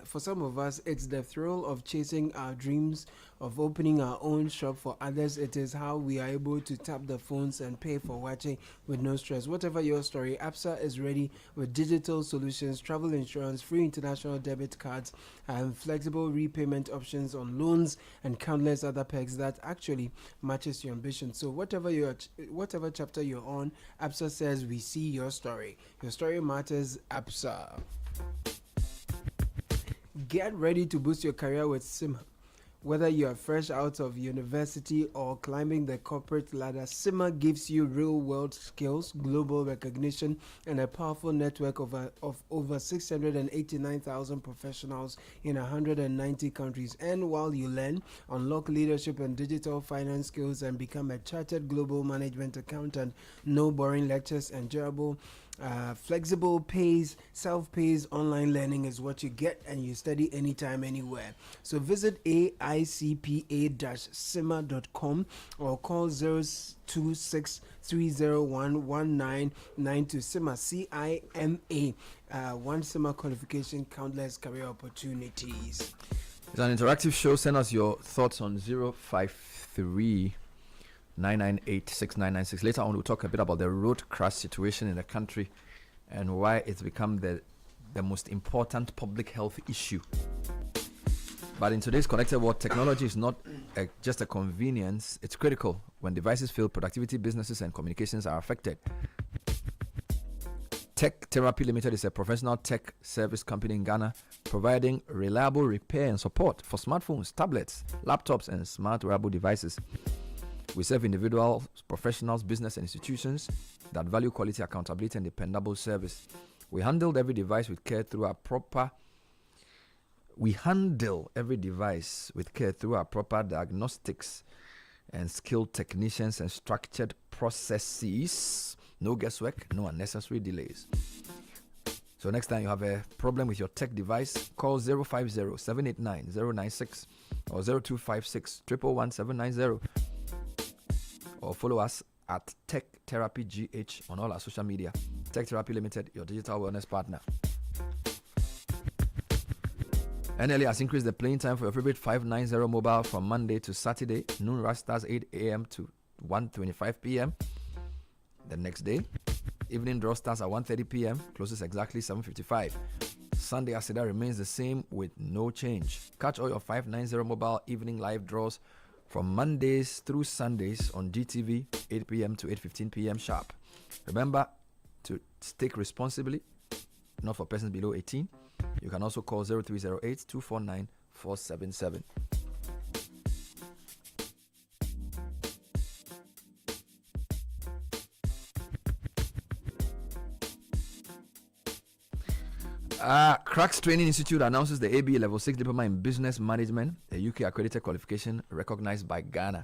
for some of us, it's the thrill of chasing our dreams, of opening our own shop. For others, it is how we are able to tap the phones and pay for watching with no stress. Whatever your story, APSA is ready with digital solutions, travel insurance, free international debit cards, and flexible repayment options on loans and countless other perks that actually matches your ambition. So whatever chapter you're on, APSA says we see your story. Your story matters, APSA. Get ready to boost your career with SIMA. Whether you are fresh out of university or climbing the corporate ladder, SIMA gives you real-world skills, global recognition, and a powerful network of over 689,000 professionals in 190 countries. And while you learn, unlock leadership and digital finance skills and become a chartered global management accountant. No boring lectures, enjoyable flexible pays, self-pays online learning is what you get, and you study anytime, anywhere. So visit aicpa-sima.com or call 026-301-1992. SIMA, CIMA. One SIMA qualification, countless career opportunities. It's an interactive show. Send us your thoughts on 053 998 6996. Later on, we'll talk a bit about the road crash situation in the country and why it's become the most important public health issue. But in today's connected world, technology is not just a convenience, it's critical. When devices fail, productivity, businesses, and communications are affected. Tech Therapy Limited is a professional tech service company in Ghana providing reliable repair and support for smartphones, tablets, laptops, and smart wearable devices. We serve individuals, professionals, business, and institutions that value quality, accountability, and dependable service. We handle every device with care through our proper diagnostics and skilled technicians and structured processes. No guesswork, no unnecessary delays. So next time you have a problem with your tech device, call 050-789-096 or 0256 111 790. Or follow us at Tech Therapy GH on all our social media. Tech Therapy Limited, your digital wellness partner. NLA has increased the playing time for your favorite 590 mobile from Monday to Saturday. Noon rush starts 8 a.m. to 1:25 p.m. The next day, evening draw starts at 1:30 p.m. closes exactly 7:55. Sunday Asida remains the same with no change. Catch all your 590 mobile evening live draws from Mondays through Sundays on GTV, 8 p.m. to 8:15 p.m. sharp. Remember to stake responsibly, not for persons below 18. You can also call 0308-249-477. Cracks Training Institute announces the AB Level 6 Diploma in Business Management, a UK accredited qualification recognized by Ghana.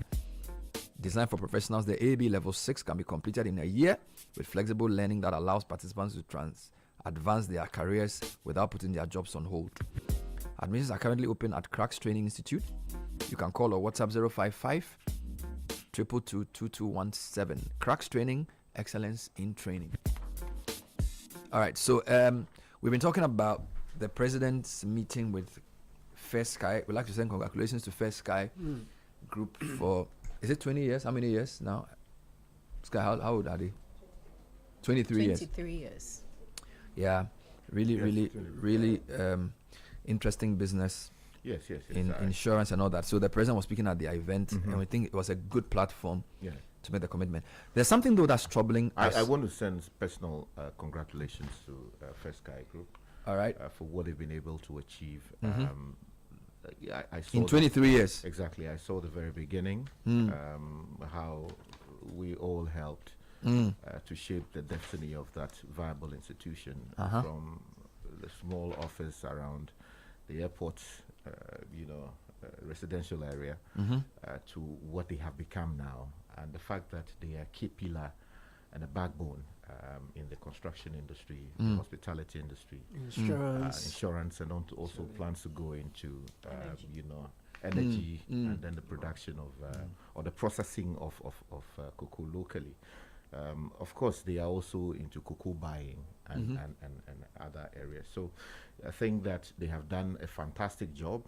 Designed for professionals, the AB Level 6 can be completed in a year with flexible learning that allows participants to advance their careers without putting their jobs on hold. Admissions are currently open at Cracks Training Institute. You can call or WhatsApp 055 222 2217. Cracks Training, excellence in training. All right, so we've been talking about the president's meeting with First Sky. We'd like to send congratulations to First Sky Group for, is it 20 years? How many years now? Sky, how old are they? 23 years. 23 years. Yeah, really interesting business. Yes. In insurance and all that. So the president was speaking at the event, and we think it was a good platform to make the commitment. There's something though that's troubling. I want to send personal congratulations to First Sky Group. All right, for what they've been able to achieve. I saw in 23 years. Exactly, I saw the very beginning how we all helped to shape the destiny of that viable institution, from the small office around the airport, residential area to what they have become now, and the fact that they are a key pillar and a backbone in the construction industry, the hospitality industry, insurance, and also plans to go into energy and then the production of or the processing of cocoa locally. Of course, they are also into cocoa buying and other areas. So I think that they have done a fantastic job.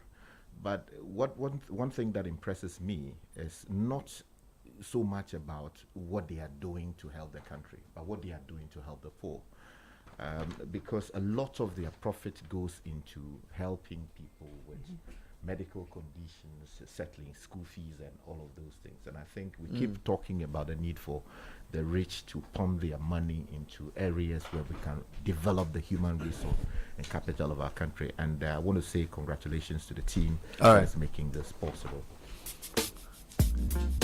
But one thing that impresses me is not so much about what they are doing to help the country, but what they are doing to help the poor. Because a lot of their profit goes into helping people with medical conditions, settling school fees, and all of those things. And I think we keep talking about the need for the rich to pump their money into areas where we can develop the human resource and capital of our country. And I want to say congratulations to the team that's making this possible.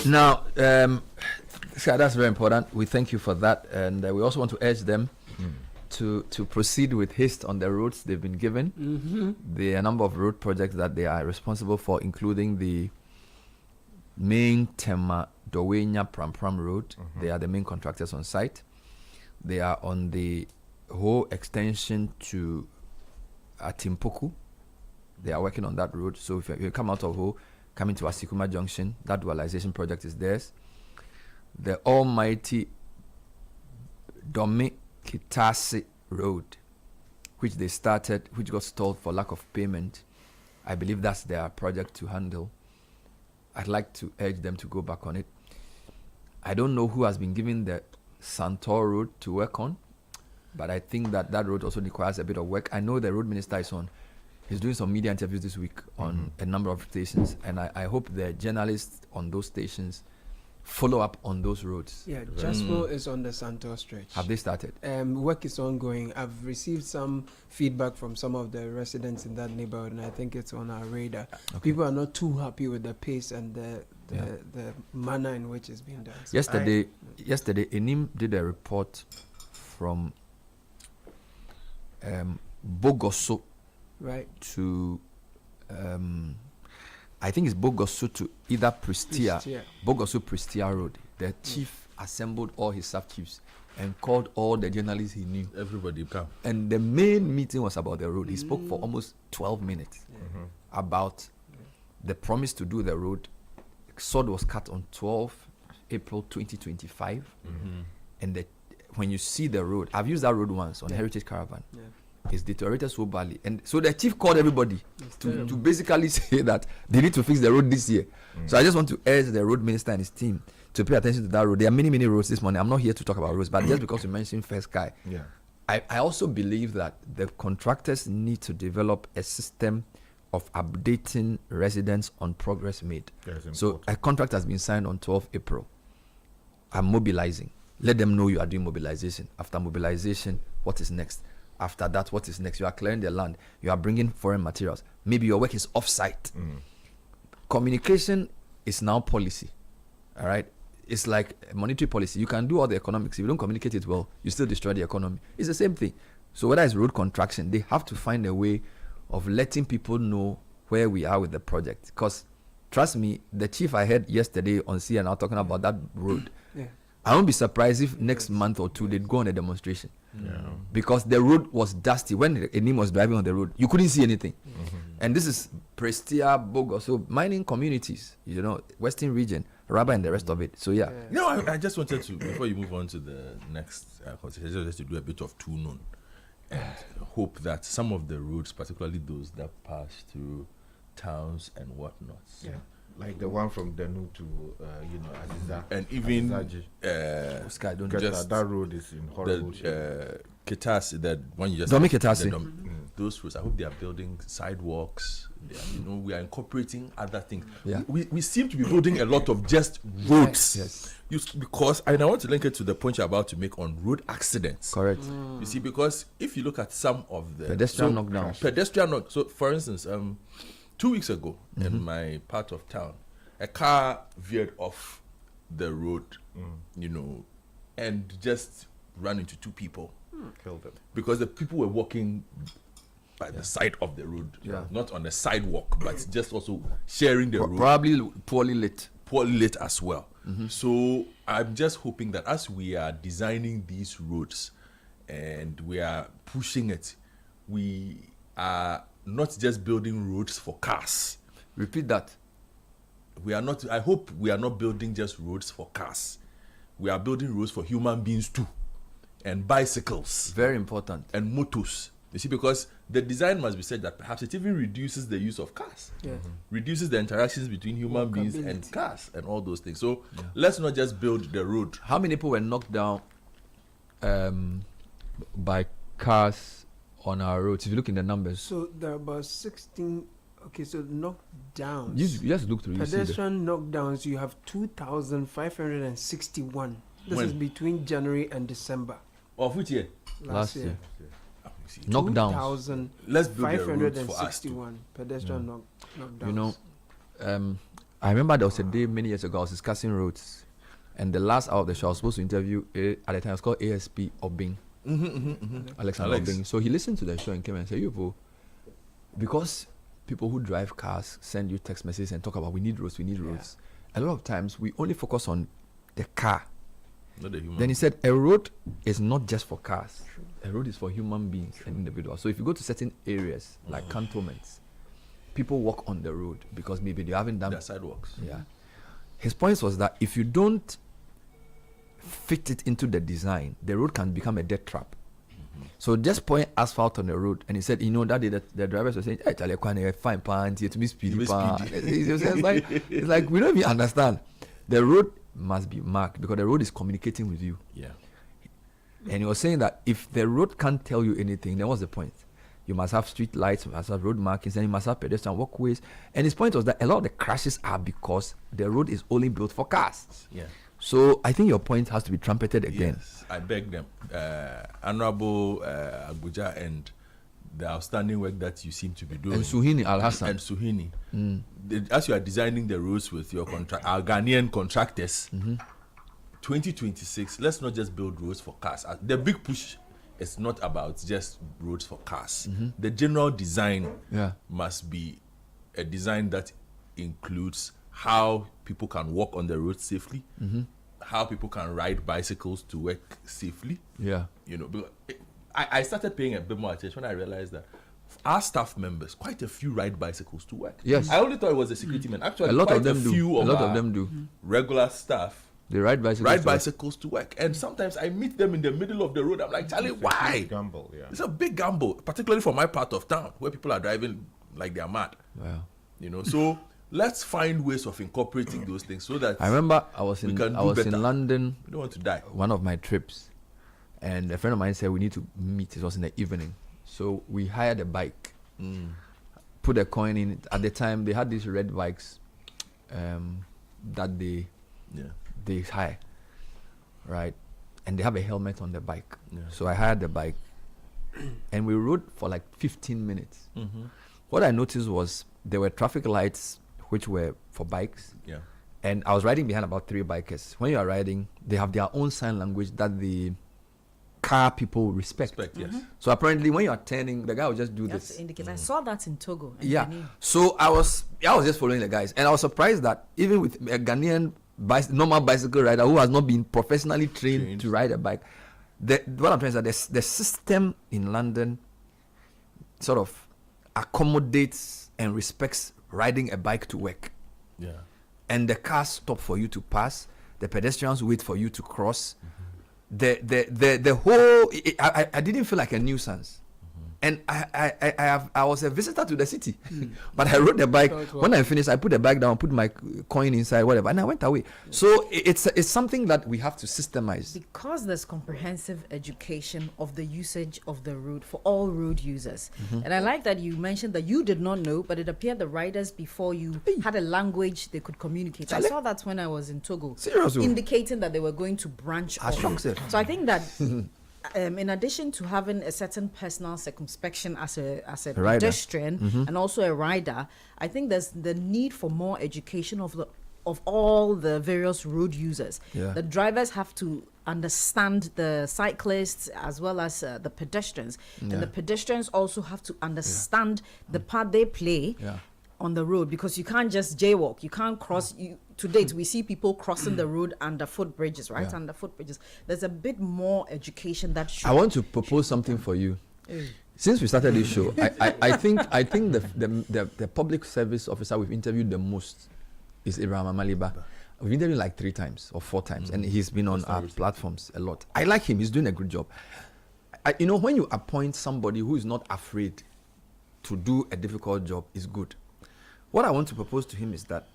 Now, that's very important. We thank you for that. And we also want to urge them to proceed with haste on the roads they've been given. There are a number of road projects that they are responsible for, including the main Tema Dowenya Pram Road. They are the main contractors on site. They are on the whole extension to Atimpoku. They are working on that road. So if you come out of Ho, coming to Asikuma Junction, that dualization project is theirs. The almighty Dome Kitasi Road, which they started, which got stalled for lack of payment. I believe that's their project to handle. I'd like to urge them to go back on it. I don't know who has been given the Santor Road to work on, but I think that road also requires a bit of work. I know the road minister is on. He's doing some media interviews this week on a number of stations, and I hope the journalists on those stations follow up on those roads. Yeah, Jasper is on the Santor stretch. Have they started? Work is ongoing. I've received some feedback from some of the residents in that neighborhood, and I think it's on our radar. Okay. People are not too happy with the pace and the manner in which it's being done. So yesterday, Enim did a report from Bogoso to I think it's Bogoso to either Prestia. Bogoso Prestia Road. The chief assembled all his sub-chiefs and called all the journalists he knew. Everybody come. And the main meeting was about the road. He spoke for almost 12 minutes about the promise to do the road. Sword was cut on 12 April 2025. And when you see the road, I've used that road once on Heritage Caravan. It's deteriorated so badly, and so the chief called everybody to basically say that they need to fix the road this year. So I just want to urge the road minister and his team to pay attention to that road. There are many roads this morning. I'm not here to talk about roads, but just because you mentioned First Sky, I also believe that the contractors need to develop a system of updating residents on progress made. So a contract has been signed on 12 April. I'm mobilizing. Let them know you are doing mobilization. After mobilization, what is next? After that, what is next? You are clearing the land. You are bringing foreign materials. Maybe your work is off-site. Communication is now policy. All right? It's like a monetary policy. You can do all the economics. If you don't communicate it well, you still destroy the economy. It's the same thing. So whether it's road contraction, they have to find a way of letting people know where we are with the project. Because, trust me, the chief I heard yesterday on CNN talking about that road, I won't be surprised if next month or two they'd go on a demonstration. Because the road was dusty. When Enim was driving on the road, you couldn't see anything. And this is Prestia, Bogo, so mining communities, Western region, Rubber and the rest of it. So I just wanted to, before you move on to the next conversation, just to do a bit of tune-on and hope that some of the roads, particularly those that pass through towns and whatnot, like the one from Danu to Aziza, and even Sky, don't just that road is in horrible shape. Ketas, that one you just Domi Ketasi. Those roads, I hope they are building sidewalks. We are incorporating other things. We seem to be building a lot of just roads. Because I want to link it to the point you're about to make on road accidents. Correct. You see, because if you look at some of the pedestrian knockdowns. So, for instance, 2 weeks ago, in my part of town, a car veered off the road, and just ran into two people. Killed them. Because the people were walking by the side of the road, not on the sidewalk, but just also sharing the road. Probably poorly lit as well. So I'm just hoping that as we are designing these roads and we are pushing it, we are not just building roads for cars. Repeat that. I hope we are not building just roads for cars. We are building roads for human beings too, and bicycles. Very important. And motors. You see, because the design must be said that perhaps it even reduces the use of cars. Reduces the interactions between human beings and cars and all those things. So let's not just build the road. How many people were knocked down by cars on our roads? If you look in the numbers. So there are about 16. Okay, so knockdowns. You just look through. Pedestrian knockdowns, you have 2,561. This is between January and December. Of which year? Last year. Knockdowns. Let's build the roads for us. 561 pedestrian knockdowns. You know, I remember there was a day many years ago I was discussing roads, and the last hour of the show I was supposed to interview at the time it was called ASP Obing, Alexander Obing. So he listened to the show and came and said, "You because people who drive cars send you text messages and talk about we need roads. A lot of times we only focus on the car." Not the human. Then he said, a road is not just for cars. A road is for human beings and individuals. So if you go to certain areas like cantonments, people walk on the road because maybe they haven't done their sidewalks. Yeah. His point was that if you don't fit it into the design, the road can become a death trap. So just point asphalt on the road, and he said, you know, that day the drivers were saying, "Hey, Charlie, fine pants, to be speedy." It's like we don't even understand. The road must be marked because the road is communicating with you. Yeah. And he was saying that if the road can't tell you anything, then what's the point? You must have street lights, you must have road markings, and you must have pedestrian walkways. And his point was that a lot of the crashes are because the road is only built for cars. Yeah. So I think your point has to be trumpeted again. Yes, I beg them. Honorable Abuja and the outstanding work that you seem to be doing. And Suhini Al-Hassan. And Suhini. As you are designing the roads with your our Ghanaian contractors, 2026, let's not just build roads for cars. The big push is not about just roads for cars. The general design must be a design that includes how people can walk on the road safely, how people can ride bicycles to work safely. Yeah. You know, I started paying a bit more attention when I realized that our staff members, quite a few ride bicycles to work. Yes. I only thought it was a security man. Actually, a lot quite of them a few do. A lot of them do. Regular staff. They ride bicycles to work. And sometimes I meet them in the middle of the road. I'm like, Charlie, why? Big gamble, yeah. It's a big gamble, particularly for my part of town where people are driving like they're mad. Wow. You know, so let's find ways of incorporating those things so that I remember I was in London. We don't want to die. One of my trips, and a friend of mine said we need to meet. It was in the evening, so we hired a bike, put a coin in it. At the time, they had these red bikes that they hire, right? And they have a helmet on the bike. Yeah. So I hired the bike, and we rode for like 15 minutes. What I noticed was there were traffic lights which were for bikes. Yeah. And I was riding behind about 3 bikers. When you are riding, they have their own sign language that the car people respect. Yes. So apparently when you are turning, the guy will just do this. Indicate. I saw that in Togo. Yeah. So I was just following the guys, and I was surprised that even with a Ghanaian normal bicycle rider who has not been professionally trained to ride a bike, what I'm trying to say is that the system in London sort of accommodates and respects riding a bike to work. Yeah. And the cars stop for you to pass, the pedestrians wait for you to cross. The whole I didn't feel like a nuisance. And I was a visitor to the city, but I rode the bike. When I finished, I put the bag down, put my coin inside, whatever, and I went away. So it's something that we have to systemize. Because there's comprehensive education of the usage of the road for all road users. And I like that you mentioned that you did not know, but it appeared the riders before you had a language they could communicate. I saw that when I was in Togo. Seriously? Indicating that they were going to branch off. So I think that in addition to having a certain personal circumspection as a pedestrian and also a rider, I think there's the need for more education of of all the various road users. Yeah. The drivers have to understand the cyclists as well as the pedestrians, and the pedestrians also have to understand the part they play on the road, because you can't just jaywalk, you can't cross. To date, we see people crossing the road under footbridges, right? Under footbridges. There's a bit more education that should. I want to propose something for you. Since we started this show, I think the public service officer we've interviewed the most is Abraham Amaliba. We've interviewed like 3 times or 4 times, and he's been on our platforms a lot. I like him; he's doing a good job. When you appoint somebody who is not afraid to do a difficult job, is good. What I want to propose to him is that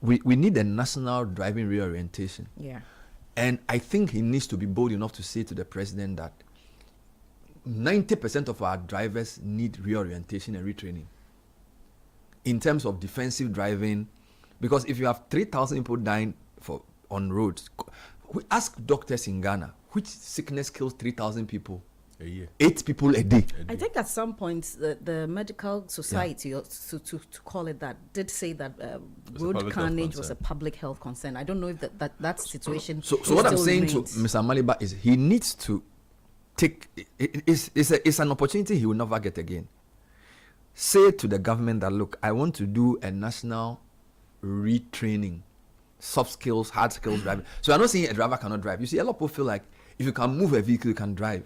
we need a national driving reorientation. Yeah. And I think he needs to be bold enough to say to the president that 90% of our drivers need reorientation and retraining in terms of defensive driving. Because if you have 3,000 people dying on roads, we ask doctors in Ghana, which sickness kills 3,000 people? A year. 8 people a day. I think at some point the medical society, to call it that, did say that road carnage was a public health concern. I don't know if that situation. So what I'm saying to Mr. Maliba is he needs to take it's an opportunity he will never get again. Say to the government that, look, I want to do a national retraining, soft skills, hard skills driving. So I'm not saying a driver cannot drive. You see, a lot of people feel like if you can move a vehicle, you can drive.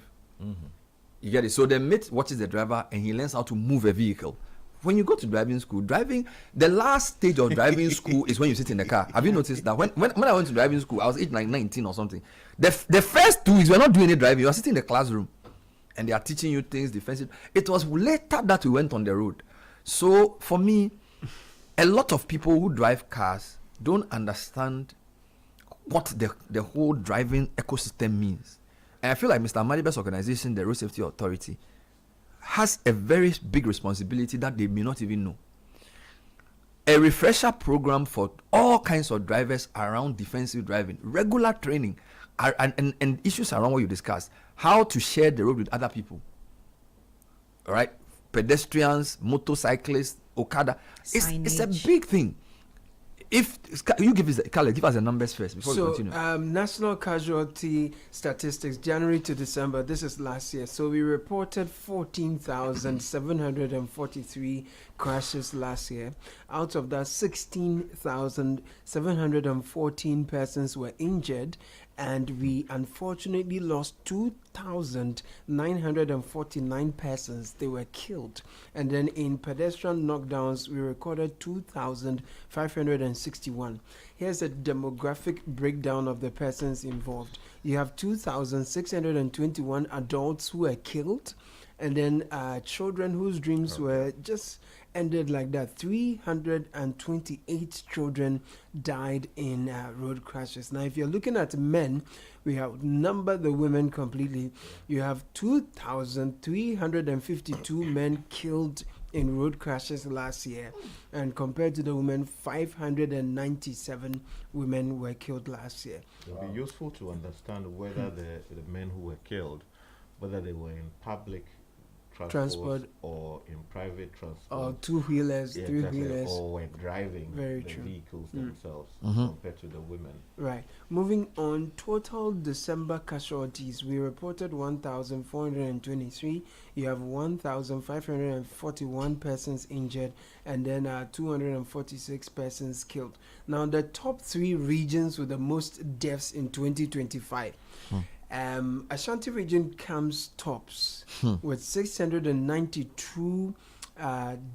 You get it? So the mate watches the driver and he learns how to move a vehicle. When you go to driving school, the last stage of driving school is when you sit in the car. Have you noticed that? When I went to driving school, I was age like 19 or something. The first 2 weeks, we're not doing any driving. You are sitting in the classroom and they are teaching you things defensive. It was later that we went on the road. So for me, a lot of people who drive cars don't understand what the whole driving ecosystem means. And I feel like Mr. Maliba's organization, the Road Safety Authority, has a very big responsibility that they may not even know. A refresher program for all kinds of drivers around defensive driving, regular training, and issues around what you discussed. How to share the road with other people. All right? Pedestrians, motorcyclists, Okada. It's a big thing. If you give us the numbers first before we continue. National casualty statistics, January to December, this is last year. So we reported 14,743 crashes last year. Out of that, 16,714 persons were injured, and we unfortunately lost 2,949 persons. They were killed. And then in pedestrian knockdowns, we recorded 2,561. Here's a demographic breakdown of the persons involved. You have 2,621 adults who were killed, and then children whose dreams were just ended like that. 328 children died in road crashes. Now, if you're looking at men, we have numbered the women completely. You have 2,352 men killed in road crashes last year, and compared to the women, 597 women were killed last year. It would be useful to understand whether the men who were killed, whether they were in public transport or in private transport, or two-wheelers, three-wheelers, or were driving the vehicles themselves compared to the women. Right. Moving on, total December casualties, we reported 1,423. You have 1,541 persons injured, and then 246 persons killed. Now, the top 3 regions with the most deaths in 2025. Ashanti region comes tops with 692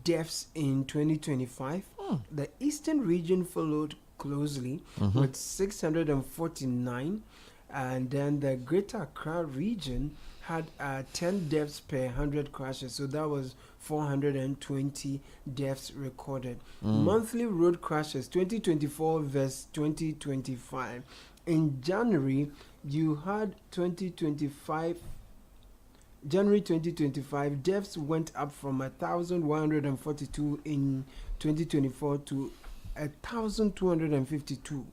deaths in 2025. The eastern region followed closely with 649, and then the Greater Accra region had 10 deaths per 100 crashes, so that was 420 deaths recorded. Monthly road crashes 2024 versus 2025. In January, you had January 2025, deaths went up from 1,142 in 2024 to 1,252.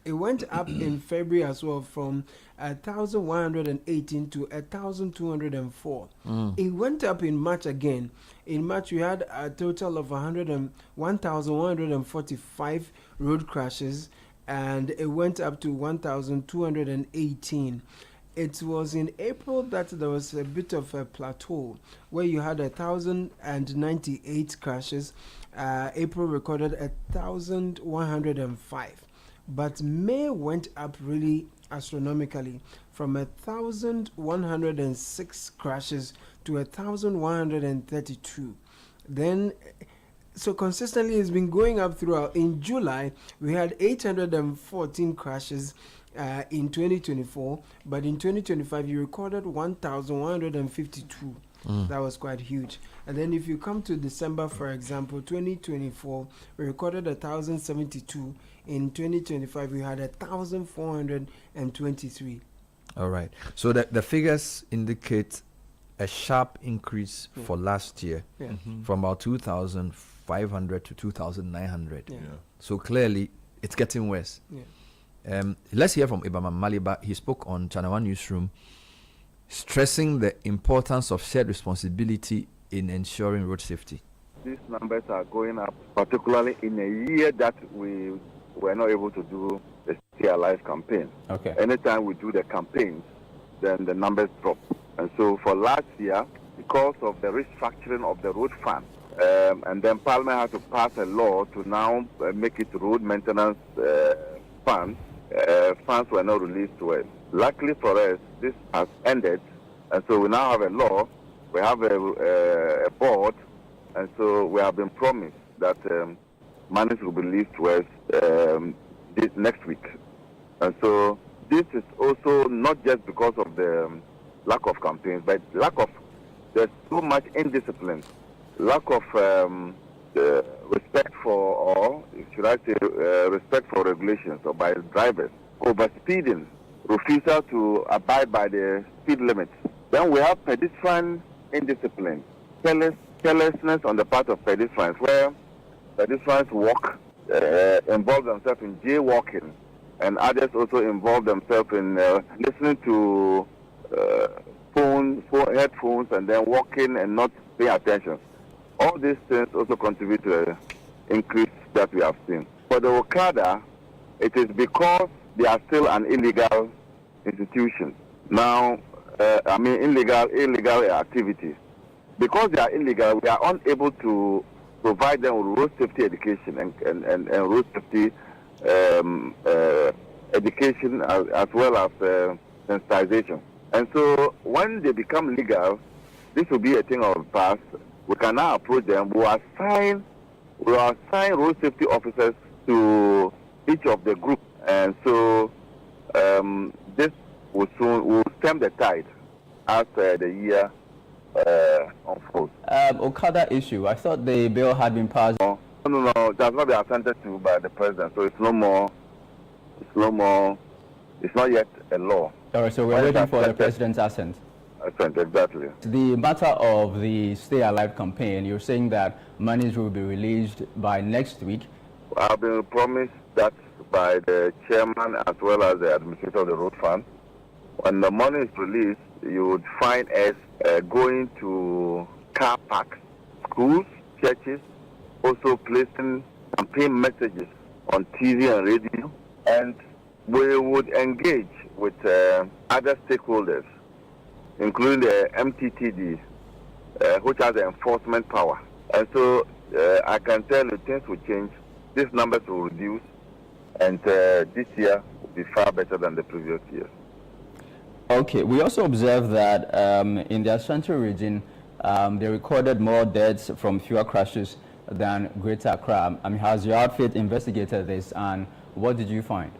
It went up in February as well, from 1,118 to 1,204. It went up in March again. In March, we had a total of 1,145 road crashes, and it went up to 1,218. It was in April that there was a bit of a plateau where you had 1,098 crashes. April recorded 1,105. But May went up really astronomically from 1,106 crashes to 1,132. Then, so consistently it's been going up throughout. In July, we had 814 crashes in 2024, but in 2025 you recorded 1,152. That was quite huge. And then if you come to December, for example, 2024, we recorded 1,072. In 2025, we had 1,423. All right. So the figures indicate a sharp increase for last year, from about 2,500 to 2,900. So clearly, it's getting worse. Let's hear from Ibama Maliba. He spoke on Channel One Newsroom, stressing the importance of shared responsibility in ensuring road safety. These numbers are going up, particularly in a year that we were not able to do the Stay Alive campaign. Okay. Anytime we do the campaigns, then the numbers drop. And so for last year, because of the restructuring of the road fund, and then Parliament had to pass a law to now make it road maintenance funds. Funds were not released to us. Luckily for us, this has ended, and so we now have a law, we have a board, and so we have been promised that monies will be released to us this next week. And so this is also not just because of the lack of campaigns, but there's so much indiscipline, lack of respect for, or should I say, respect for regulations or by drivers, overspeeding, refusal to abide by the speed limits. Then we have pedestrian indiscipline, carelessness on the part of pedestrians, where pedestrians involve themselves in jaywalking, and others also involve themselves in listening to headphones and then walking and not paying attention. All these things also contribute to the increase that we have seen. For the Okada, it is because they are still an illegal institution. Now, illegal activities. Because they are illegal, we are unable to provide them with road safety education and road safety education as well as sensitization. And so when they become legal, this will be a thing of the past. We can now approach them. We will assign road safety officers to each of the groups. And so this will stem the tide as the year unfolds. Okada issue, I thought the bill had been passed. No, it has not been assented to by the president, so it's not yet a law. All right, so we're waiting for the president's assent. Assent, exactly. The matter of the Stay Alive campaign, you're saying that monies will be released by next week. I've been promised that by the chairman as well as the administrator of the road fund. When the money is released, you would find us going to car parks, schools, churches, also placing campaign messages on TV and radio, and we would engage with other stakeholders, including the MTTD, which has the enforcement power. And so I can tell you things will change, these numbers will reduce, and this year will be far better than the previous years. Okay, we also observed that in the Ashanti region, they recorded more deaths from fuel crashes than Greater Accra. I mean, has your outfit investigated this, and what did you find?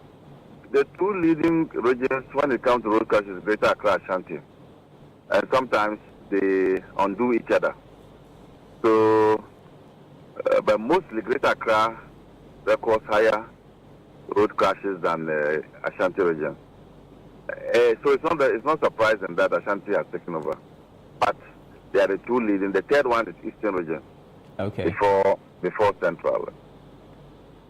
The two leading regions when it comes to road crashes is Greater Accra, Ashanti, and sometimes they undo each other. So, but mostly Greater Accra records higher road crashes than the Ashanti region. So it's not surprising that Ashanti has taken over, but they are the two leading. The third one is Eastern region. Okay. Before Central.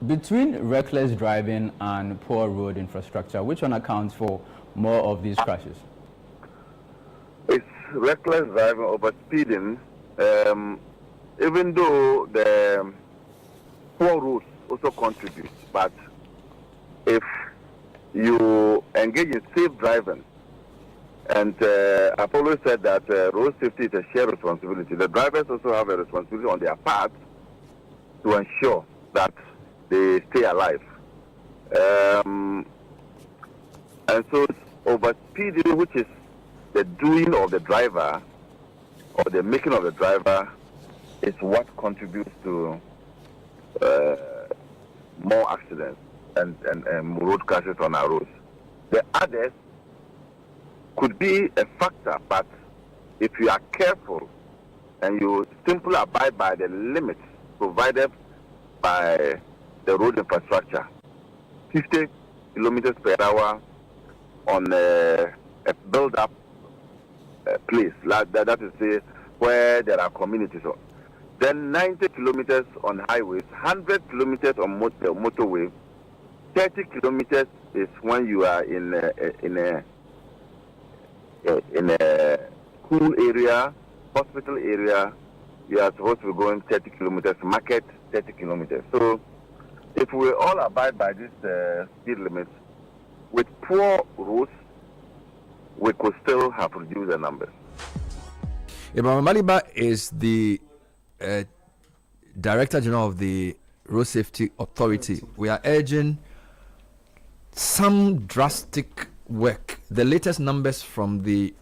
Between reckless driving and poor road infrastructure, which one accounts for more of these crashes? It's reckless driving, overspeeding. Even though the poor roads also contribute. but if you engage in safe driving, and I've always said that road safety is a shared responsibility. The drivers also have a responsibility on their part to ensure that they stay alive. And so over speeding, which is the doing of the driver or the making of the driver, is what contributes to more accidents and road crashes on our roads. The others could be a factor, but if you are careful and you simply abide by the limits provided by the road infrastructure, 50 kilometers per hour on a build-up place, like that is say where there are communities. Then 90 kilometers on highways, 100 kilometers on motorway, 30 kilometers is when you are in a school area, hospital area. You are supposed to be going 30 kilometers, market 30 kilometers. So if we all abide by this speed limits, with poor roads, we could still have reduced the numbers. Ibrahim Maliba is the Director General of the Road Safety Authority. We are urging some drastic work. The latest numbers from the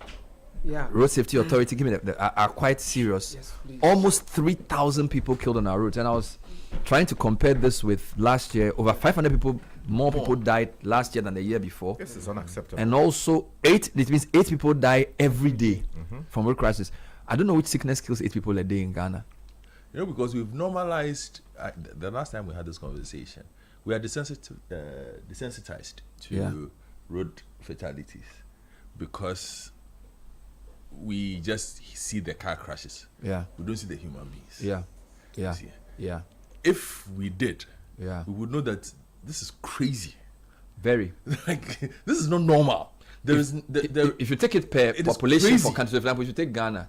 Road Safety Authority are quite serious. Yes, almost 3,000 people killed on our roads. And I was trying to compare this with last year. Over 500 people, more people died last year than the year before. This is unacceptable. And also, it means 8 people die every day from road crashes. I don't know which sickness kills 8 people a day in Ghana. You know, because we've normalized, the last time we had this conversation, we are desensitized to road fatalities because we just see the car crashes. Yeah. We don't see the human beings. Yeah. See? Yeah. If we did, we would know that this is crazy. Very. Like, this is not normal. If you take it per population crazy. for countries, for example, if you take Ghana,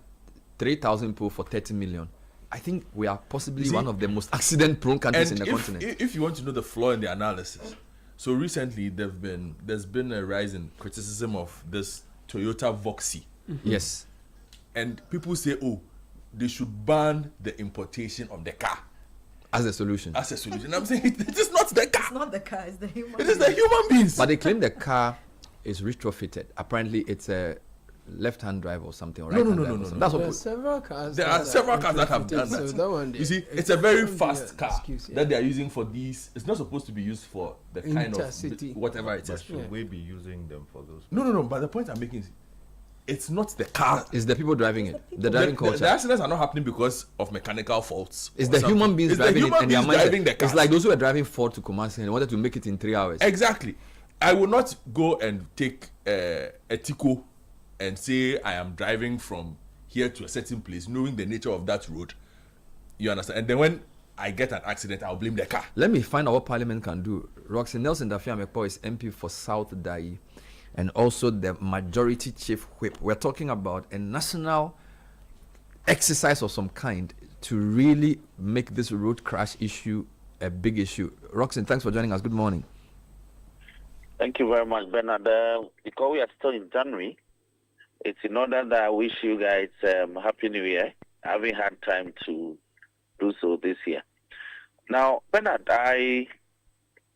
3,000 people for 30 million, I think we are possibly one of the most accident-prone countries in the continent. If you want to know the flaw in the analysis, so recently there's been a rise in criticism of this Toyota Voxy. Yes. And people say, oh, they should ban the importation of the car. As a solution. I'm saying it is not the car. It's not the car, it's the human It is the human beings. But they claim the car is retrofitted. Apparently, it's a left-hand drive or something. Or No. That's what There are several cars. There are several cars that have done So that. that one You see, it's a very fast car that they are using for these. It's not supposed to be used for the kind Intercity. of whatever it But is. should we be using them for those? No. But the point I'm making is, it's not the car. It's the people driving it. The driving culture. The accidents are not happening because of mechanical faults. It's or the something. human beings It's driving the human it, and their beings mindset. driving the cars. It's like those who are driving Ford to Kumasi and wanted to make it in 3 hours. Exactly. I will not go and take a Tico and say I am driving from here to a certain place, knowing the nature of that road. You understand? And then when I get an accident, I'll blame the car. Let me find out what Parliament can do. Roxy Nelson Dafiamepo is MP for South Dai and also the Majority Chief Whip. We're talking about a national exercise of some kind to really make this road crash issue a big issue. Roxy, thanks for joining us. Good morning. Thank you very much, Bernard. Because we are still in January, it's in order that I wish you guys Happy New Year. I haven't had time to do so this year. Now, Bernard, I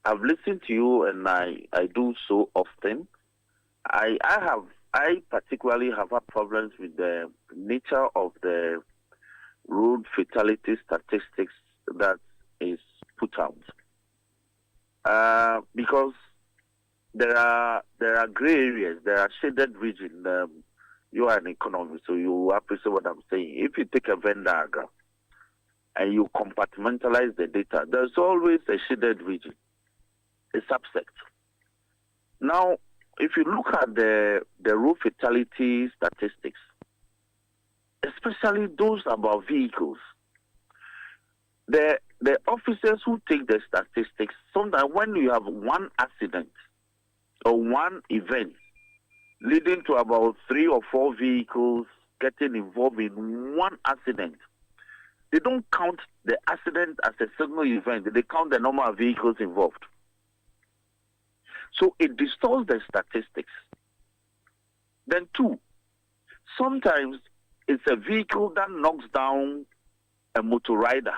have listened to you, and I do so often. I particularly have had problems with the nature of the road fatality statistics that is put out. Because there are gray areas, there are shaded regions. You are an economist, so you appreciate what I'm saying. If you take a Venn diagram and you compartmentalize the data, there's always a shaded region, a subset. Now, if you look at the road fatality statistics, especially those about vehicles, the officers who take the statistics, sometimes when you have one accident or one event leading to about 3 or 4 vehicles getting involved in one accident, they don't count the accident as a single event. They count the number of vehicles involved. So it distorts the statistics. Then 2, sometimes it's a vehicle that knocks down a motor rider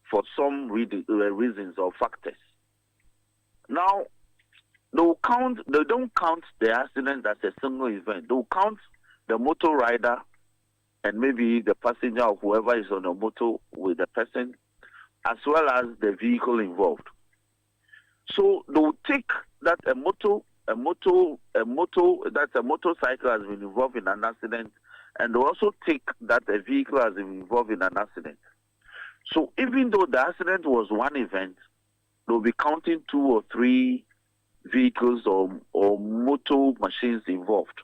for some reasons or factors. Now, they don't count the accident as a single event. They'll count the motor rider and maybe the passenger or whoever is on a motor with the person, as well as the vehicle involved. So they'll take that a motorcycle has been involved in an accident, and they'll also take that a vehicle has been involved in an accident. So even though the accident was one event, they'll be counting 2 or 3 vehicles or motor machines involved.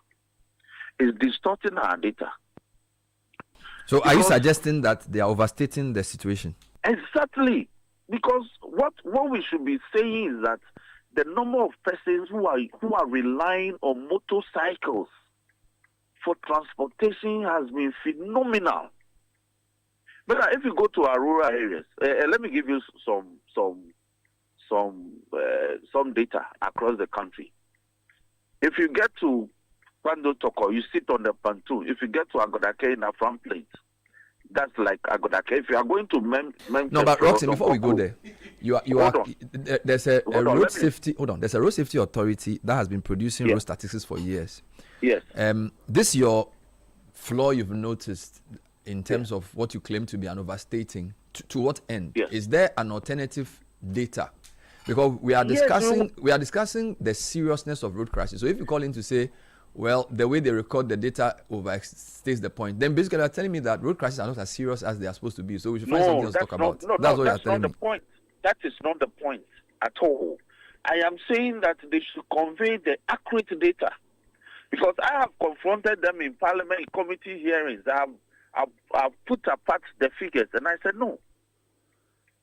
It's distorting our data. So are you suggesting that they are overstating the situation? Exactly. Because what we should be saying is that the number of persons who are relying on motorcycles for transportation has been phenomenal. But if you go to our rural areas, let me give you some data across the country. If you get to Kwando Toko, you sit on the pontoon. If you get to Agodake in a front plate, that's like Agodake. If you are going to no, but Roxy, before we go there, there's a road safety. Hold on, there's a road safety authority that has been producing road statistics for years. Yes. This your flaw you've noticed in terms of what you claim to be an overstating. To what end? Yes. Is there an alternative data? Because we are discussing the seriousness of road crashes. So if you call in to say, well, the way they record the data overstates the point, then basically you're telling me that road crashes are not as serious as they are supposed to be. So we should find something else to talk about. That's what you're telling me. The point. That is not the point at all. I am saying that they should convey the accurate data, because I have confronted them in Parliament committee hearings. I've put apart the figures, and I said no.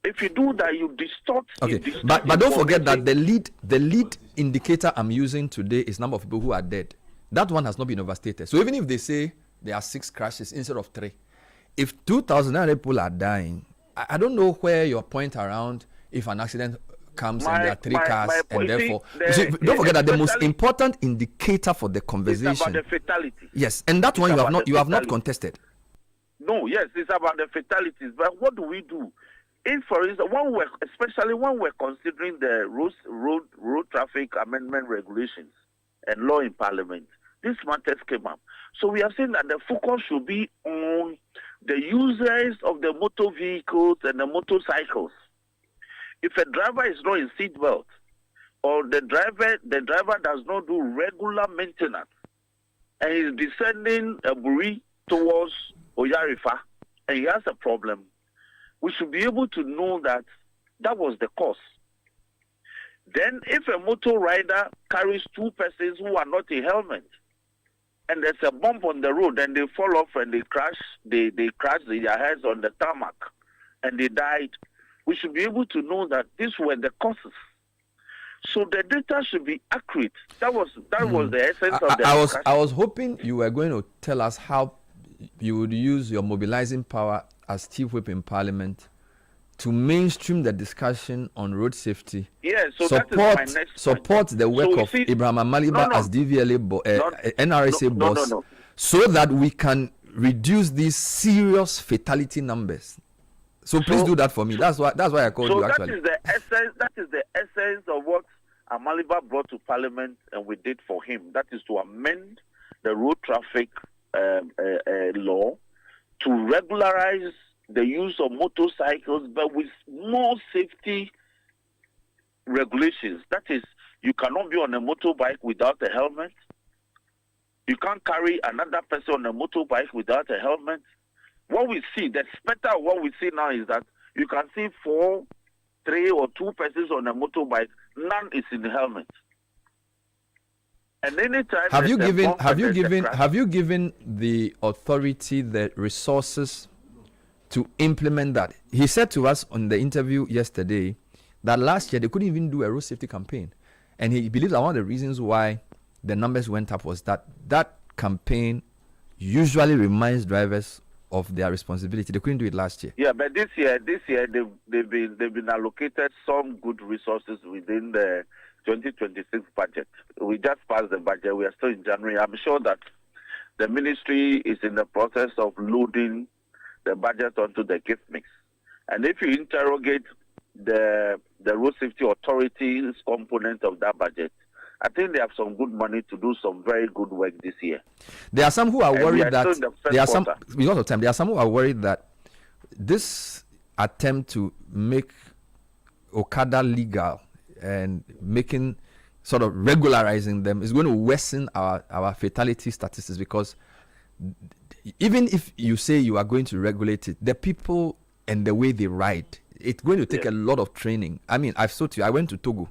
If you do that, you distort. Okay, but don't forget that the lead indicator I'm using today is number of people who are dead. That one has not been overstated. So even if they say there are 6 crashes instead of 3, if 2,900 people are dying, I don't know where your point around if an accident comes and there are 3 cars and therefore don't forget that the most important indicator for the conversation is about the fatality. Yes, and that one you have not contested. No, yes, it's about the fatalities. But what do we do? If, for instance, especially when we're considering the road traffic amendment regulations and law in Parliament, these matters came up. So we are saying that the focus should be on the users of the motor vehicles and the motorcycles. If a driver is not in seatbelt, or the driver does not do regular maintenance, and is descending a Buri towards Oyarifa, and he has a problem, we should be able to know that was the cause. Then if a motor rider carries 2 persons who are not in helmet, and there's a bump on the road, and they fall off and they crash their heads on the tarmac, and they died, we should be able to know that these were the causes. So the data should be accurate. That was the essence of the I was hoping you were going to tell us how you would use your mobilizing power as chief whip in Parliament to mainstream the discussion on road safety. Yes, so that is my next support the work of Ibrahim Amaliba as DVLA NRSA boss, so that we can reduce these serious fatality numbers. So please do that for me. That's why I called you actually. That is the essence of what Amaliba brought to Parliament, and we did for him. That is to amend the road traffic law to regularize the use of motorcycles, but with more safety regulations. That is, you cannot be on a motorbike without a helmet. You can't carry another person on a motorbike without a helmet. What we see, the specter of what we see now is that you can see 4, 3 or 2 persons on a motorbike, none is in the helmet. And anytime have you given the authority the resources to implement that? He said to us on the interview yesterday that last year they couldn't even do a road safety campaign, and he believes that one of the reasons why the numbers went up was that campaign usually reminds drivers of their responsibility. They couldn't do it last year. Yeah, but this year they've been allocated some good resources within the 2026 budget. We just passed the budget. We are still in January. I'm sure that the ministry is in the process of loading the budget onto the gift mix. And if you interrogate the Road Safety Authority's component of that budget, I think they have some good money to do some very good work this year. There are some who are worried that there are some, because of time, there are some who are worried that this attempt to make Okada legal and making sort of regularizing them is going to worsen our fatality statistics, because even if you say you are going to regulate it, the people and the way they ride, it's going to take a lot of training. I mean, I've told you, I went to Togo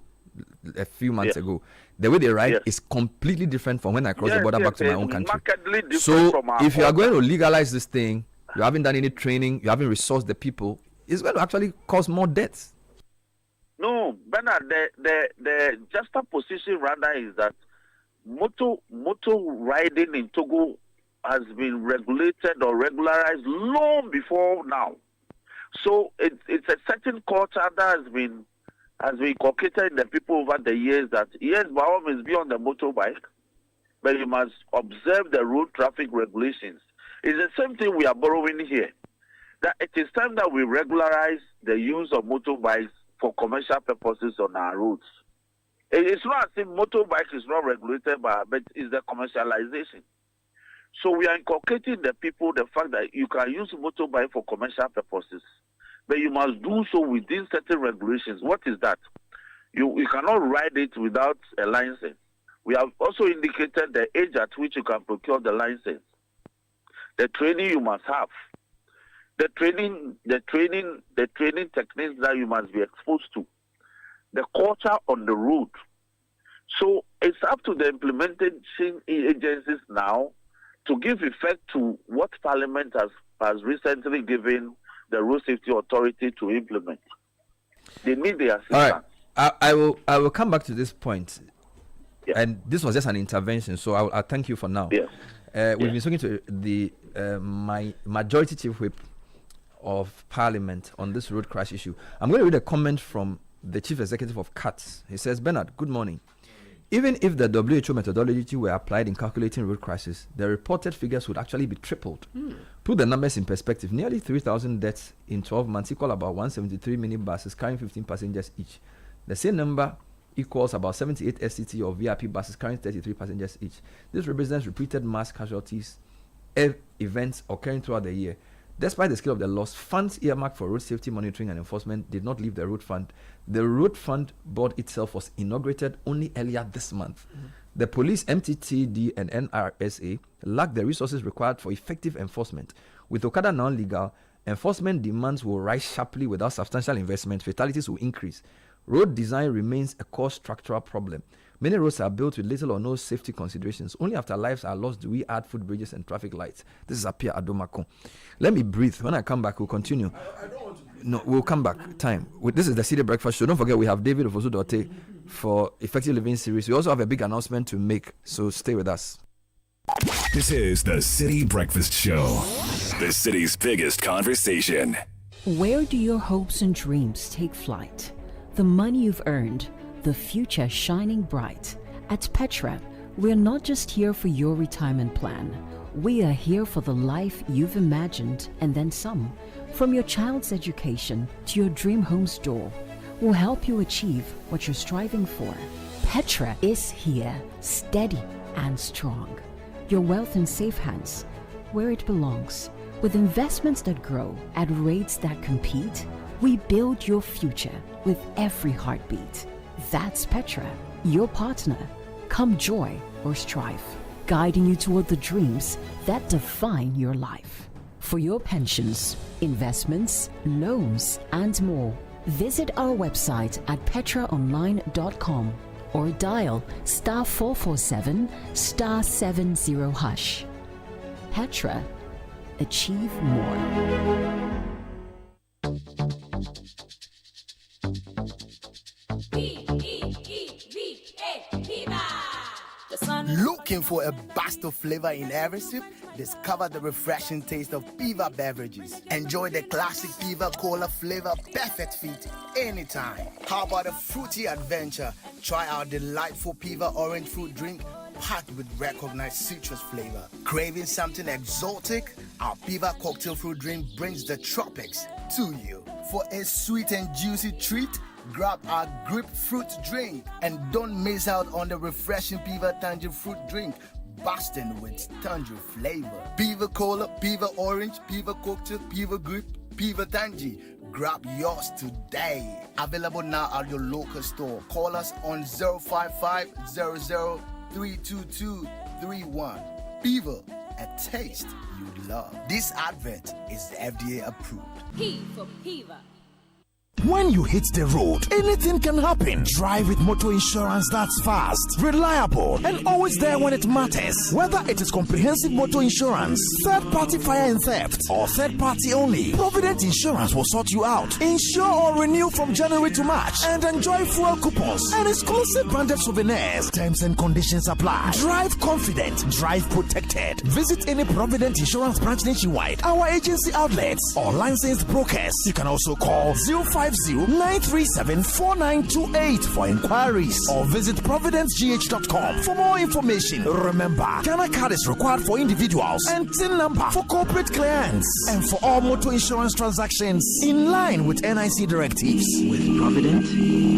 a few months ago. The way they ride is completely different from when I crossed the border back to my own country. So if you are going to legalize this thing, you haven't done any training, you haven't resourced the people, it's going to actually cause more deaths. No, Bernard, the juxtaposition rather is that motor riding in Togo has been regulated or regularized long before now. So it's a certain culture that has been inculcated in the people over the years that, yes, by all means be on the motorbike, but you must observe the road traffic regulations. It's the same thing we are borrowing here. That it is time that we regularize the use of motorbikes for commercial purposes on our roads. It's not as if motorbike is not regulated by, but it's the commercialization. So we are inculcating the people the fact that you can use motorbike for commercial purposes, but you must do so within certain regulations. What is that? You cannot ride it without a license. We have also indicated the age at which you can procure the license, the training you must have, the training techniques that you must be exposed to, the culture on the road. So it's up to the implementation agencies now to give effect to what Parliament has recently given the Road Safety Authority to implement. They need the assistance. All right. I will come back to this point. Yeah. And this was just an intervention, so I'll thank you for now. Yes. We've been talking to the my majority chief whip of Parliament on this road crash issue. I'm going to read a comment from the chief executive of CATS. He says, Bernard, good morning. Even if the WHO methodology were applied in calculating road crashes, the reported figures would actually be tripled. Put the numbers in perspective. Nearly 3,000 deaths in 12 months equal about 173 minibuses carrying 15 passengers each. The same number equals about 78 SCT or VIP buses carrying 33 passengers each. This represents repeated mass casualties, events occurring throughout the year. Despite the scale of the loss, funds earmarked for road safety monitoring and enforcement did not leave the road fund. The road fund board itself was inaugurated only earlier this month. The police, MTTD, and NRSA lack the resources required for effective enforcement. With Okada now legal, enforcement demands will rise sharply without substantial investment. Fatalities will increase. Road design remains a core structural problem. Many roads are built with little or no safety considerations. Only after lives are lost do we add footbridges and traffic lights. This is Apia Adomako. Let me breathe. When I come back, we'll continue. I don't want to. No, we'll come back. Time. This is the Citi Breakfast Show. Don't forget, we have David Ofosu-Dorte for Effective Living series. We also have a big announcement to make, so stay with us. This is the Citi Breakfast Show, the city's biggest conversation. Where do your hopes and dreams take flight? The money you've earned, the future shining bright. At Petra, we're not just here for your retirement plan. We are here for the life you've imagined and then some. From your child's education to your dream home's door, we'll help you achieve what you're striving for. Petra is here, steady and strong. Your wealth in safe hands, where it belongs. With investments that grow at rates that compete, we build your future with every heartbeat. That's Petra, your partner. Come joy or strife, guiding you toward the dreams that define your life. For your pensions, investments, loans, and more, visit our website at petraonline.com or dial *447 *70#. Petra, achieve more. The sun Looking for a burst of flavor in every sip? Discover the refreshing taste of Piva beverages. Enjoy the classic Piva Cola flavor, perfect fit anytime. How about a fruity adventure? Try our delightful Piva orange fruit drink packed with recognized citrus flavor. Craving something exotic? Our Piva cocktail fruit drink brings the tropics to you. For a sweet and juicy treat, grab our grapefruit drink and don't miss out on the refreshing Piva tangerine fruit drink, bursting with tangerine flavor. Piva Cola, Piva Orange, Piva Cocktail, Piva Grape, Piva Tangy. Grab yours today. Available now at your local store. Call us on 055 00 32231. Piva, a taste you love. This advert is FDA approved. P for Piva. When you hit the road, anything can happen. Drive with motor insurance that's fast, reliable, and always there when it matters. Whether it is comprehensive motor insurance, third-party fire and theft, or third-party only, Provident Insurance will sort you out. Insure or renew from January to March and enjoy fuel coupons and exclusive branded souvenirs. Terms and conditions apply. Drive confident, drive protected. Visit any Provident Insurance branch nationwide, our agency outlets, or licensed brokers. You can also call 050-937-4928 for inquiries or visit providencegh.com for more information. Remember, Ghana card is required for individuals and TIN number for corporate clients and for all motor insurance transactions in line with NIC directives. With Provident,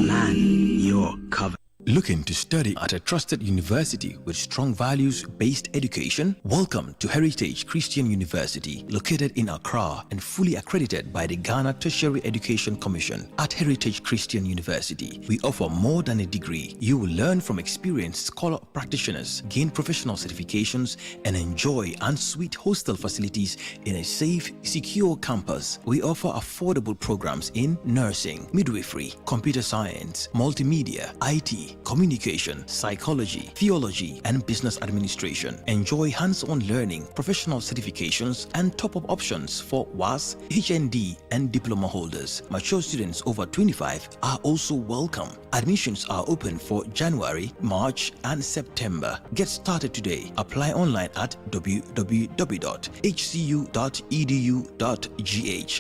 plan your cover. Looking to study at a trusted university with strong values-based education? Welcome to Heritage Christian University, located in Accra and fully accredited by the Ghana Tertiary Education Commission. At Heritage Christian University, we offer more than a degree. You will learn from experienced scholar practitioners, gain professional certifications, and enjoy en-suite hostel facilities in a safe, secure campus. We offer affordable programs in nursing, midwifery, computer science, multimedia, IT, communication, psychology, theology, and business administration. Enjoy hands-on learning, professional certifications, and top-up options for WAS, HND, and diploma holders. Mature students over 25 are also welcome. Admissions are open for January, March, and September. Get started today. Apply online at www.hcu.edu.gh.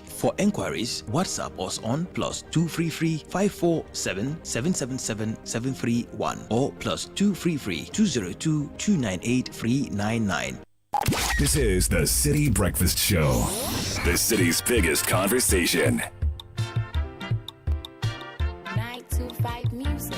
For enquiries, WhatsApp us on +233 547 777 731 or +233 202 298 399. This is the City Breakfast Show, the city's biggest conversation. 925 Music.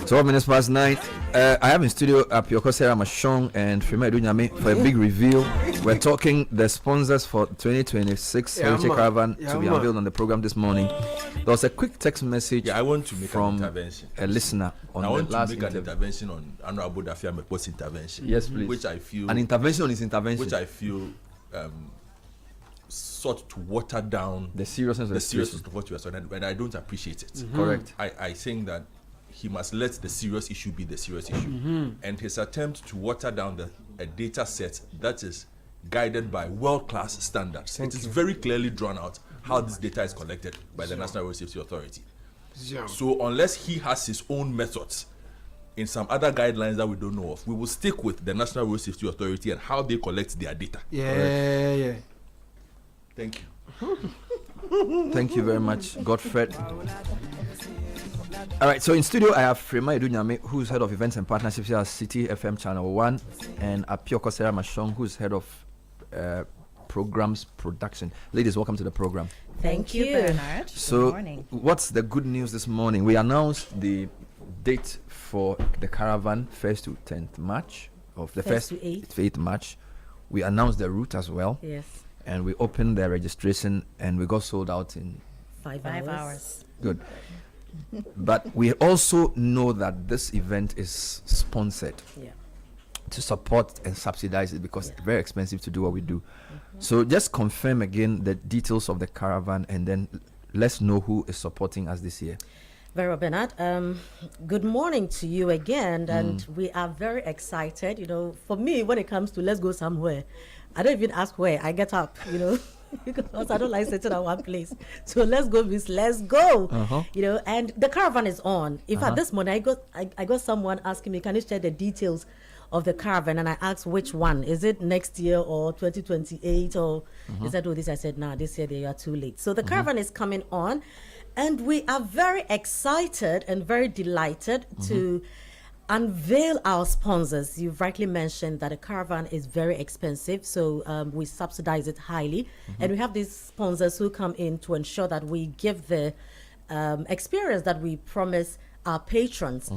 So 12 minutes past 9. I have in studio Pioko Sarah Mashong and Frima Edunyame for a big reveal. We're talking the sponsors for 2026 Heritage Caravan to be unveiled on the program this morning. There was a quick text message I want to make from an intervention. a listener on I the want last to make an intervention on Honorable Dafia Mepo's intervention. Yes, please. Which I feel an intervention on his intervention. Which I feel sought to water down the seriousness of what you are saying, and I don't appreciate it. Mm-hmm. Correct. I think that he must let the serious issue be the serious issue. Mm-hmm. And his attempt to water down a data set that is guided by world-class standards. It is very clearly drawn out how this data is collected by the National Road Safety Authority. So unless he has his own methods in some other guidelines that we don't know of, we will stick with the National Road Safety Authority and how they collect their data. Yeah. Thank you. Thank you very much, Godfred. All right, so in studio I have Frima Edunyame, who's head of events and partnerships here at Citi FM Channel 1, and Pioko Sarah Mashong, who's head of programs production. Ladies, welcome to the program. Thank you, Bernard. So, good morning. What's the good news this morning? We announced the date for the caravan, 1st to 10th March, of the 1st to 8th March. We announced the route as well. Yes. And we opened the registration and we got sold out in 5 hours. Good. But we also know that this event is sponsored to support and subsidize it because it's very expensive to do what we do. So just confirm again the details of the caravan and then let's know who is supporting us this year. Very well, Bernard. Good morning to you again, and we are very excited. You know, for me, when it comes to let's go somewhere, I don't even ask where. I get up, you know, because I don't like sitting at one place. So let's go, miss. Let's go. You know, and the caravan is on. In fact, this morning I got someone asking me, can you share the details of the caravan? And I asked which one. Is it next year or 2028 or is that all this? I said, nah, this year they are too late. So the caravan is coming on. And we are very excited and very delighted to unveil our sponsors. You've rightly mentioned that a caravan is very expensive, so we subsidize it highly. And we have these sponsors who come in to ensure that we give the experience that we promise our patrons.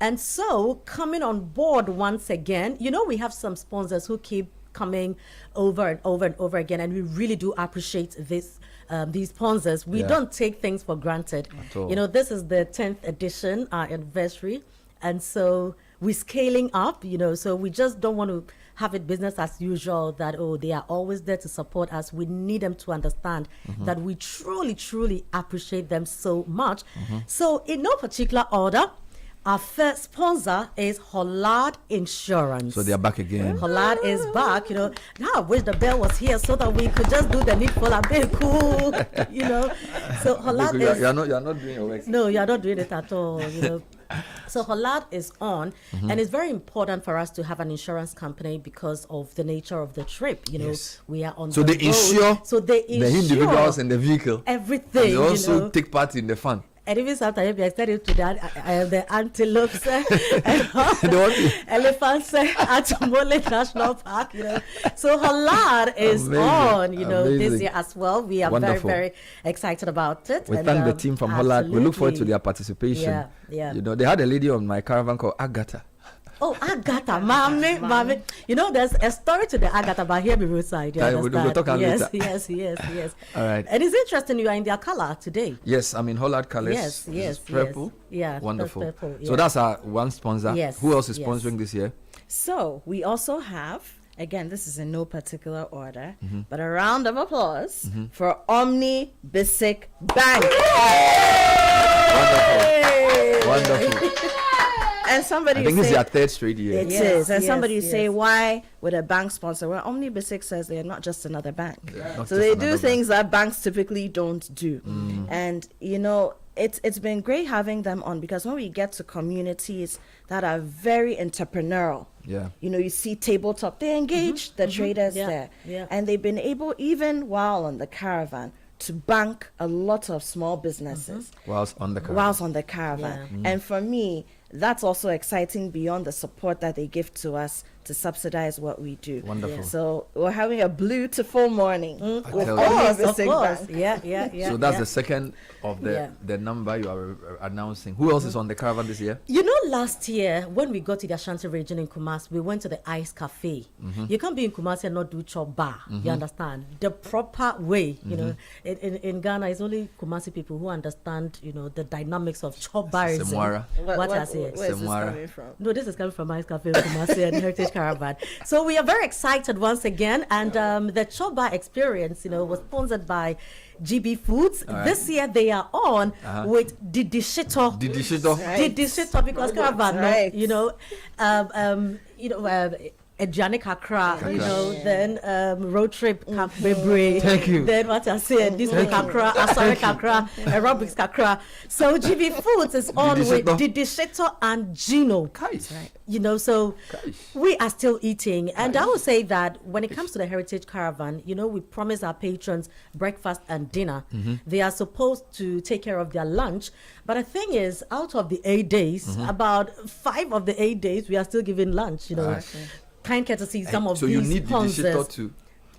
And so coming on board once again, you know, we have some sponsors who keep coming over and over and over again, and we really do appreciate this. These sponsors, we don't take things for granted. You know, this is the 10th edition, our anniversary, and so we're scaling up, you know, so we just don't want to have it business as usual that, oh, they are always there to support us. We need them to understand that we truly, truly appreciate them so much. So in no particular order, our first sponsor is Hollard Insurance. So they are back again. Hollard is back. You know, now I wish the bell was here so that we could just do the needful and be cool. You know, so Hollard is. You're not doing your work. No, you're not doing it at all. You know. So Hollard is on, and it's very important for us to have an insurance company because of the nature of the trip. You know, we are on. So the they road. insure. So they insure the individuals and the vehicle. Everything. And they also you know. take part in the fun. And even sometimes we extend it to that, the antelopes and elephants at Mole National Park, you know. So Hollard is on, you know, this year as well. We are very, very excited about it. We thank the team from Hollard. We look forward to their participation. Yeah. You know, they had a lady on my caravan called Agatha. Oh, Agatha, mommy. You know, there's a story to the Agatha, but here be roadside. We'll talk later. Yes. All right. And it's interesting you are in their color today. Yes, I'm in Hollard colors. Yes. Purple. Yeah. Wonderful. Purple, So that's our one sponsor. Yes. Who else is sponsoring this year? So we also have, again, this is in no particular order, but a round of applause for Omni Basic Bank. Wonderful. And somebody I think say, this is their third straight year. It is. And somebody say, why would a bank sponsor? Well, Omni Basic says they are not just another bank. So they do things that banks typically don't do. And, you know, it's been great having them on because when we get to communities that are very entrepreneurial, you know, you see tabletop, they engage the traders there. And they've been able, even while on the caravan, to bank a lot of small businesses whilst on the caravan. And for me, that's also exciting beyond the support that they give to us to subsidize what we do. Wonderful. So we're having a beautiful morning with all Yes, of the of Basic course. Bank. Yeah. So that's the second of the number you are announcing. Who else is on the caravan this year? You know, last year when we got to the Ashanti region in Kumasi, we went to the Ice Cafe. You can't be in Kumasi and not do chop bar. You understand the proper way. You know, in Ghana, it's only Kumasi people who understand. You know, the dynamics of chop bars. Semwara. What I say? Where is this coming from? No, this is coming from Ice Cafe in Kumasi and Heritage Caravan. So we are very excited once again, and the chop bar experience, you know, was sponsored by GB Foods. This year they are on with Didi Shito. Because caravan, you know, Adrianic Accra, you know, then road trip Camp Bebre. Thank you. Then what I said, this week Accra, Asaric Accra, Aerobics Accra. So GB Foods is on with Didi Shito and Gino. You know, so we are still eating. And I would say that when it comes to the Heritage Caravan, you know, we promise our patrons breakfast and dinner. They are supposed to take care of their lunch. But the thing is, out of the 8 days, about 5 of the 8 days, we are still giving lunch, you know. Kind courtesy, some of so these you need sponsors. to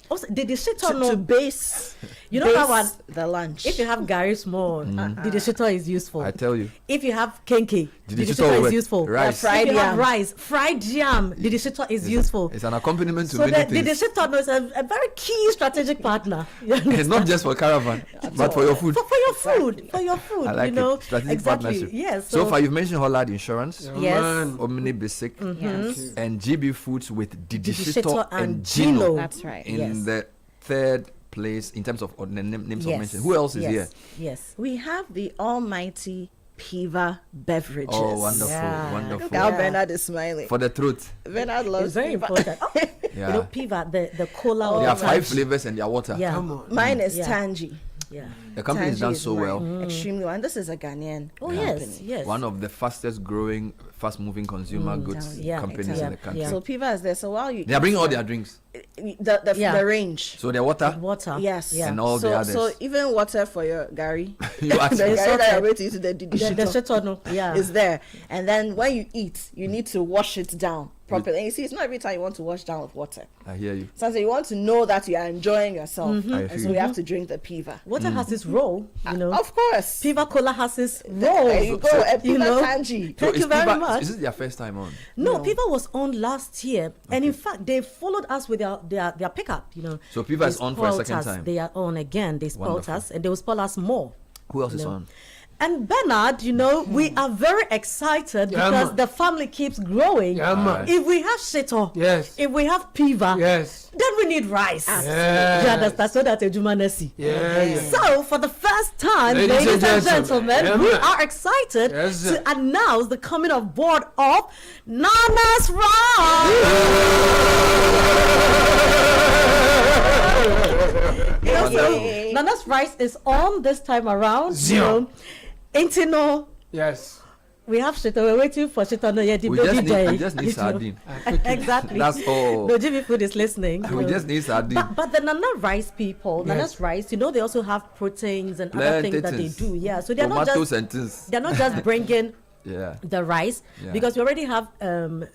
Also, the shitter to base, you know that one. The lunch. If you have Gary Small, the shitter is useful. I tell you. If you have Kenke, the shitter is useful. Rice. If you have rice, fried yam, the shitter is useful. It's an accompaniment to so many things. The shitter is a very key strategic partner. It's not just for caravan, but for your food. For your food. For your food. I like you know? it. Strategic exactly. partnership. Yes. So far, you've mentioned Hollard Insurance. Yes. Omni Basic. And GB Foods with Didi Shito and Gino. That's right. In the third place in terms of names of mention. Who else is here? Yes. We have the almighty Piva beverages. Oh, wonderful, wonderful. Look how Bernard is smiling. For the truth. Bernard loves It's very Piva. important. Yeah. You know, Piva, the cola. They of have 5 Tangy. flavors and their water. Yeah. Mine is Yeah. Tangy. Yeah. The company is Tangy done is so mine. well. Extremely well. And this is a Ghanaian Oh, company. yes. One of the fastest growing, fast moving consumer goods companies in the country. So Piva is there. So while you They are bringing eat all them- their drinks. the range. So their water. Yes. And all the others. So even water for your Gary. You ask the me. Gary that you're going to use the shito, no. Yeah. is there. And then when you eat, you need to wash it down properly. And you see, it's not every time you want to wash down with water. I hear you. Sometimes you want to know that you are enjoying yourself. Mhm. I And feel so you. you have to drink the Piva. Water has its role, you know. Of course. Piva Cola has its role. There you go. A you Piva know. Tangy. Thank you very much. Is this their first time on? No, Piva was on last year, and in fact, they followed us with their pickup. You know, So Piva They is on for a spoiled second us. time. They are on again. They spoiled Wonderful. us, and they will spoil us more. Who else you is know. on? And Bernard, you know, we are very excited Yeah, because man. the family keeps growing. Yeah, man. If we have shito, Yes. if we have Piva, Yes. then we need rice. Yes. You understand? So that Ejumanesi. Yeah. So for the first time, ladies and gentlemen, Yeah, we man. are excited Yes, sir. to announce the coming of board of Nana's Rice. You know, so Nana's Rice is on this time around. You know, Intino. Yes. We have Shito. We're waiting for Shito. No, yeah, the We baby just need- day. we just need You know. sardine. Exactly. That's all. No, Jimmy Food is listening. We you know. just need sardine. But the Nana Rice people, Yes. Nana's Rice, you know, they also have proteins and other Plenty things that they things. do. Yeah, so they're not Tomatoes just and things. they're not just bringing Yeah. the rice Yeah. because we already have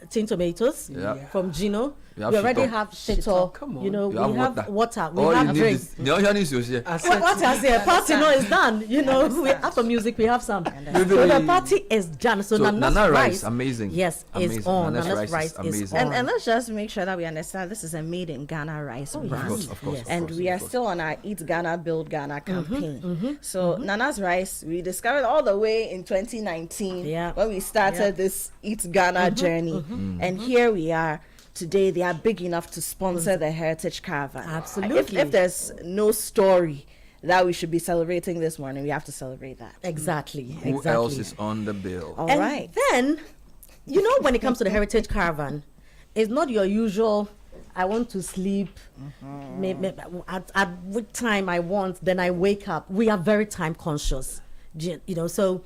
tin tomatoes Yeah. from Gino. We have We already shito. have shito. Come on. You know, You we have water. We All have you need drinks. is no, you need to share. What has here? Party no is done. You know, we after music we have some. So the party is done. So, So Nana's Nana rice, rice, amazing. Yes, Amazing. is on. Nana's Nana's rice is rice is amazing. on. And let's just make sure that we understand this is a made in Ghana rice brand. Of course, And we are still on our Eat Ghana, Build Ghana campaign. So Nana's Rice, we discovered all the way in 2019 when we started this Eat Ghana journey. And here we are. Today they are big enough to sponsor the Heritage Caravan. Absolutely. If there's no story that we should be celebrating this morning, we have to celebrate that. Exactly. Who else is on the bill? All And right. then, you know, when it comes to the Heritage Caravan, it's not your usual. I want to sleep at what time I want, then I wake up. We are very time conscious, you know. So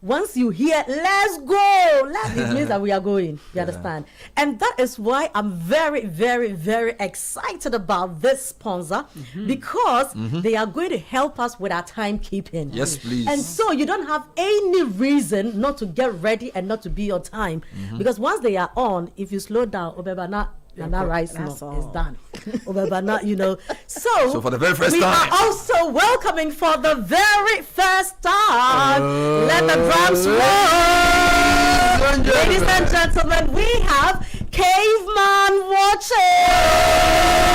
once you hear "let's go," it means that we are going. You understand? And that is why I'm very, very, very excited about this sponsor because they are going to help us with our timekeeping. Yes, please. And so you don't have any reason not to get ready and not to be on time because once they are on, if you slow down, Nana rice is done. You know. So for the very first we time. are also welcoming for the very first time. Let the drums roll. Ladies and gentlemen, we have Caveman watching.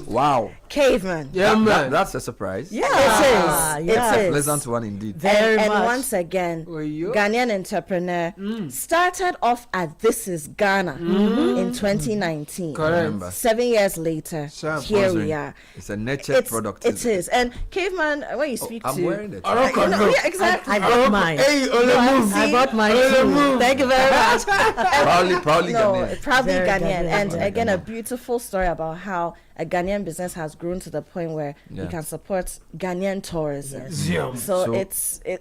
Wow. Caveman. Yeah, man. That's a surprise. Yeah, it is. yeah. It is. Pleasant one indeed. Very and much. once again, you? Ghanaian entrepreneur started off at This Is Ghana in 2019. Correct. 7 years later, Sure. here we are. It's a nurtured product. It is. And Caveman, when you speak I'm to... wearing it. Yeah, exactly. I brought mine. Hey, Ole I brought mine too. Thank you very much. proudly No, Ghanaian. proudly Very Ghanaian. Ghanaian. And Very again, a Ghanaian. beautiful story about how a Ghanaian business has grown to the point where Yeah. we can support Ghanaian tourism. Yeah. So So-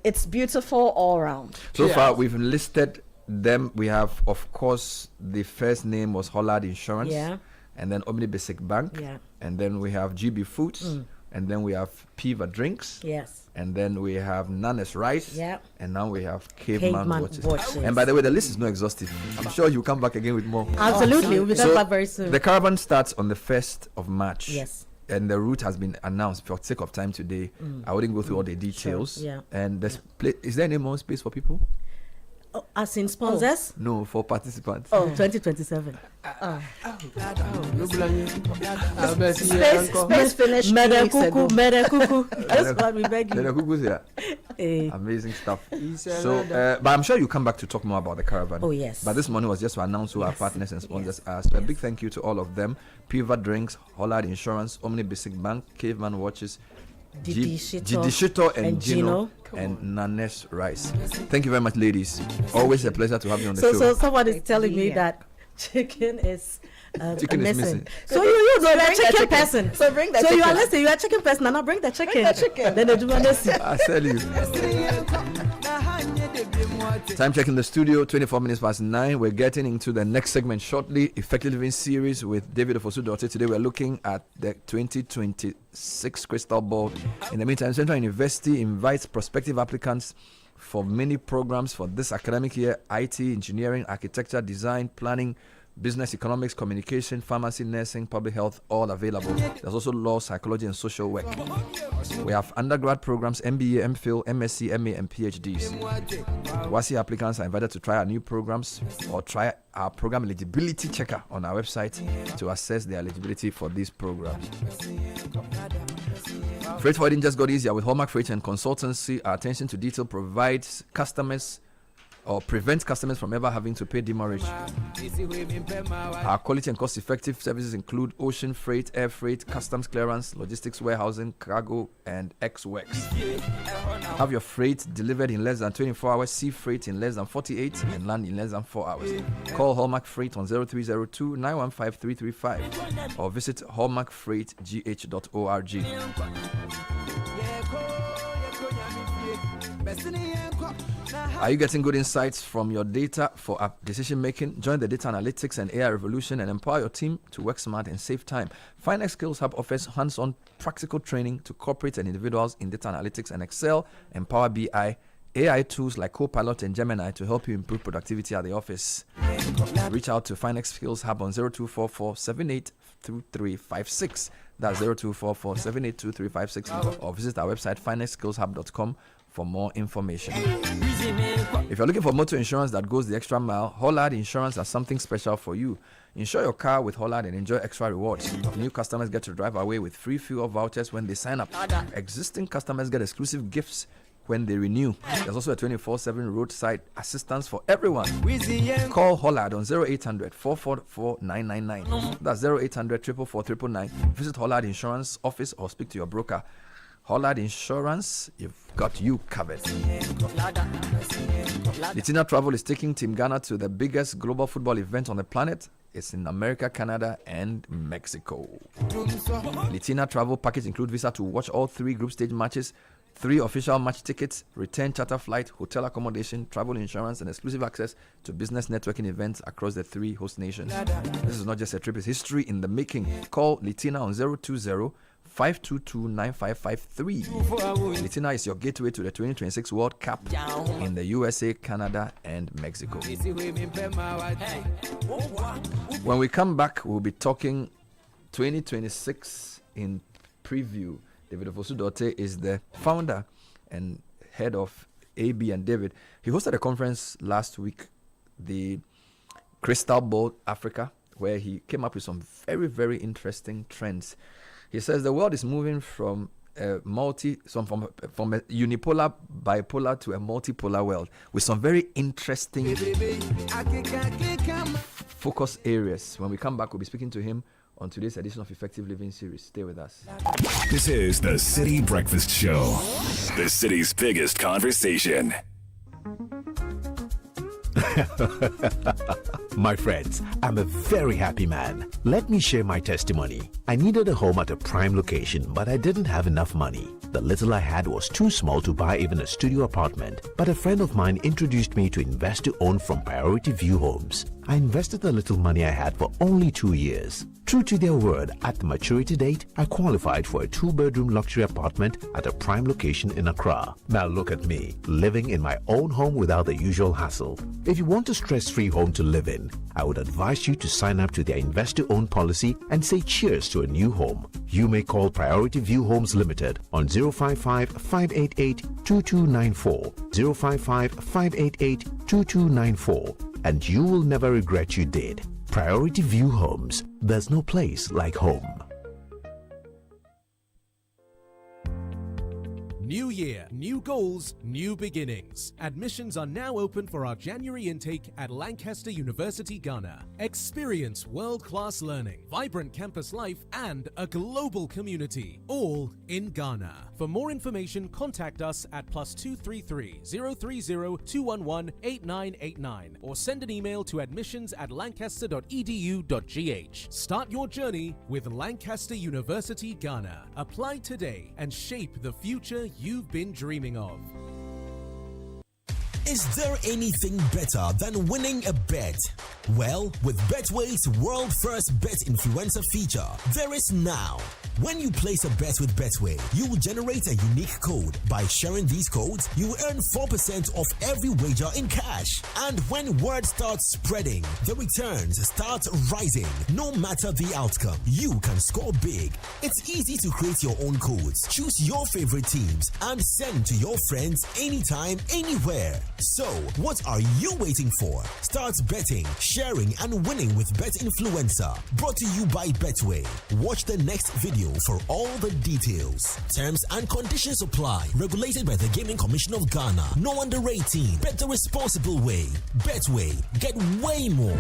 it's beautiful all round. So Yeah. far, we've enlisted them. We have, of course, the first name was Hollard Insurance. Yeah. And then Omni Basic Bank. Yeah. And then we have GB Foods. And then we have Piva Drinks. Yes. And then we have Nana's Rice. Yeah. And now we have Caveman Caveman Watches. Watches. And by the way, the list is not exhaustive. I'm sure you'll come back again with more. Absolutely. We'll be So back very soon. the caravan starts on the 1st of March. Yes. And the route has been announced for sake of time today. I wouldn't go through all the details. Yeah. And is there any more space for people? As in sponsors? No, for participants. 2027. Space finished 2 Mere weeks ago. kuku, mere kuku. That's what we beg Then you. the Google's here. Eh. Amazing stuff. He's So, another. but I'm sure you come back to talk more about the caravan. Oh, yes. But this morning was just to announce who our partners and sponsors are. So a big thank you to all of them: Piva Drinks, Hollard Insurance, Omni Basic Bank, Caveman Watches, Didi Shito and Gino and Nanes Rice. Thank you very much, ladies. Always a pleasure to have you on the show. So someone is telling me that chicken is missing. So you know you're a bring chicken person. So bring the chicken. chicken. You are listening, you are a chicken person, and I bring the chicken. Then they do I tell you. Time check in the studio, 24 minutes past 9. We're getting into the next segment shortly. Effective Living series with David Ofosu-Dorte. Today we're looking at the 2026 Crystal Ball. In the meantime, Central University invites prospective applicants for many programs for this academic year: IT, engineering, architecture, design, planning, business, economics, communication, pharmacy, nursing, public health, all available. There's also law, psychology, and social work. We have undergrad programs: MBA, MPhil, MSc, MA, and PhDs. WASI applicants are invited to try our new programs or try our program eligibility checker on our website to assess their eligibility for these programs. Freight forwarding just got easier with Hallmark Freight and Consultancy. Our attention to detail provides customers or prevents customers from ever having to pay demurrage. Our quality and cost-effective services include ocean freight, air freight, customs clearance, logistics, warehousing, cargo, and ex-works. Have your freight delivered in less than 24 hours, sea freight in less than 48, and land in less than 4 hours. Call Hallmark Freight on 0302 915 335 or visit hallmarkfreightgh.org. Are you getting good insights from your data for decision making? Join the data analytics and AI revolution and empower your team to work smart and save time. Finex Skills Hub offers hands-on practical training to corporates and individuals in data analytics and Excel and Power BI, AI tools like Copilot and Gemini to help you improve productivity at the office. Reach out to Finex Skills Hub on 0244 782356. That's 0244 782356, or visit our website finexskillshub.com for more information. If you're looking for motor insurance that goes the extra mile, Hollard Insurance has something special for you. Insure your car with Hollard and enjoy extra rewards. New customers get to drive away with free fuel vouchers when they sign up. Existing customers get exclusive gifts when they renew. There's also a 24/7 roadside assistance for everyone. Call Hollard on 0800 444 999. That's 0800 444 999. Visit Hollard Insurance office or speak to your broker. Hollard Insurance, you've got you covered. Litina Travel is taking Team Ghana to the biggest global football event on the planet. It's in America, Canada, and Mexico. Litina Travel package includes visa to watch all 3 group stage matches, 3 official match tickets, return charter flight, hotel accommodation, travel insurance, and exclusive access to business networking events across the 3 host nations. This is not just a trip, it's history in the making. Call Litina on 020 522-9553. Litina is your gateway to the 2026 World Cup in the USA, Canada, and Mexico. When we come back, we'll be talking 2026 in preview. David Ofosu-Dorte is the founder and head of AB and David. He hosted a conference last week, the Crystal Ball Africa, where he came up with some very, very interesting trends. He says the world is moving from a unipolar, bipolar to a multipolar world with some very interesting focus areas. When we come back, we'll be speaking to him on today's edition of Effective Living series. Stay with us. This is the Citi Breakfast Show, the city's biggest conversation. My friends, I'm a very happy man. Let me share my testimony. I needed a home at a prime location, but I didn't have enough money. The little I had was too small to buy even a studio apartment, but a friend of mine introduced me to invest to own from Priority View Homes. I invested the little money I had for only 2 years. True to their word, at the maturity date, I qualified for a 2-bedroom luxury apartment at a prime location in Accra. Now look at me, living in my own home without the usual hassle. If you want a stress-free home to live in, I would advise you to sign up to their invest-to-own policy and say cheers to a new home. You may call Priority View Homes Limited on 055-588-2294, 055-588-2294, and you will never regret you did. Priority View Homes. There's no place like home. New year, new goals, new beginnings. Admissions are now open for our January intake at Lancaster University, Ghana. Experience world-class learning, vibrant campus life, and a global community, all in Ghana. For more information, contact us at +233 030 211 8989 or send an email to admissions@lancaster.edu.gh. Start your journey with Lancaster University, Ghana. Apply today and shape the future you've been dreaming of. Is there anything better than winning a bet? Well, with Betway's world first bet influencer feature, there is now. When you place a bet with Betway, you will generate a unique code. By sharing these codes, you will earn 4% of every wager in cash. And when word starts spreading, the returns start rising. No matter the outcome, you can score big. It's easy to create your own codes, choose your favorite teams, and send to your friends anytime, anywhere. So, what are you waiting for? Start betting, sharing, and winning with Bet Influencer. Brought to you by Betway. Watch the next video for all the details. Terms and conditions apply. Regulated by the Gaming Commission of Ghana. No under 18. Bet the responsible way. Betway. Get way more.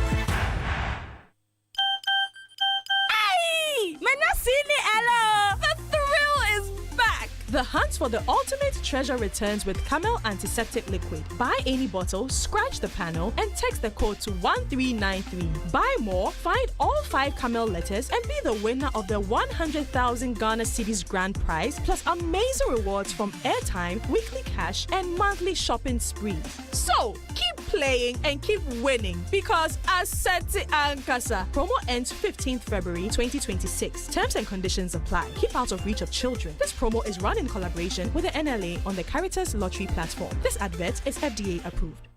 Hey! Menasini Ella! The thrill is back! The hunt for the ultimate treasure returns with Camel Antiseptic Liquid. Buy any bottle, scratch the panel, and text the code to 1393. Buy more, find all 5 Camel letters, and be the winner of the 100,000 Ghana Cedis grand prize, plus amazing rewards from airtime, weekly cash, and monthly shopping spree. So, keep playing and keep winning, because Asante Ankasa promo ends 15th February 2026. Terms and conditions apply. Keep out of reach of children. This promo is run in collaboration with the NLA on the Caritas Lottery platform. This advert is FDA approved.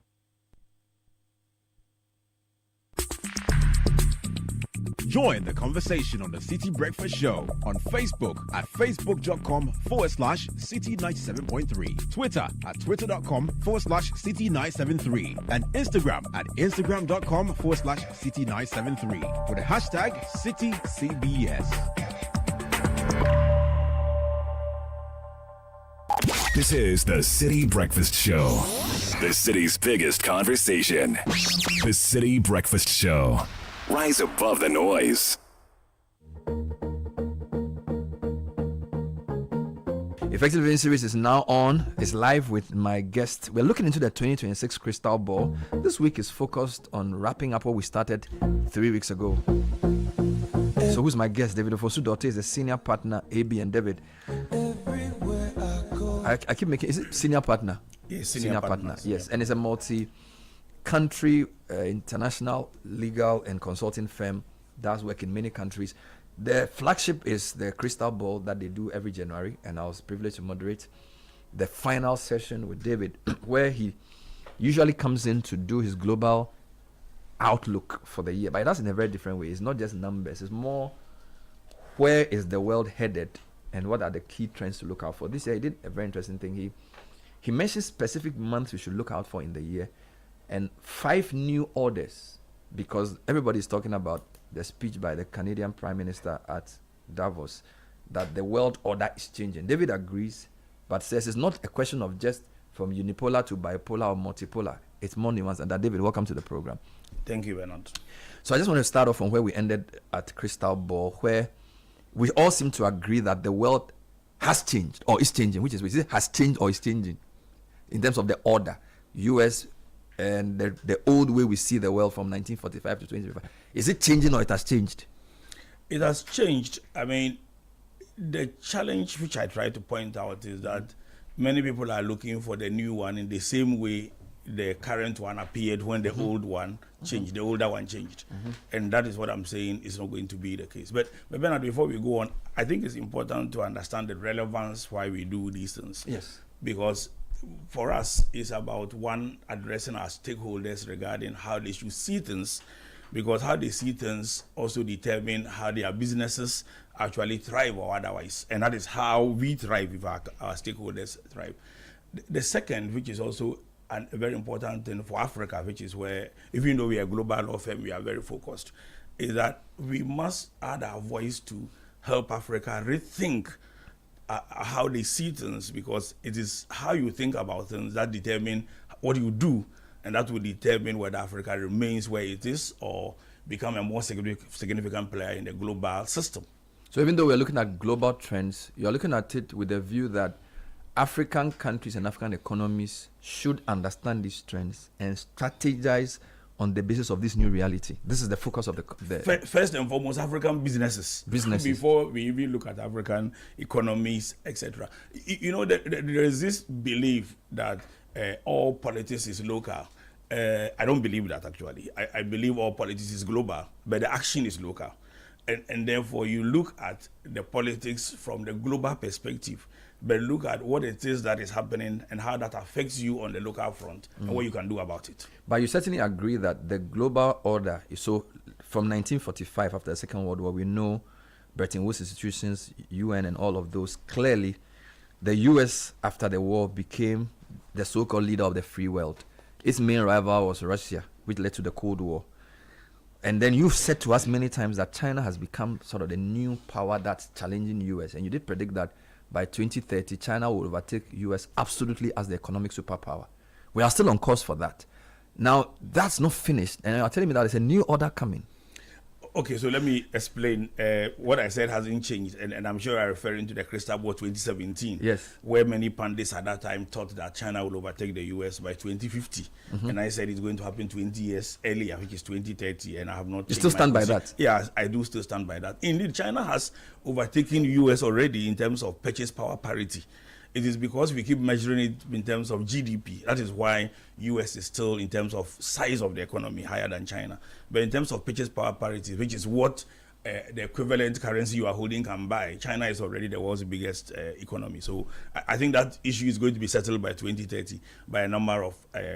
Join the conversation on the City Breakfast Show on Facebook at facebook.com/City97.3, Twitter at twitter.com/City973, and Instagram at instagram.com/City973 with the hashtag CityCBS. This is the City Breakfast Show, the city's biggest conversation. The City Breakfast Show. Rise above the noise. Effective Living series is now on. It's live with my guest. We're looking into the 2026 crystal ball. This week is focused on wrapping up what we started 3 weeks ago. So who's my guest? David Ofosu-Dorte is a senior partner, AB and David. I keep making, is it senior partner? Yes, senior partner. Yes, and it's a multi-country, international legal and consulting firm that's work in many countries. The flagship is the Crystal Ball that they do every January, and I was privileged to moderate the final session with David, where he usually comes in to do his global outlook for the year. But that's in a very different way. It's not just numbers. It's more, where is the world headed, and what are the key trends to look out for. This year he did a very interesting thing. He mentioned specific months we should look out for in the year, and 5 new orders, because everybody is talking about the speech by the Canadian Prime Minister at Davos, that the world order is changing. David agrees, but says it's not a question of just from unipolar to bipolar or multipolar. It's more nuanced than that. David, welcome to the program. Thank you, Bernard. So I just want to start off from where we ended at Crystal Ball, where we all seem to agree that the world has changed or is changing, which is it has changed or is changing in terms of the order. US and the old way we see the world from 1945 to 2025. Is it changing or it has changed? It has changed. I mean, the challenge which I try to point out is that many people are looking for the new one in the same way the current one appeared when the old one changed, the older one changed. And that is what I'm saying is not going to be the case. But Bernard, before we go on, I think it's important to understand the relevance why we do these things. Yes. Because for us, it's about, one, addressing our stakeholders regarding how they should see things, because how they see things also determine how their businesses actually thrive or otherwise. And that is how we thrive if our stakeholders thrive. The second, which is also a very important thing for Africa, which is where, even though we are a global law firm, we are very focused, is that we must add our voice to help Africa rethink how they see things, because it is how you think about things that determine what you do, and that will determine whether Africa remains where it is or become a more significant player in the global system. So even though we're looking at global trends, you're looking at it with the view that African countries and African economies should understand these trends and strategize on the basis of this new reality. This is the focus of the first and foremost, African businesses before we even look at African economies, etc. You know, there is this belief that all politics is local. I don't believe that, actually. I believe all politics is global, but the action is local. And therefore, you look at the politics from the global perspective, but look at what it is that is happening and how that affects you on the local front and what you can do about it. But you certainly agree that the global order, so from 1945, after the Second World War, we know Bretton Woods institutions, UN and all of those, clearly the US after the war became the so-called leader of the free world. Its main rival was Russia, which led to the Cold War. And then you've said to us many times that China has become sort of the new power that's challenging US. And you did predict that by 2030, China will overtake US absolutely as the economic superpower. We are still on course for that. Now, that's not finished. And you're telling me that there's a new order coming. Okay, so let me explain. What I said hasn't changed, and I'm sure I'm referring to the Crystal Ball 2017, yes, where many pundits at that time thought that China will overtake the US by 2050, and I said it's going to happen 20 years earlier, which is 2030, and I have not. You still stand by that? Yeah, I do still stand by that. Indeed, China has overtaken US already in terms of purchase power parity. It is because we keep measuring it in terms of GDP. That is why US is still, in terms of size of the economy, higher than China. But in terms of purchase power parity, which is what the equivalent currency you are holding can buy, China is already the world's biggest economy. So I think that issue is going to be settled by 2030 by a number of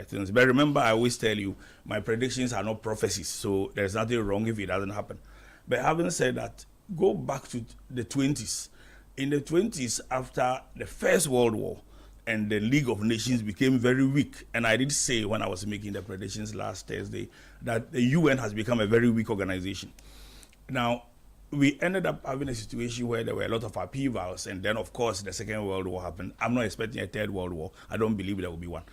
things. But remember, I always tell you, my predictions are not prophecies. So there's nothing wrong if it doesn't happen. But having said that, go back to the 20s. In the 20s, after the First World War, and the League of Nations became very weak, and I did say when I was making the predictions last Thursday that the UN has become a very weak organization. Now, we ended up having a situation where there were a lot of upheavals, and then, of course, the Second World War happened. I'm not expecting a Third World War. I don't believe there will be one.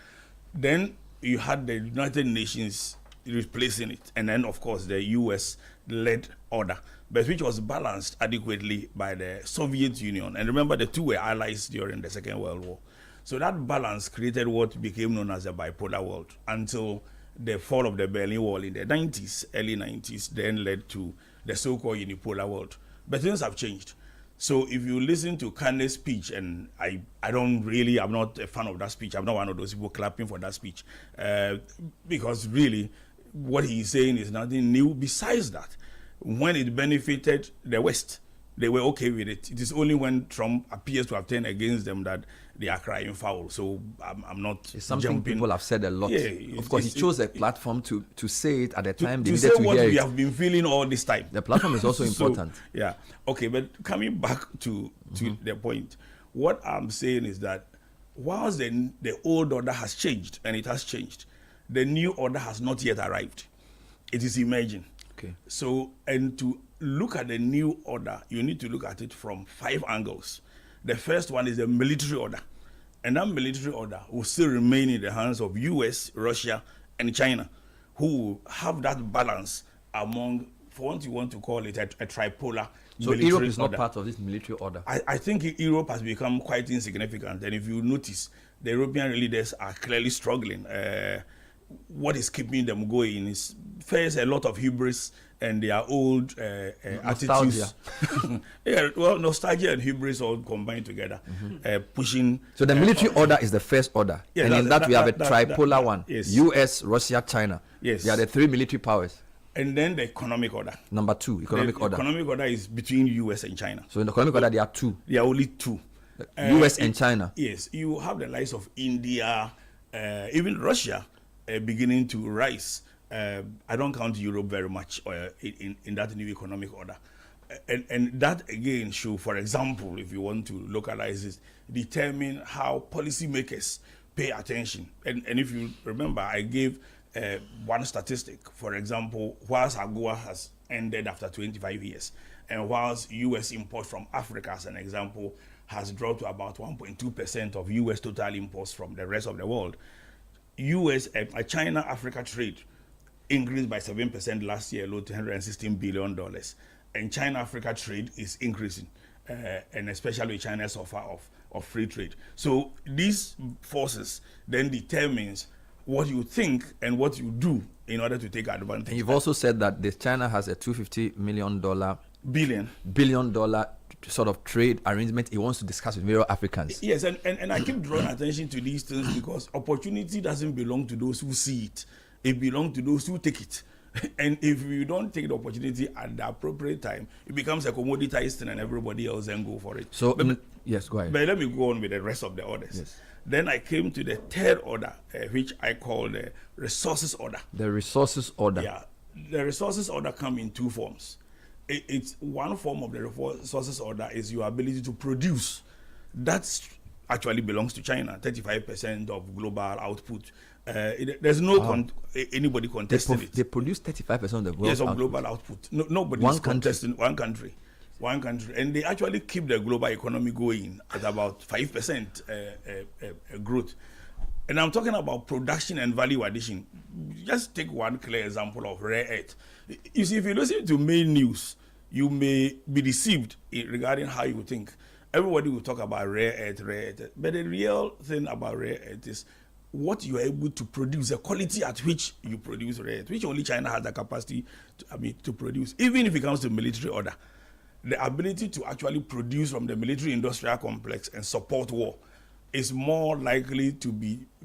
Then you had the United Nations replacing it, and then, of course, the US-led order, but which was balanced adequately by the Soviet Union. And remember, the two were allies during the Second World War. So that balance created what became known as the bipolar world until the fall of the Berlin Wall in the 90s, early 90s, then led to the so-called unipolar world. But things have changed. So if you listen to Kanye's speech, and I'm not a fan of that speech. I'm not one of those people clapping for that speech, because really what he's saying is nothing new besides that. When it benefited the West, they were okay with it. It is only when Trump appears to have turned against them that they are crying foul. So I'm not It's something jumping. people have said a lot. Yeah, of course, he chose a platform to say it at the time they to needed say to what hear we it. have been feeling all this time. The platform is also important. Yeah. Okay, but coming back to the point, what I'm saying is that whilst the old order has changed, and it has changed, the new order has not yet arrived. It is emerging. Okay. So, and to look at the new order, you need to look at it from 5 angles. The first one is the military order. And that military order will still remain in the hands of US, Russia, and China, who will have that balance among, for what you want to call it, a tripolar So military Europe is not order. part of this military order. I think Europe has become quite insignificant. And if you notice, the European leaders are clearly struggling. What is keeping them going is first a lot of hubris and their old attitudes. Yeah, well, nostalgia and hubris all combined together, pushing. So the military order is the first order, Yeah, and in that we have a tripolar one: yes. U.S., Russia, China. Yes. They are the 3 military powers. And then the economic order. Number 2, economic order. Economic order is between U.S. and China. So in the economic order, there are 2. There are only 2. U.S. and China. Yes, you have the likes of India, even Russia, beginning to rise. I don't count Europe very much in that new economic order. And that again should, for example, if you want to localize this, determine how policymakers pay attention. And if you remember, I gave one statistic. For example, whilst AGOA has ended after 25 years, and whilst U.S. import from Africa, as an example, has dropped to about 1.2% of U.S. total imports from the rest of the world. China-Africa trade increased by 7% last year, to $116 billion. And China-Africa trade is increasing, and especially China's offer of free trade. So these forces then determines what you think and what you do in order to take advantage. And you've also said that China has a $250 billion sort of trade arrangement it wants to discuss with various Africans. Yes, and I keep drawing attention to these things because opportunity doesn't belong to those who see it. It belongs to those who take it. And if you don't take the opportunity at the appropriate time, it becomes a commoditized thing and everybody else then go for it. So, yes, go ahead. But let me go on with the rest of the orders. Yes. Then I came to the third order, which I call the resources order. The resources order. Yeah. The resources order come in two forms. It's one form of the resources order is your ability to produce. That actually belongs to China, 35% of global output. There's no anybody contesting it. They produce 35% of the world's global output. Nobody is contesting one country, and they actually keep the global economy going at about 5% growth. And I'm talking about production and value addition. Just take one clear example of rare earth. You see, if you listen to main news, you may be deceived regarding how you think. Everybody will talk about rare earth, but the real thing about rare earth is what you are able to produce, the quality at which you produce rare earth, which only China has the capacity to produce. Even if it comes to military order, the ability to actually produce from the military industrial complex and support war is more likely to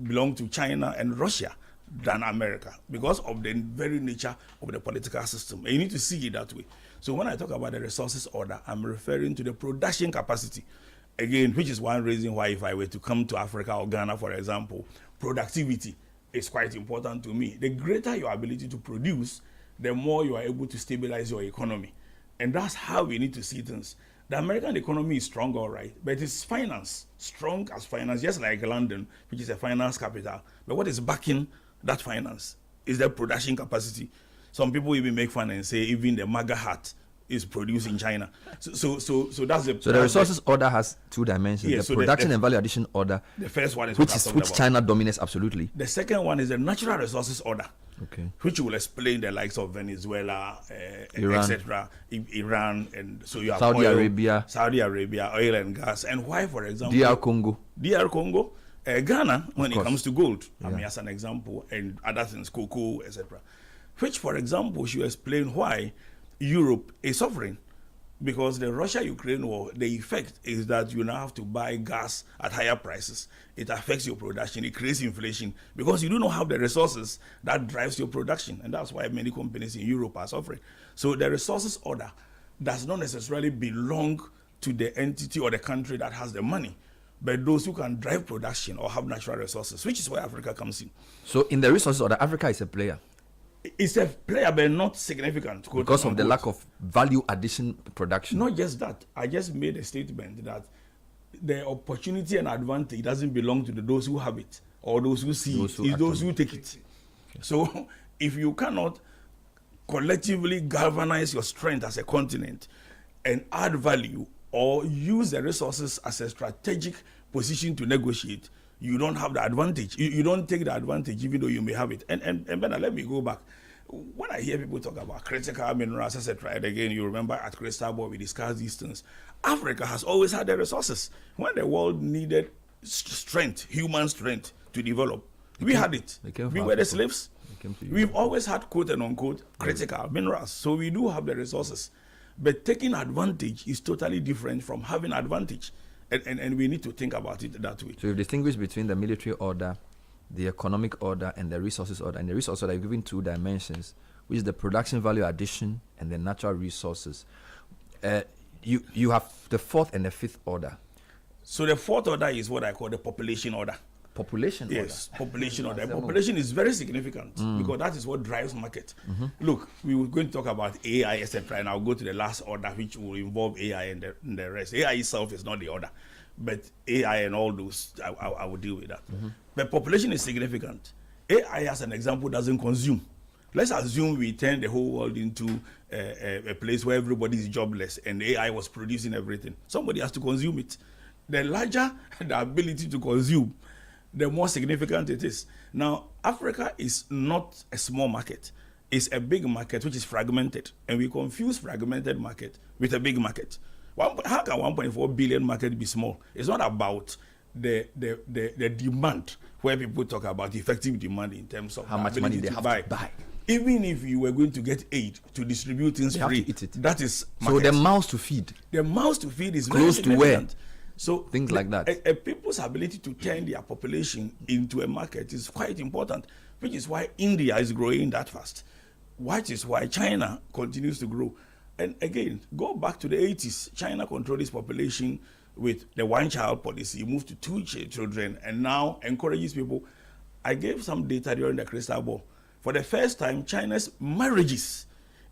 belong to China and Russia than America because of the very nature of the political system. And you need to see it that way. So when I talk about the resources order, I'm referring to the production capacity. Again, which is one reason why if I were to come to Africa or Ghana, for example, productivity is quite important to me. The greater your ability to produce, the more you are able to stabilize your economy. And that's how we need to see things. The American economy is strong, all right, but it's finance, strong as finance, just like London, which is a finance capital. But what is backing that finance is the production capacity. Some people even make fun and say even the MAGA hat is produced in China. So that's the. So the resources order has two dimensions: the so production and value addition order. The first one is which China dominates absolutely. The second one is the natural resources order. Okay. Which will explain the likes of Venezuela, Iran. etc., Iran, and so you have Saudi Arabia, oil and gas, and why, for example, DR Congo, Ghana, when it comes to gold, as an example, and other things, cocoa, etc. Which, for example, should explain why Europe is suffering. Because the Russia-Ukraine war, the effect is that you now have to buy gas at higher prices. It affects your production. It creates inflation because you do not have the resources that drives your production. And that's why many companies in Europe are suffering. So the resources order does not necessarily belong to the entity or the country that has the money, but those who can drive production or have natural resources, which is where Africa comes in. So in the resources order, Africa is a player. It's a player, but not significant. Because of the lack of value addition production. Not just that. I just made a statement that the opportunity and advantage doesn't belong to those who have it or those who see it. It's those who take it. Okay. So if you cannot collectively galvanize your strength as a continent and add value or use the resources as a strategic position to negotiate, you don't have the advantage. You don't take the advantage even though you may have it. And Bernard, let me go back. When I hear people talk about critical minerals, etc., and again, you remember at Crystal Ball we discussed these things. Africa has always had the resources. When the world needed strength, human strength to develop, we had it. We were the slaves. We've always had quote and unquote critical minerals. So we do have the resources. But taking advantage is totally different from having advantage. And we need to think about it that way. So you distinguish between the military order, the economic order, and the resources order. And the resource order, you've given two dimensions, which is the production value addition and the natural resources. You have the fourth and the fifth order. So the fourth order is what I call the population order. Population order? Yes, population order. Population is very significant because that is what drives market. Look, we were going to talk about AI, etc., and I'll go to the last order, which will involve AI and the rest. AI itself is not the order, but AI and all those, I will deal with that. But population is significant. AI, as an example, doesn't consume. Let's assume we turn the whole world into a place where everybody is jobless and AI was producing everything. Somebody has to consume it. The larger the ability to consume, the more significant it is. Now, Africa is not a small market. It's a big market which is fragmented. And we confuse fragmented market with a big market. How can 1.4 billion market be small? It's not about the demand, where people talk about effective demand in terms of how much money they have to buy. Even if you were going to get aid to distribute things free, to eat it. That is market. So the mouths to feed. The mouths to feed is close very significant. To where? So things like that. A people's ability to turn their population into a market is quite important, which is why India is growing that fast. Which is why China continues to grow. And again, go back to the 80s. China controlled its population with the one-child policy, moved to 2 children, and now encourages people. I gave some data during the crystal ball. For the first time, China's marriages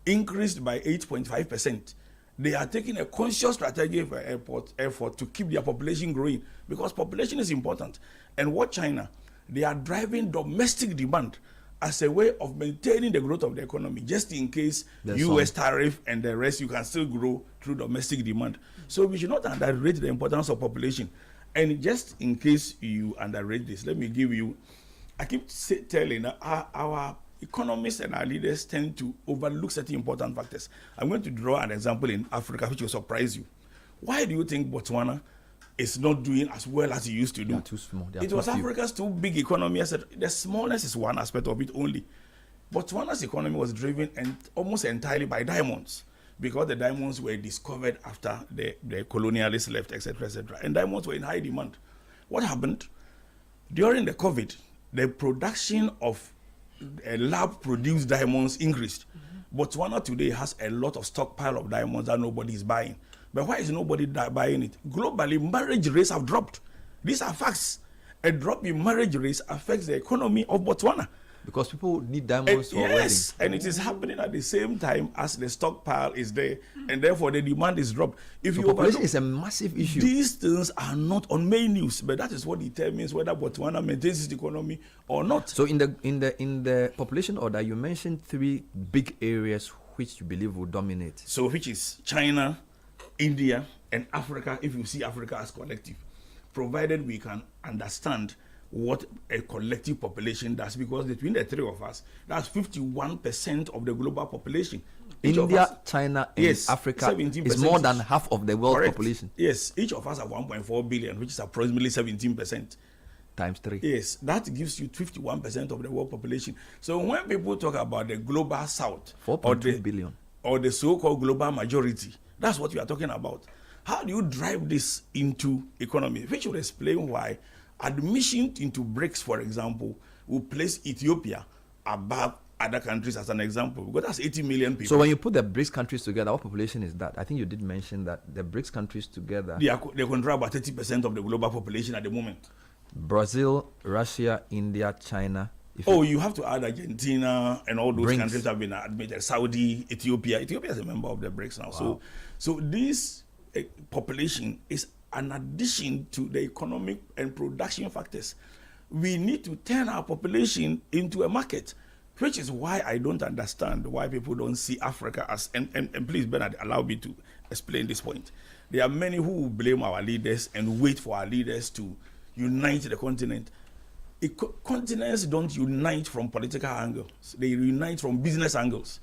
increased by 8.5%. They are taking a conscious strategy for effort to keep their population growing, because population is important. And what China? They are driving domestic demand as a way of maintaining the growth of the economy, just in case U.S. tariff and the rest, you can still grow through domestic demand. So we should not underrate the importance of population. And just in case you underrate this, let me give you, I keep telling our economists and our leaders tend to overlook certain important factors. I'm going to draw an example in Africa which will surprise you. Why do you think Botswana is not doing as well as it used to do? They are too small. It was Africa's too big economy. I said the smallness is one aspect of it only. Botswana's economy was driven almost entirely by diamonds, because the diamonds were discovered after the colonialists left, etc., etc. And diamonds were in high demand. What happened? During the COVID, the production of lab-produced diamonds increased. Botswana today has a lot of stockpile of diamonds that nobody is buying. But why is nobody buying it? Globally, marriage rates have dropped. These are facts. A drop in marriage rates affects the economy of Botswana. Because people need diamonds for weddings. And it is happening at the same time as the stockpile is there, and therefore the demand is dropped. If you population is a massive issue. These things are not on main news, but that is what determines whether Botswana maintains its economy or not. So in the population order, you mentioned 3 big areas which you believe will dominate. So which is China, India, and Africa, if you see Africa as collective, provided we can understand what a collective population does, because between the 3 of us, that's 51% of the global population. India, China, and Africa is more than half of the world population. Yes, each of us have 1.4 billion, which is approximately 17%. Times 3. Yes, that gives you 51% of the world population. So when people talk about the global south, 4.2 billion, or the so-called global majority, that's what we are talking about. How do you drive this into economy? Which will explain why admission into BRICS, for example, will place Ethiopia above other countries as an example, because that's 80 million people. So when you put the BRICS countries together, what population is that? I think you did mention that the BRICS countries together, they control about 30% of the global population at the moment. Brazil, Russia, India, China. You have to add Argentina and all those countries have been admitted. Saudi, Ethiopia. Ethiopia is a member of the BRICS now. Wow. So this population is an addition to the economic and production factors. We need to turn our population into a market, which is why I don't understand why people don't see Africa as, and please, Bernard, allow me to explain this point. There are many who blame our leaders and wait for our leaders to unite the continent. Continents don't unite from political angles. They unite from business angles.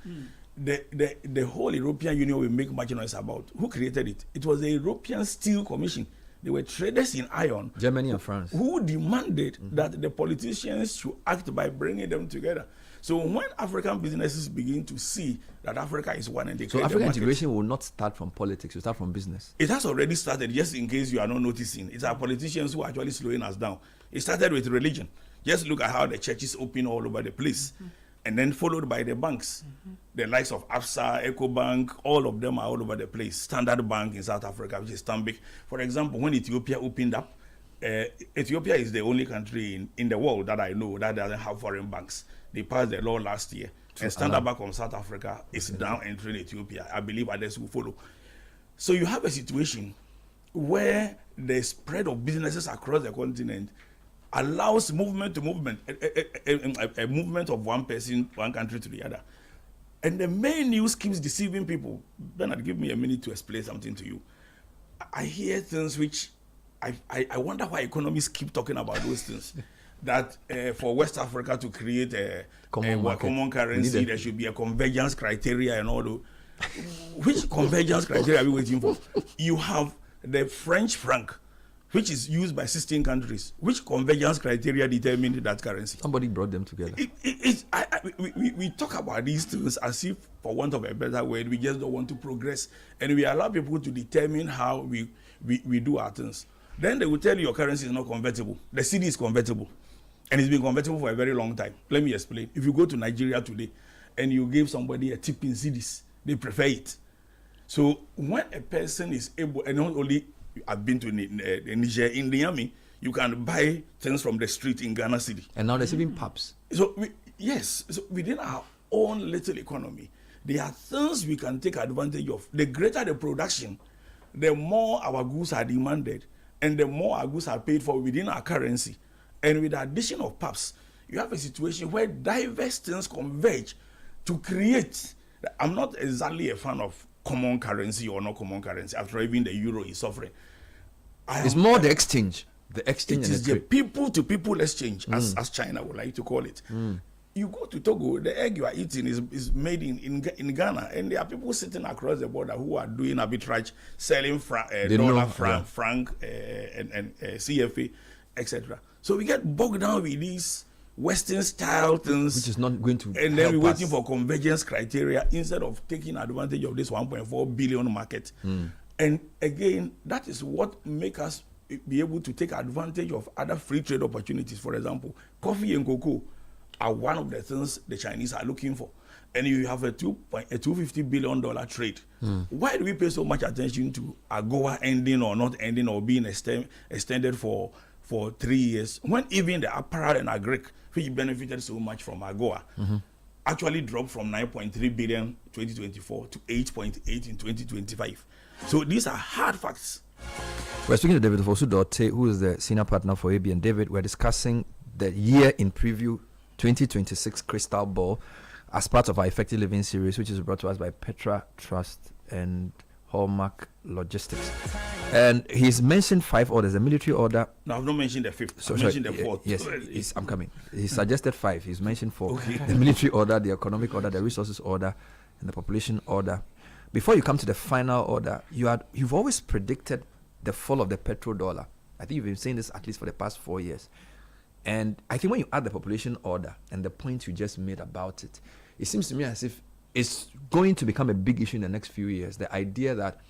The whole European Union will make much noise about. Who created it? It was the European Steel Commission. They were traders in iron. Germany and France. Who demanded that the politicians should act by bringing them together. So when African businesses begin to see that Africa is one and they so African integration will not start from politics, it will start from business. It has already started, just in case you are not noticing. It's our politicians who are actually slowing us down. It started with religion. Just look at how the churches open all over the place. And then followed by the banks. The likes of ABSA, EcoBank, all of them are all over the place. Standard Bank in South Africa, which is Stanbic. For example, when Ethiopia opened up, Ethiopia is the only country in the world that I know that doesn't have foreign banks. They passed the law last year. And Standard Bank of South Africa is now entering Ethiopia. I believe others will follow. So you have a situation where the spread of businesses across the continent allows movement to movement, a movement of one person, one country to the other. And the main news keeps deceiving people. Bernard, give me a minute to explain something to you. I hear things which I wonder why economists keep talking about those things. That for West Africa to create a common currency, there should be a convergence criteria and all those. Which convergence criteria are we waiting for? You have the French franc, which is used by 16 countries. Which convergence criteria determined that currency? Somebody brought them together. We talk about these things as if, for want of a better word, we just don't want to progress. And we allow people to determine how we do our things. Then they will tell you your currency is not convertible. The cedi is convertible. And it's been convertible for a very long time. Let me explain. If you go to Nigeria today and you give somebody a tip in cedis, they prefer it. So when a person is able, and not only I've been to Niger, in Niamey, you can buy things from the street in Ghana City. And now there's even pubs. So so within our own little economy, there are things we can take advantage of. The greater the production, the more our goods are demanded, and the more our goods are paid for within our currency. And with the addition of pubs, you have a situation where diverse things converge to create. I'm not exactly a fan of common currency or not common currency. After even the euro is suffering. It's more the exchange. The exchange. It is the people-to-people exchange, as China would like to call it. You go to Togo, the egg you are eating is made in Ghana, and there are people sitting across the border who are doing arbitrage, selling dollar, franc, and CFA, etc. So we get bogged down with these Western style things, which is not going to, and then we're waiting for convergence criteria instead of taking advantage of this 1.4 billion market. And again, that is what makes us be able to take advantage of other free trade opportunities. For example, coffee and cocoa are one of the things the Chinese are looking for, and you have a $250 billion trade. Why do we pay so much attention to AGOA ending or not ending or being extended for 3 years, when even the apparel and agric, which benefited so much from AGOA, actually dropped from 9.3 billion in 2024 to 8.8 in 2025. So these are hard facts. We're speaking to David Fosu-Dorte, who is the senior partner for AB. And David, we're discussing the year in preview 2026 Crystal Ball as part of our Effective Living series, which is brought to us by Petra Trust and Hallmark Logistics. And he's mentioned 5 orders: the military order. No, I've not mentioned the 5th. I've mentioned the 4th. Yes, I'm coming. He suggested 5. He's mentioned 4. Okay. The military order, the economic order, the resources order, and the population order. Before you come to the final order, you've always predicted the fall of the petrodollar. I think you've been saying this at least for the past 4 years. And I think when you add the population order and the point you just made about it, it seems to me as if it's going to become a big issue in the next few years. The idea that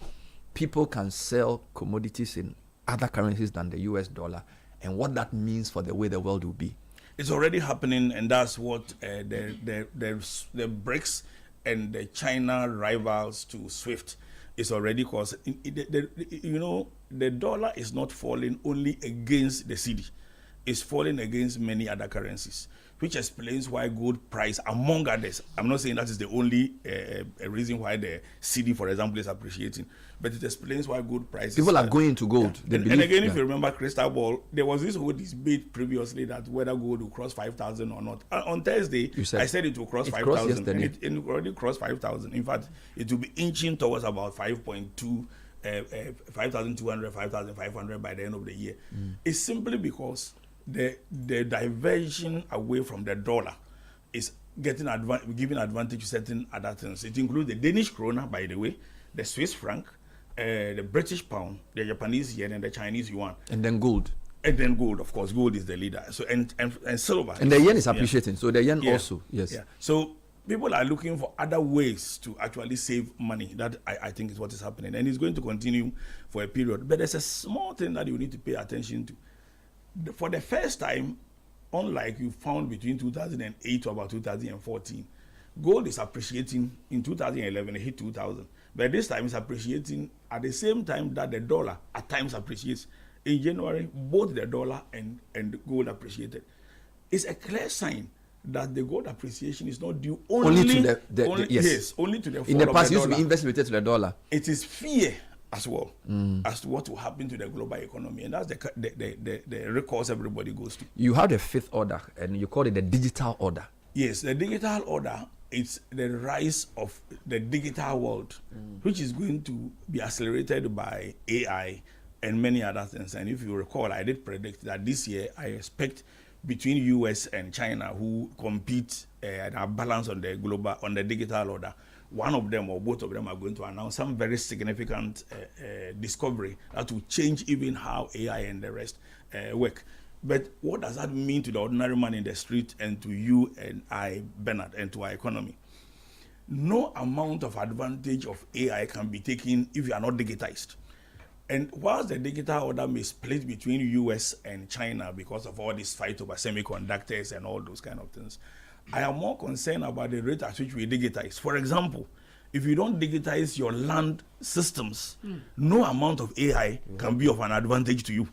people can sell commodities in other currencies than the US dollar, and what that means for the way the world will be. It's already happening, and that's what the BRICS and the China rivals to SWIFT is already causing. The dollar is not falling only against the cedi. It's falling against many other currencies, which explains why gold price, among others, I'm not saying that is the only reason why the cedi, for example, is appreciating, but it explains why gold prices. People are going to gold. Yeah. And again, if you remember Crystal Ball, there was this whole debate previously that whether gold will cross 5,000 or not. On Thursday, I said it will cross 5,000. And it already crossed 5,000. In fact, it will be inching towards about 5.2, 5,200, 5,500 by the end of the year. It's simply because the diversion away from the dollar is giving advantage to certain other things. It includes the Danish krona, by the way, the Swiss franc, the British pound, the Japanese yen, and the Chinese yuan. And then gold. And then gold, of course. Gold is the leader. So and silver. And the yen is appreciating. So the yen also, yes. Yeah. So people are looking for other ways to actually save money. That I think is what is happening, and it's going to continue for a period. But there's a small thing that you need to pay attention to. For the first time, unlike you found between 2008 to about 2014, gold is appreciating. In 2011, it hit 2,000. But this time it's appreciating at the same time that the dollar at times appreciates. In January, both the dollar and the gold appreciated. It's a clear sign that the gold appreciation is not due only to only to the fall in the past, it used to be inversely related to the dollar. It is fear as well as to what will happen to the global economy, and that's the recourse everybody goes to. You have the 5th order, and you call it the digital order. Yes, the digital order. It's the rise of the digital world, which is going to be accelerated by AI and many other things. And if you recall, I did predict that this year I expect between US and China, who compete and are balanced on the digital order, one of them or both of them are going to announce some very significant discovery that will change even how AI and the rest work. But what does that mean to the ordinary man in the street and to you and I, Bernard, and to our economy? No amount of advantage of AI can be taken if you are not digitized. And whilst the digital order may split between US and China because of all this fight over semiconductors and all those kind of things, I am more concerned about the rate at which we digitize. For example, if you don't digitize your land systems, no amount of AI can be of an advantage to you.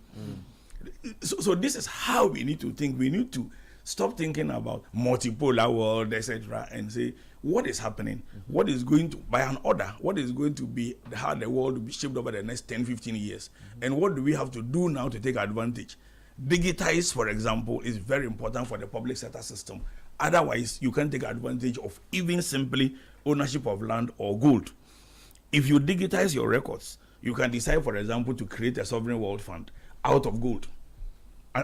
So this is how we need to think. We need to stop thinking about multipolar world, etc., and say, what is happening? What is going to, by an order, what is going to be how the world will be shaped over the next 10, 15 years? And what do we have to do now to take advantage? Digitize, for example, is very important for the public sector system. Otherwise, you can take advantage of even simply ownership of land or gold. If you digitize your records, you can decide, for example, to create a sovereign wealth fund out of gold.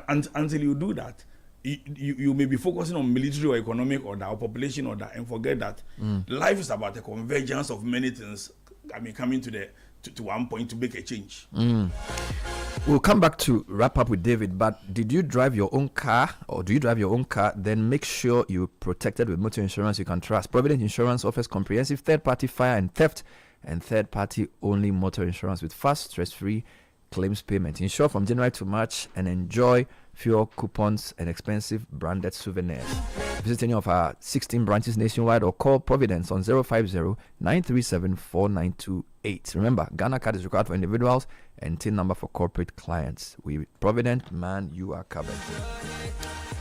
And until you do that, you may be focusing on military or economic order or population order and forget that life is about a convergence of many things. I mean, coming to one point to make a change. We'll come back to wrap up with David, but did you drive your own car or do you drive your own car? Then make sure you're protected with motor insurance you can trust. Provident Insurance offers comprehensive third-party fire and theft and third-party only motor insurance with fast, stress-free claims payment. Insure from January to March and enjoy fuel coupons and expensive branded souvenirs. Visit any of our 16 branches nationwide or call Providence on 050-937-4928. Remember, Ghana card is required for individuals and TIN number for corporate clients. We Provident, man, you are covered.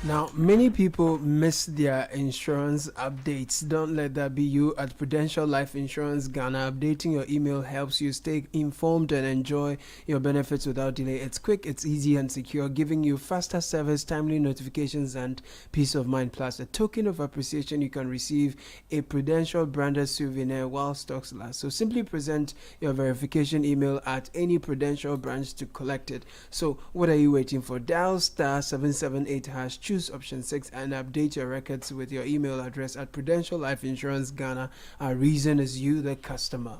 Now, many people miss their insurance updates. Don't let that be you. At Prudential Life Insurance Ghana, updating your email helps you stay informed and enjoy your benefits without delay. It's quick, it's easy and secure, giving you faster service, timely notifications, and peace of mind. Plus, a token of appreciation, you can receive a Prudential branded souvenir while stocks last. So simply present your verification email at any Prudential branch to collect it. So what are you waiting for? Dial *778#, choose option 6 and update your records with your email address at Prudential Life Insurance Ghana. Our reason is you, the customer.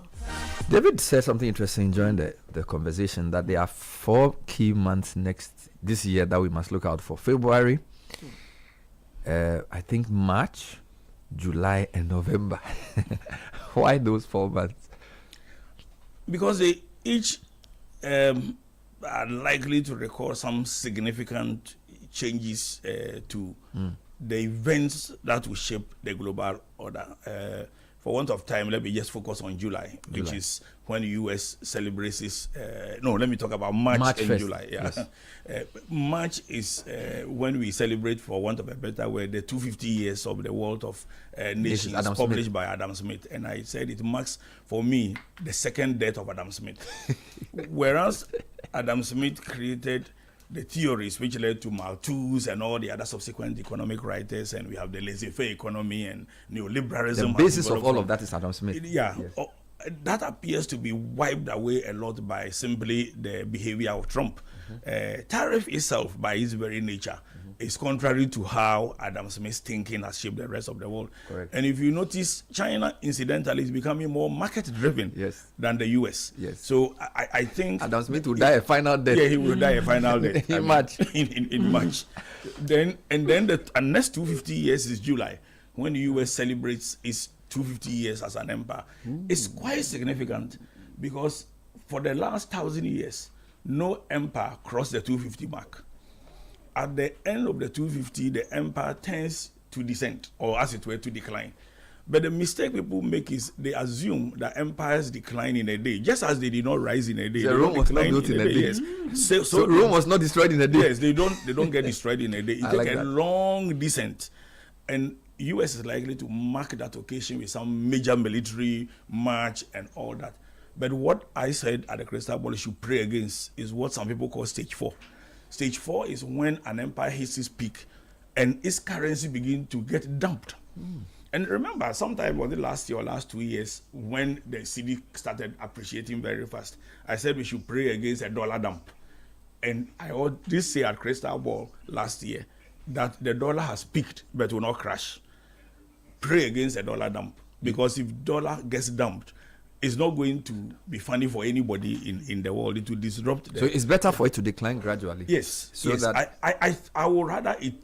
David said something interesting during the conversation, that there are 4 key months this year that we must look out for. February, I think March, July, and November. Why those 4 months? Because they each are likely to record some significant changes to the events that will shape the global order. For want of time, let me just focus on July, which is when the U.S. celebrates its... let me talk about March and 1st. July. Yeah. Yes. March is when we celebrate, for want of a better word, the 250 years of the World of Nations, published by Adam Smith. And I said it marks, for me, the second death of Adam Smith. Whereas Adam Smith created the theories which led to Malthus and all the other subsequent economic writers, and we have the laissez-faire economy and neoliberalism. The basis of all of that is Adam Smith. Yeah. Yes. That appears to be wiped away a lot by simply the behavior of Trump. Tariff itself, by its very nature, is contrary to how Adam Smith's thinking has shaped the rest of the world. Correct. And if you notice, China, incidentally, is becoming more market-driven than the U.S. Yes. So I think... Adam Smith will die a final death. Yeah, he will die a final death. In March. In March. Then the next 250 years is July, when the U.S. celebrates its 250 years as an empire. It's quite significant because for the last 1,000 years, no empire crossed the 250 mark. At the end of the 250, the empire tends to descend, or as it were, to decline. But the mistake people make is they assume that empires decline in a day, just as they did not rise in a day. Rome was not built in a day. Yes. So Rome was not destroyed in a day. Yes, they don't get destroyed in a day. It takes a long descent. And U.S. is likely to mark that occasion with some major military march and all that. But what I said at the Crystal Ball should pray against is what some people call stage 4. Stage 4 is when an empire hits its peak and its currency begins to get dumped. And remember, sometime was it last year or last 2 years when the cedi started appreciating very fast. I said we should pray against a dollar dump. And I did say at Crystal Ball last year that the dollar has peaked but will not crash. Pray against a dollar dump, because if dollar gets dumped, it's not going to be funny for anybody in the world. It will disrupt. So it's better for it to decline gradually. Yes. So yes. that I would rather it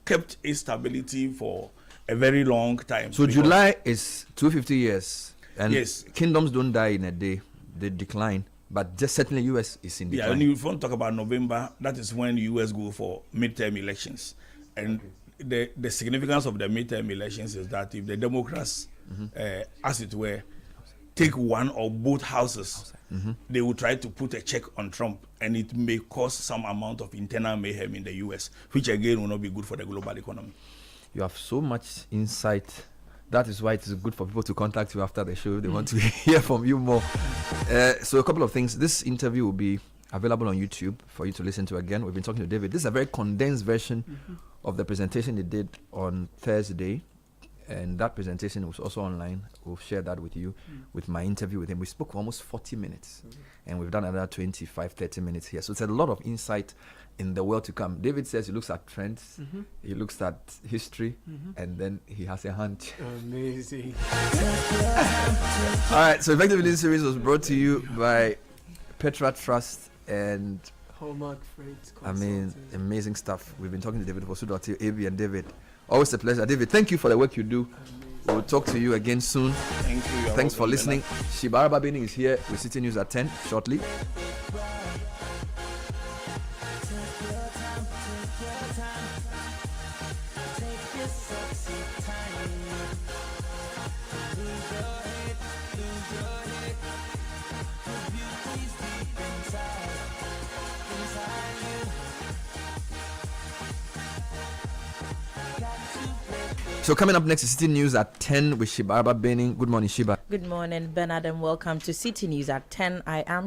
kept its stability for a very long time. So July is 250 years, and yes, kingdoms don't die in a day; they decline. But just certainly, US is in decline. Yeah, and if you want to talk about November, that is when the US go for midterm elections, and the significance of the midterm elections is that if the Democrats, as it were, take one or both houses, they will try to put a check on Trump, and it may cause some amount of internal mayhem in the US, which again will not be good for the global economy. You have so much insight. That is why it is good for people to contact you after the show. They want to hear from you more. So a couple of things. This interview will be available on YouTube for you to listen to again. We've been talking to David. This is a very condensed version of the presentation he did on Thursday. And that presentation was also online. We'll share that with you with my interview with him. We spoke for almost 40 minutes. And we've done another 25, 30 minutes here. So it's a lot of insight in the world to come. David says he looks at trends, he looks at history, and then he has a hunch. Amazing. All right, so effectively this series was brought to you by Petra Trust and Hallmark Freight. I mean, amazing stuff. We've been talking to David Fosudo, AB and David. Always a pleasure. David, thank you for the work you do. We'll talk to you again soon. Thank you. Thanks for listening. Shibaraba Bini is here with Citi News at 10 shortly. So coming up next is Citi News at 10 with Shibaraba Bening. Good morning, Shiba. Good morning, Bernard, and welcome to Citi News at 10. I am